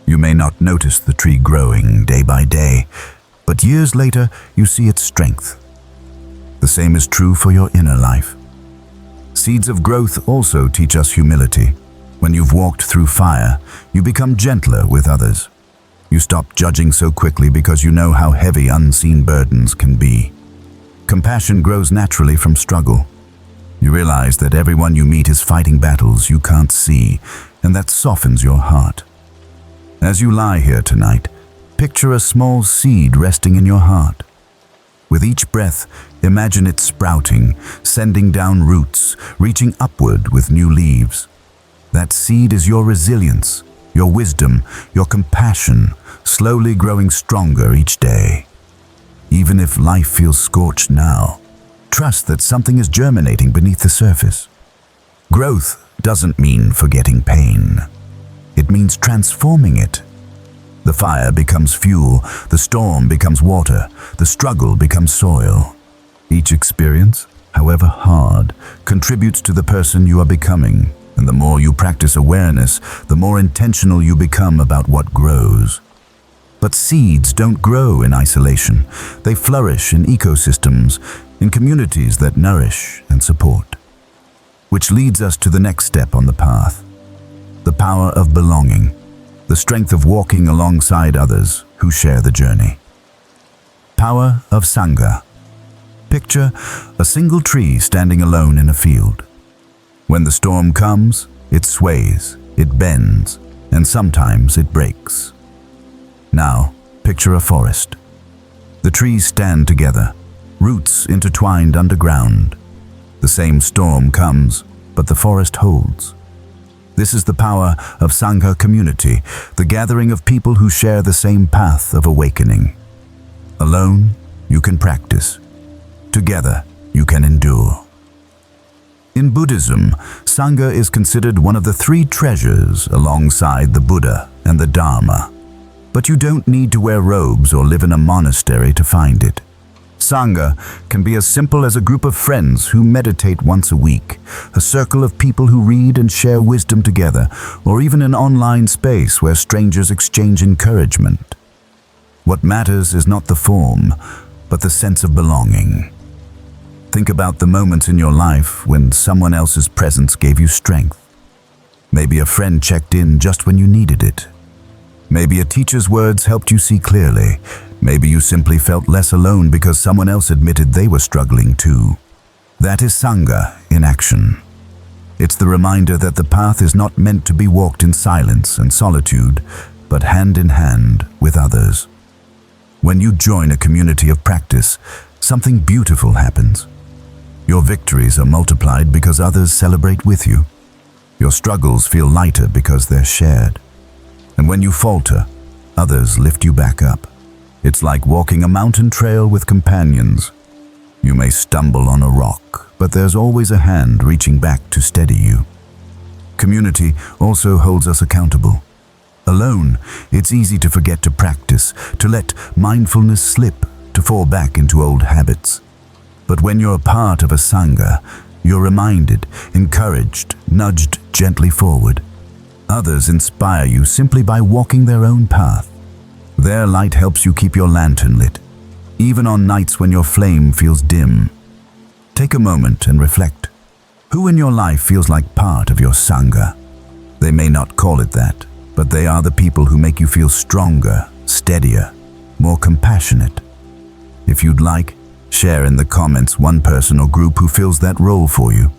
You may not notice the tree growing day by day, but years later you see its strength. The same is true for your inner life. Seeds of growth also teach us humility. When you've walked through fire, you become gentler with others. You stop judging so quickly because you know how heavy unseen burdens can be. Compassion grows naturally from struggle. You realize that everyone you meet is fighting battles you can't see, and that softens your heart. As you lie here tonight, picture a small seed resting in your heart. With each breath, imagine it sprouting, sending down roots, reaching upward with new leaves. That seed is your resilience, your wisdom, your compassion, slowly growing stronger each day. Even if life feels scorched now, trust that something is germinating beneath the surface. Growth doesn't mean forgetting pain. It means transforming it. The fire becomes fuel, the storm becomes water, the struggle becomes soil. Each experience, however hard, contributes to the person you are becoming, and the more you practice awareness, the more intentional you become about what grows. But seeds don't grow in isolation. They flourish in ecosystems, in communities that nourish and support. Which leads us to the next step on the path. The power of belonging. The strength of walking alongside others who share the journey. Power of Sangha. Picture a single tree standing alone in a field. When the storm comes, it sways, it bends, and sometimes it breaks. Now, picture a forest. The trees stand together, roots intertwined underground. The same storm comes, but the forest holds. This is the power of Sangha community, the gathering of people who share the same path of awakening. Alone, you can practice. Together, you can endure. In Buddhism, Sangha is considered one of the three treasures alongside the Buddha and the Dharma. But you don't need to wear robes or live in a monastery to find it. Sangha can be as simple as a group of friends who meditate once a week, a circle of people who read and share wisdom together, or even an online space where strangers exchange encouragement. What matters is not the form, but the sense of belonging. Think about the moments in your life when someone else's presence gave you strength. Maybe a friend checked in just when you needed it. Maybe a teacher's words helped you see clearly. Maybe you simply felt less alone because someone else admitted they were struggling too. That is Sangha in action. It's the reminder that the path is not meant to be walked in silence and solitude, but hand in hand with others. When you join a community of practice, something beautiful happens. Your victories are multiplied because others celebrate with you. Your struggles feel lighter because they're shared. And when you falter, others lift you back up. It's like walking a mountain trail with companions. You may stumble on a rock, but there's always a hand reaching back to steady you. Community also holds us accountable. Alone, it's easy to forget to practice, to let mindfulness slip, to fall back into old habits. But when you're a part of a Sangha, you're reminded, encouraged, nudged gently forward. Others inspire you simply by walking their own path. Their light helps you keep your lantern lit, even on nights when your flame feels dim. Take a moment and reflect. Who in your life feels like part of your Sangha? They may not call it that, but they are the people who make you feel stronger, steadier, more compassionate. If you'd like, Share in the comments one person or group who fills that role for you.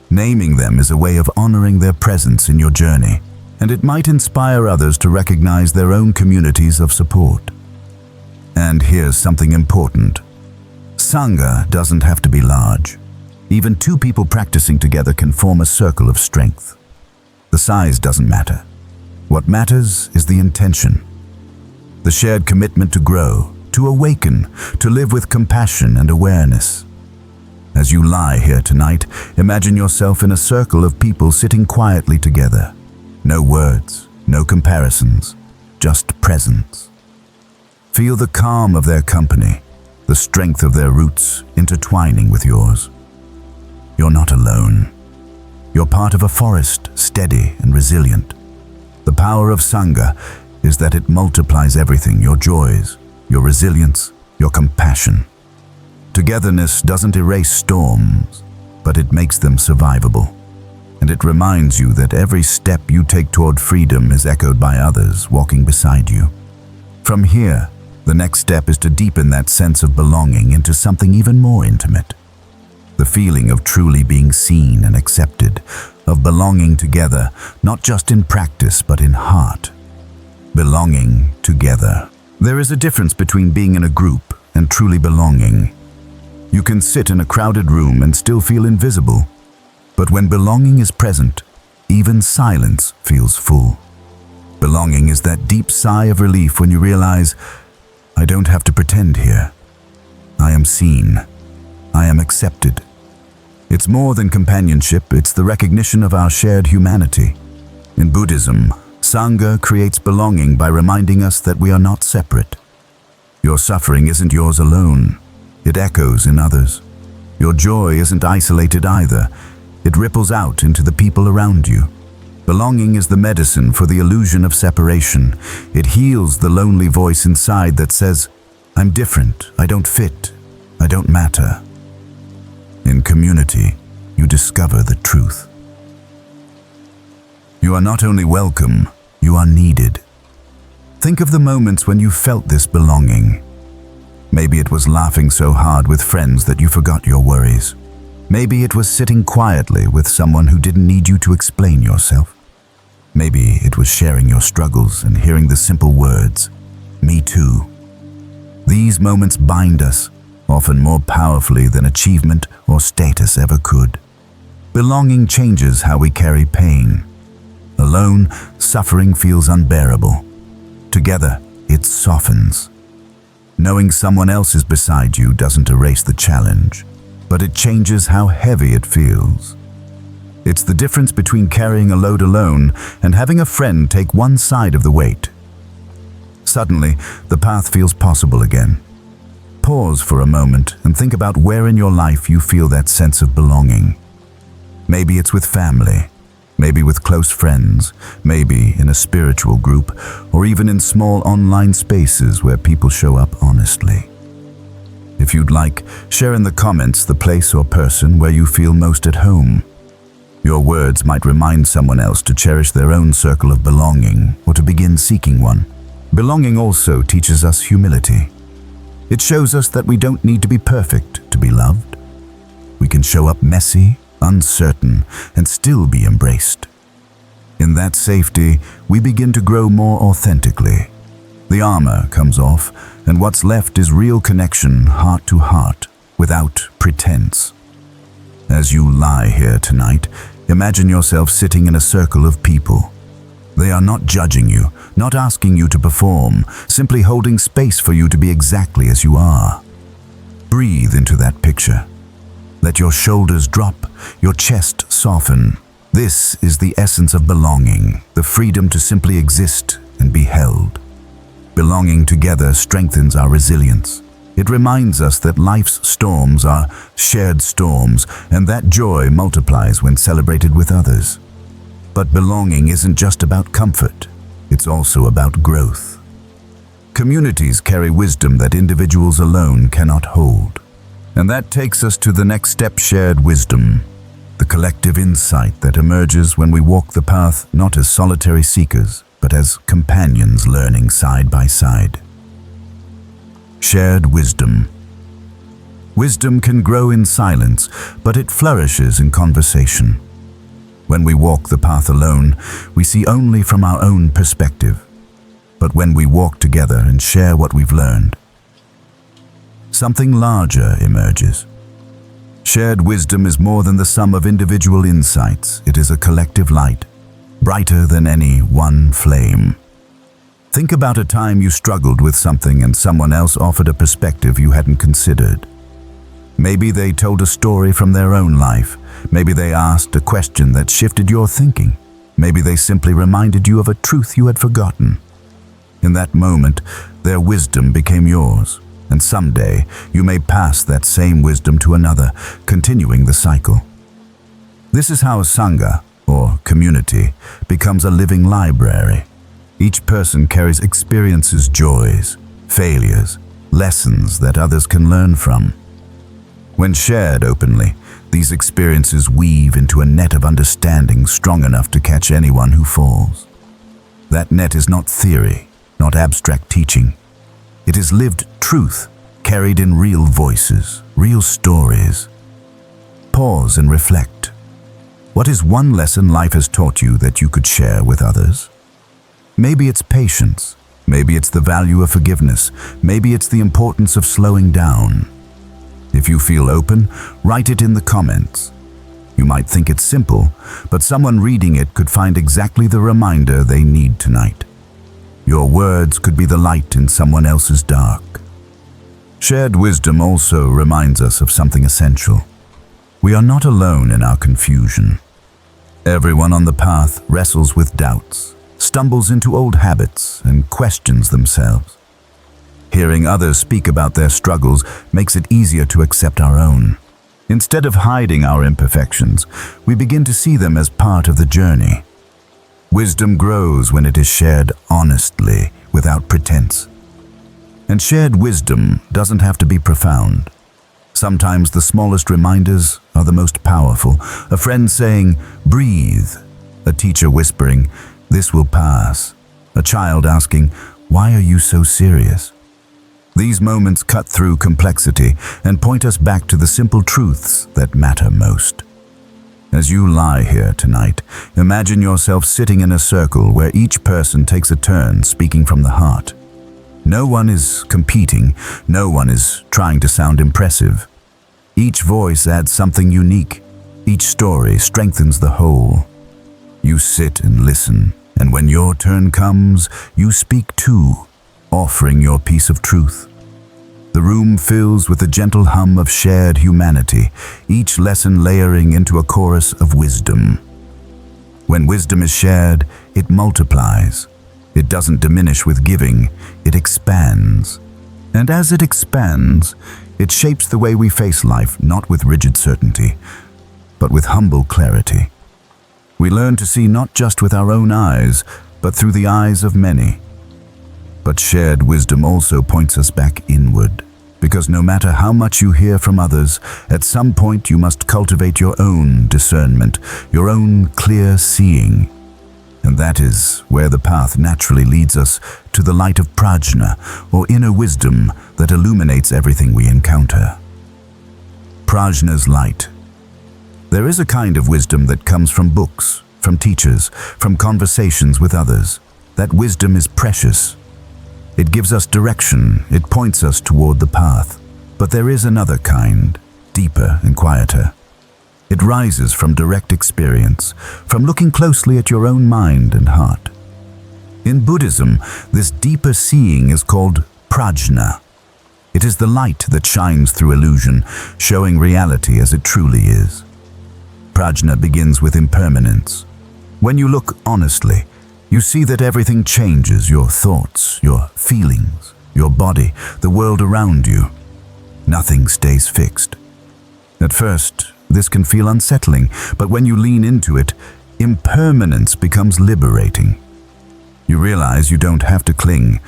Naming them is a way of honoring their presence in your journey, and it might inspire others to recognize their own communities of support. And here's something important. Sangha doesn't have to be large. Even two people practicing together can form a circle of strength. The size doesn't matter. What matters is the intention. The shared commitment to grow, to awaken, to live with compassion and awareness. As you lie here tonight, imagine yourself in a circle of people sitting quietly together. No words, no comparisons, just presence. Feel the calm of their company, the strength of their roots intertwining with yours. You're not alone. You're part of a forest, steady and resilient. The power of Sangha is that it multiplies everything, your joys, your resilience, your compassion. Togetherness doesn't erase storms, but it makes them survivable. And it reminds you that every step you take toward freedom is echoed by others walking beside you. From here, the next step is to deepen that sense of belonging into something even more intimate. The feeling of truly being seen and accepted, of belonging together, not just in practice but in heart. Belonging together. There is a difference between being in a group and truly belonging. You can sit in a crowded room and still feel invisible. But when belonging is present, even silence feels full. Belonging is that deep sigh of relief when you realize, I don't have to pretend here. I am seen. I am accepted. It's more than companionship, it's the recognition of our shared humanity. In Buddhism, Sangha creates belonging by reminding us that we are not separate. Your suffering isn't yours alone. It echoes in others. Your joy isn't isolated either. It ripples out into the people around you. Belonging is the medicine for the illusion of separation. It heals the lonely voice inside that says, I'm different, I don't fit, I don't matter. In community, you discover the truth. You are not only welcome, you are needed. Think of the moments when you felt this belonging. Maybe it was laughing so hard with friends that you forgot your worries. Maybe it was sitting quietly with someone who didn't need you to explain yourself. Maybe it was sharing your struggles and hearing the simple words, "Me too." These moments bind us, often more powerfully than achievement or status ever could. Belonging changes how we carry pain. Alone, suffering feels unbearable. Together, it softens. Knowing someone else is beside you doesn't erase the challenge, but it changes how heavy it feels. It's the difference between carrying a load alone and having a friend take one side of the weight. Suddenly, the path feels possible again. Pause for a moment and think about where in your life you feel that sense of belonging. Maybe it's with family, maybe with close friends, maybe in a spiritual group, or even in small online spaces where people show up honestly. If you'd like, share in the comments the place or person where you feel most at home. Your words might remind someone else to cherish their own circle of belonging or to begin seeking one. Belonging also teaches us humility. It shows us that we don't need to be perfect to be loved. We can show up messy, uncertain, and still be embraced. In that safety, we begin to grow more authentically. The armor comes off, and what's left is real connection, heart to heart, without pretense. As you lie here tonight, imagine yourself sitting in a circle of people. They are not judging you, not asking you to perform, simply holding space for you to be exactly as you are. Breathe into that picture. Let your shoulders drop, your chest soften. This is the essence of belonging, the freedom to simply exist and be held. Belonging together strengthens our resilience. It reminds us that life's storms are shared storms, and that joy multiplies when celebrated with others. But belonging isn't just about comfort, it's also about growth. Communities carry wisdom that individuals alone cannot hold. And that takes us to the next step: shared wisdom, the collective insight that emerges when we walk the path not as solitary seekers, but as companions learning side by side. Shared wisdom. Wisdom can grow in silence, but it flourishes in conversation. When we walk the path alone, we see only from our own perspective. But when we walk together and share what we've learned, something larger emerges. Shared wisdom is more than the sum of individual insights. It is a collective light, brighter than any one flame. Think about a time you struggled with something and someone else offered a perspective you hadn't considered. Maybe they told a story from their own life. Maybe they asked a question that shifted your thinking. Maybe they simply reminded you of a truth you had forgotten. In that moment, their wisdom became yours, and someday you may pass that same wisdom to another, continuing the cycle. This is how a sangha, or community, becomes a living library. Each person carries experiences, joys, failures, lessons that others can learn from. When shared openly, these experiences weave into a net of understanding strong enough to catch anyone who falls. That net is not theory, not abstract teaching. It is lived truth, carried in real voices, real stories. Pause and reflect. What is one lesson life has taught you that you could share with others? Maybe it's patience. Maybe it's the value of forgiveness. Maybe it's the importance of slowing down. If you feel open, write it in the comments. You might think it's simple, but someone reading it could find exactly the reminder they need tonight. Your words could be the light in someone else's dark. Shared wisdom also reminds us of something essential. We are not alone in our confusion. Everyone on the path wrestles with doubts, stumbles into old habits, and questions themselves. Hearing others speak about their struggles makes it easier to accept our own. Instead of hiding our imperfections, we begin to see them as part of the journey. Wisdom grows when it is shared honestly, without pretense. And shared wisdom doesn't have to be profound. Sometimes the smallest reminders are the most powerful. A friend saying, "Breathe." A teacher whispering, "This will pass." A child asking, "Why are you so serious?" These moments cut through complexity and point us back to the simple truths that matter most. As you lie here tonight, imagine yourself sitting in a circle where each person takes a turn speaking from the heart. No one is competing, no one is trying to sound impressive. Each voice adds something unique. Each story strengthens the whole. You sit and listen, and when your turn comes, you speak too, offering your piece of truth. The room fills with a gentle hum of shared humanity, each lesson layering into a chorus of wisdom. When wisdom is shared, it multiplies. It doesn't diminish with giving, it expands. And as it expands, it shapes the way we face life, not with rigid certainty, but with humble clarity. We learn to see not just with our own eyes, but through the eyes of many. But shared wisdom also points us back inward, because no matter how much you hear from others, at some point you must cultivate your own discernment, your own clear seeing. And that is where the path naturally leads us to the light of Prajna, or inner wisdom that illuminates everything we encounter. Prajna's light. There is a kind of wisdom that comes from books, from teachers, from conversations with others. That wisdom is precious. It gives us direction, it points us toward the path. But there is another kind, deeper and quieter. It rises from direct experience, from looking closely at your own mind and heart. In Buddhism, this deeper seeing is called Prajna. It is the light that shines through illusion, showing reality as it truly is. Prajna begins with impermanence. When you look honestly, you see that everything changes: your thoughts, your feelings, your body, the world around you. Nothing stays fixed. At first, this can feel unsettling, but when you lean into it, impermanence becomes liberating. You realize you don't have to cling,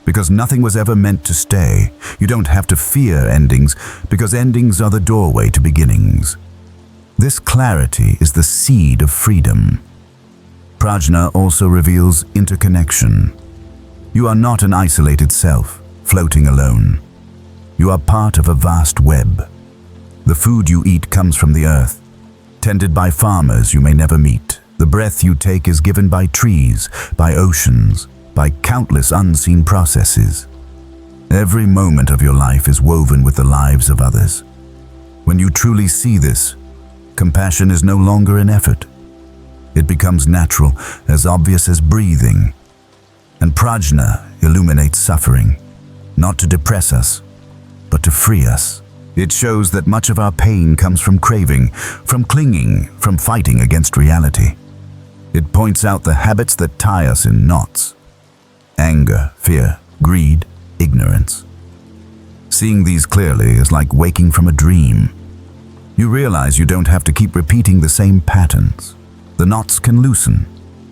because nothing was ever meant to stay. You don't have to fear endings, because endings are the doorway to beginnings. This clarity is the seed of freedom. Prajna also reveals interconnection. You are not an isolated self, floating alone. You are part of a vast web, The food you eat comes from the earth, tended by farmers you may never meet. The breath you take is given by trees, by oceans, by countless unseen processes. Every moment of your life is woven with the lives of others. When you truly see this, compassion is no longer an effort. It becomes natural, as obvious as breathing. And Prajna illuminates suffering, not to depress us, but to free us. It shows that much of our pain comes from craving, from clinging, from fighting against reality. It points out the habits that tie us in knots: anger, fear, greed, ignorance. Seeing these clearly is like waking from a dream. You realize you don't have to keep repeating the same patterns. The knots can loosen,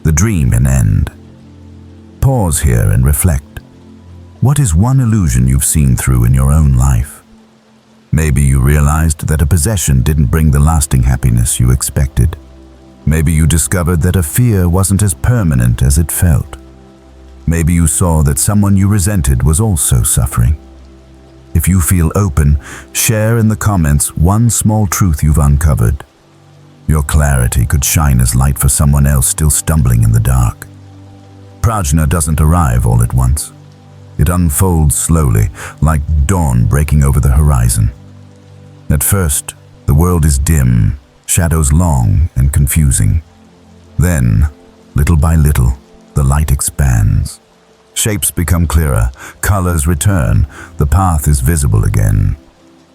the dream can end. Pause here and reflect. What is one illusion you've seen through in your own life? Maybe you realized that a possession didn't bring the lasting happiness you expected. Maybe you discovered that a fear wasn't as permanent as it felt. Maybe you saw that someone you resented was also suffering. If you feel open, share in the comments one small truth you've uncovered. Your clarity could shine as light for someone else still stumbling in the dark. Prajna doesn't arrive all at once. It unfolds slowly, like dawn breaking over the horizon. At first, the world is dim, shadows long and confusing. Then, little by little, the light expands. Shapes become clearer, colors return, the path is visible again.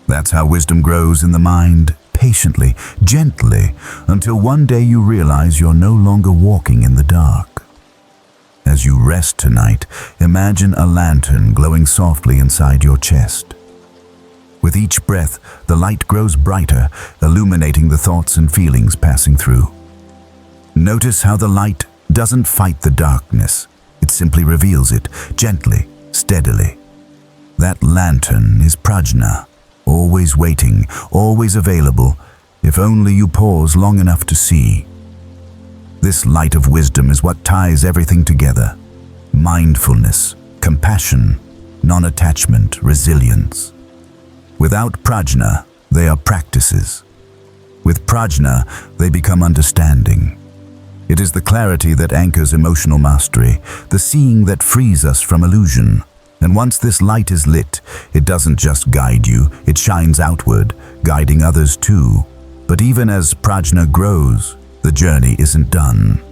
That's how wisdom grows in the mind, patiently, gently, until one day you realize you're no longer walking in the dark. As you rest tonight, imagine a lantern glowing softly inside your chest. With each breath, the light grows brighter, illuminating the thoughts and feelings passing through. Notice how the light doesn't fight the darkness. It simply reveals it, gently, steadily. That lantern is Prajna, always waiting, always available, if only you pause long enough to see. This light of wisdom is what ties everything together: mindfulness, compassion, non-attachment, resilience. Without Prajna, they are practices. With Prajna, they become understanding. It is the clarity that anchors emotional mastery, the seeing that frees us from illusion. And once this light is lit, it doesn't just guide you, it shines outward, guiding others too. But even as Prajna grows, the journey isn't done.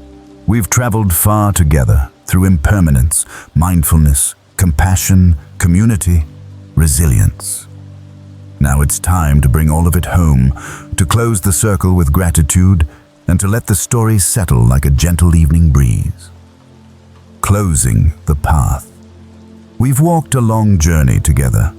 We've traveled far together through impermanence, mindfulness, compassion, community, resilience. Now it's time to bring all of it home, to close the circle with gratitude, and to let the story settle like a gentle evening breeze. Closing the path. We've walked a long journey together.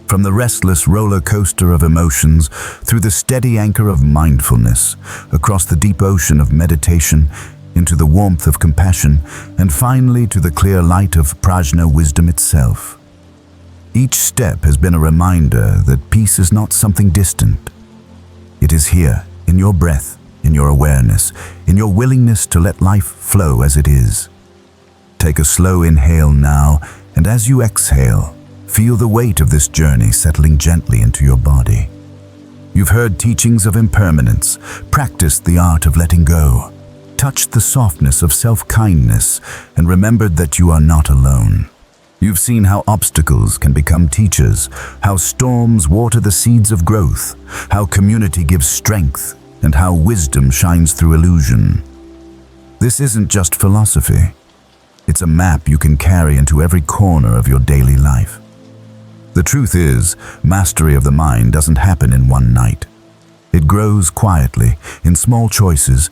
From the restless roller coaster of emotions, through the steady anchor of mindfulness, across the deep ocean of meditation, into the warmth of compassion, and finally to the clear light of Prajna wisdom itself. Each step has been a reminder that peace is not something distant. It is here, in your breath, in your awareness, in your willingness to let life flow as it is. Take a slow inhale now, and as you exhale, feel the weight of this journey settling gently into your body. You've heard teachings of impermanence, practiced the art of letting go, touched the softness of self-kindness, and remembered that you are not alone. You've seen how obstacles can become teachers, how storms water the seeds of growth, how community gives strength, and how wisdom shines through illusion. This isn't just philosophy. It's a map you can carry into every corner of your daily life. The truth is, mastery of the mind doesn't happen in one night. It grows quietly, in small choices,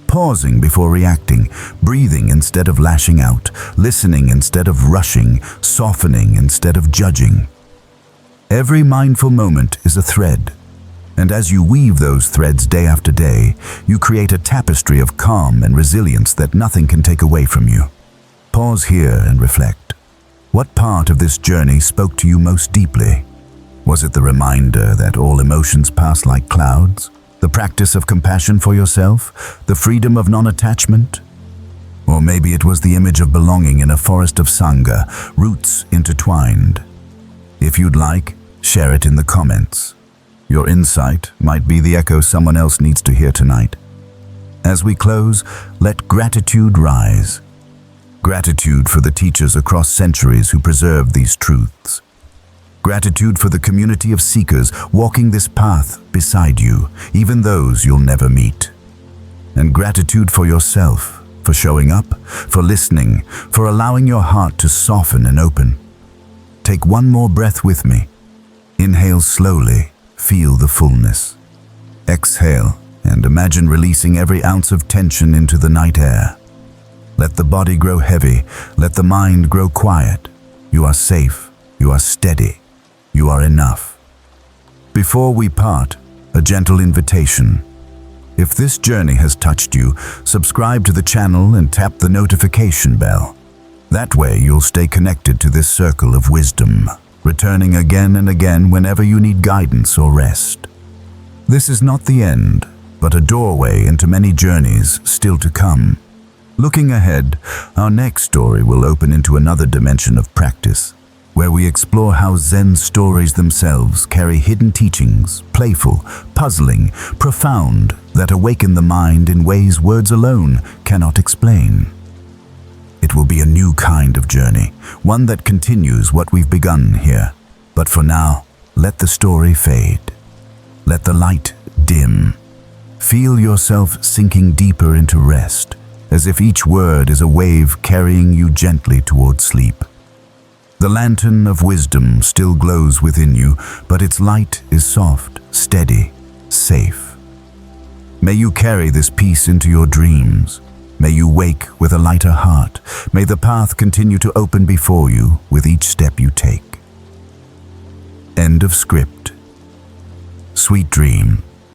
pausing before reacting, breathing instead of lashing out, listening instead of rushing, softening instead of judging. Every mindful moment is a thread, and as you weave those threads day after day, you create a tapestry of calm and resilience that nothing can take away from you. Pause here and reflect. What part of this journey spoke to you most deeply? Was it the reminder that all emotions pass like clouds? The practice of compassion for yourself? The freedom of non-attachment? Or maybe it was the image of belonging in a forest of Sangha, roots intertwined. If you'd like, share it in the comments. Your insight might be the echo someone else needs to hear tonight. As we close, let gratitude rise. Gratitude for the teachers across centuries who preserved these truths. Gratitude for the community of seekers walking this path beside you, even those you'll never meet. And gratitude for yourself, for showing up, for listening, for allowing your heart to soften and open. Take one more breath with me. Inhale slowly, feel the fullness. Exhale, and imagine releasing every ounce of tension into the night air. Let the body grow heavy, let the mind grow quiet. You are safe, you are steady, you are enough. Before we part, a gentle invitation. If this journey has touched you, subscribe to the channel and tap the notification bell. That way you'll stay connected to this circle of wisdom, returning again and again whenever you need guidance or rest. This is not the end, but a doorway into many journeys still to come. Looking ahead, our next story will open into another dimension of practice, where we explore how Zen stories themselves carry hidden teachings, playful, puzzling, profound, that awaken the mind in ways words alone cannot explain. It will be a new kind of journey, one that continues what we've begun here. But for now, let the story fade. Let the light dim. Feel yourself sinking deeper into rest, as if each word is a wave carrying you gently toward sleep. The lantern of wisdom still glows within you, but its light is soft, steady, safe. May you carry this peace into your dreams. May you wake with a lighter heart. May the path continue to open before you with each step you take. End of script. Sweet dreams.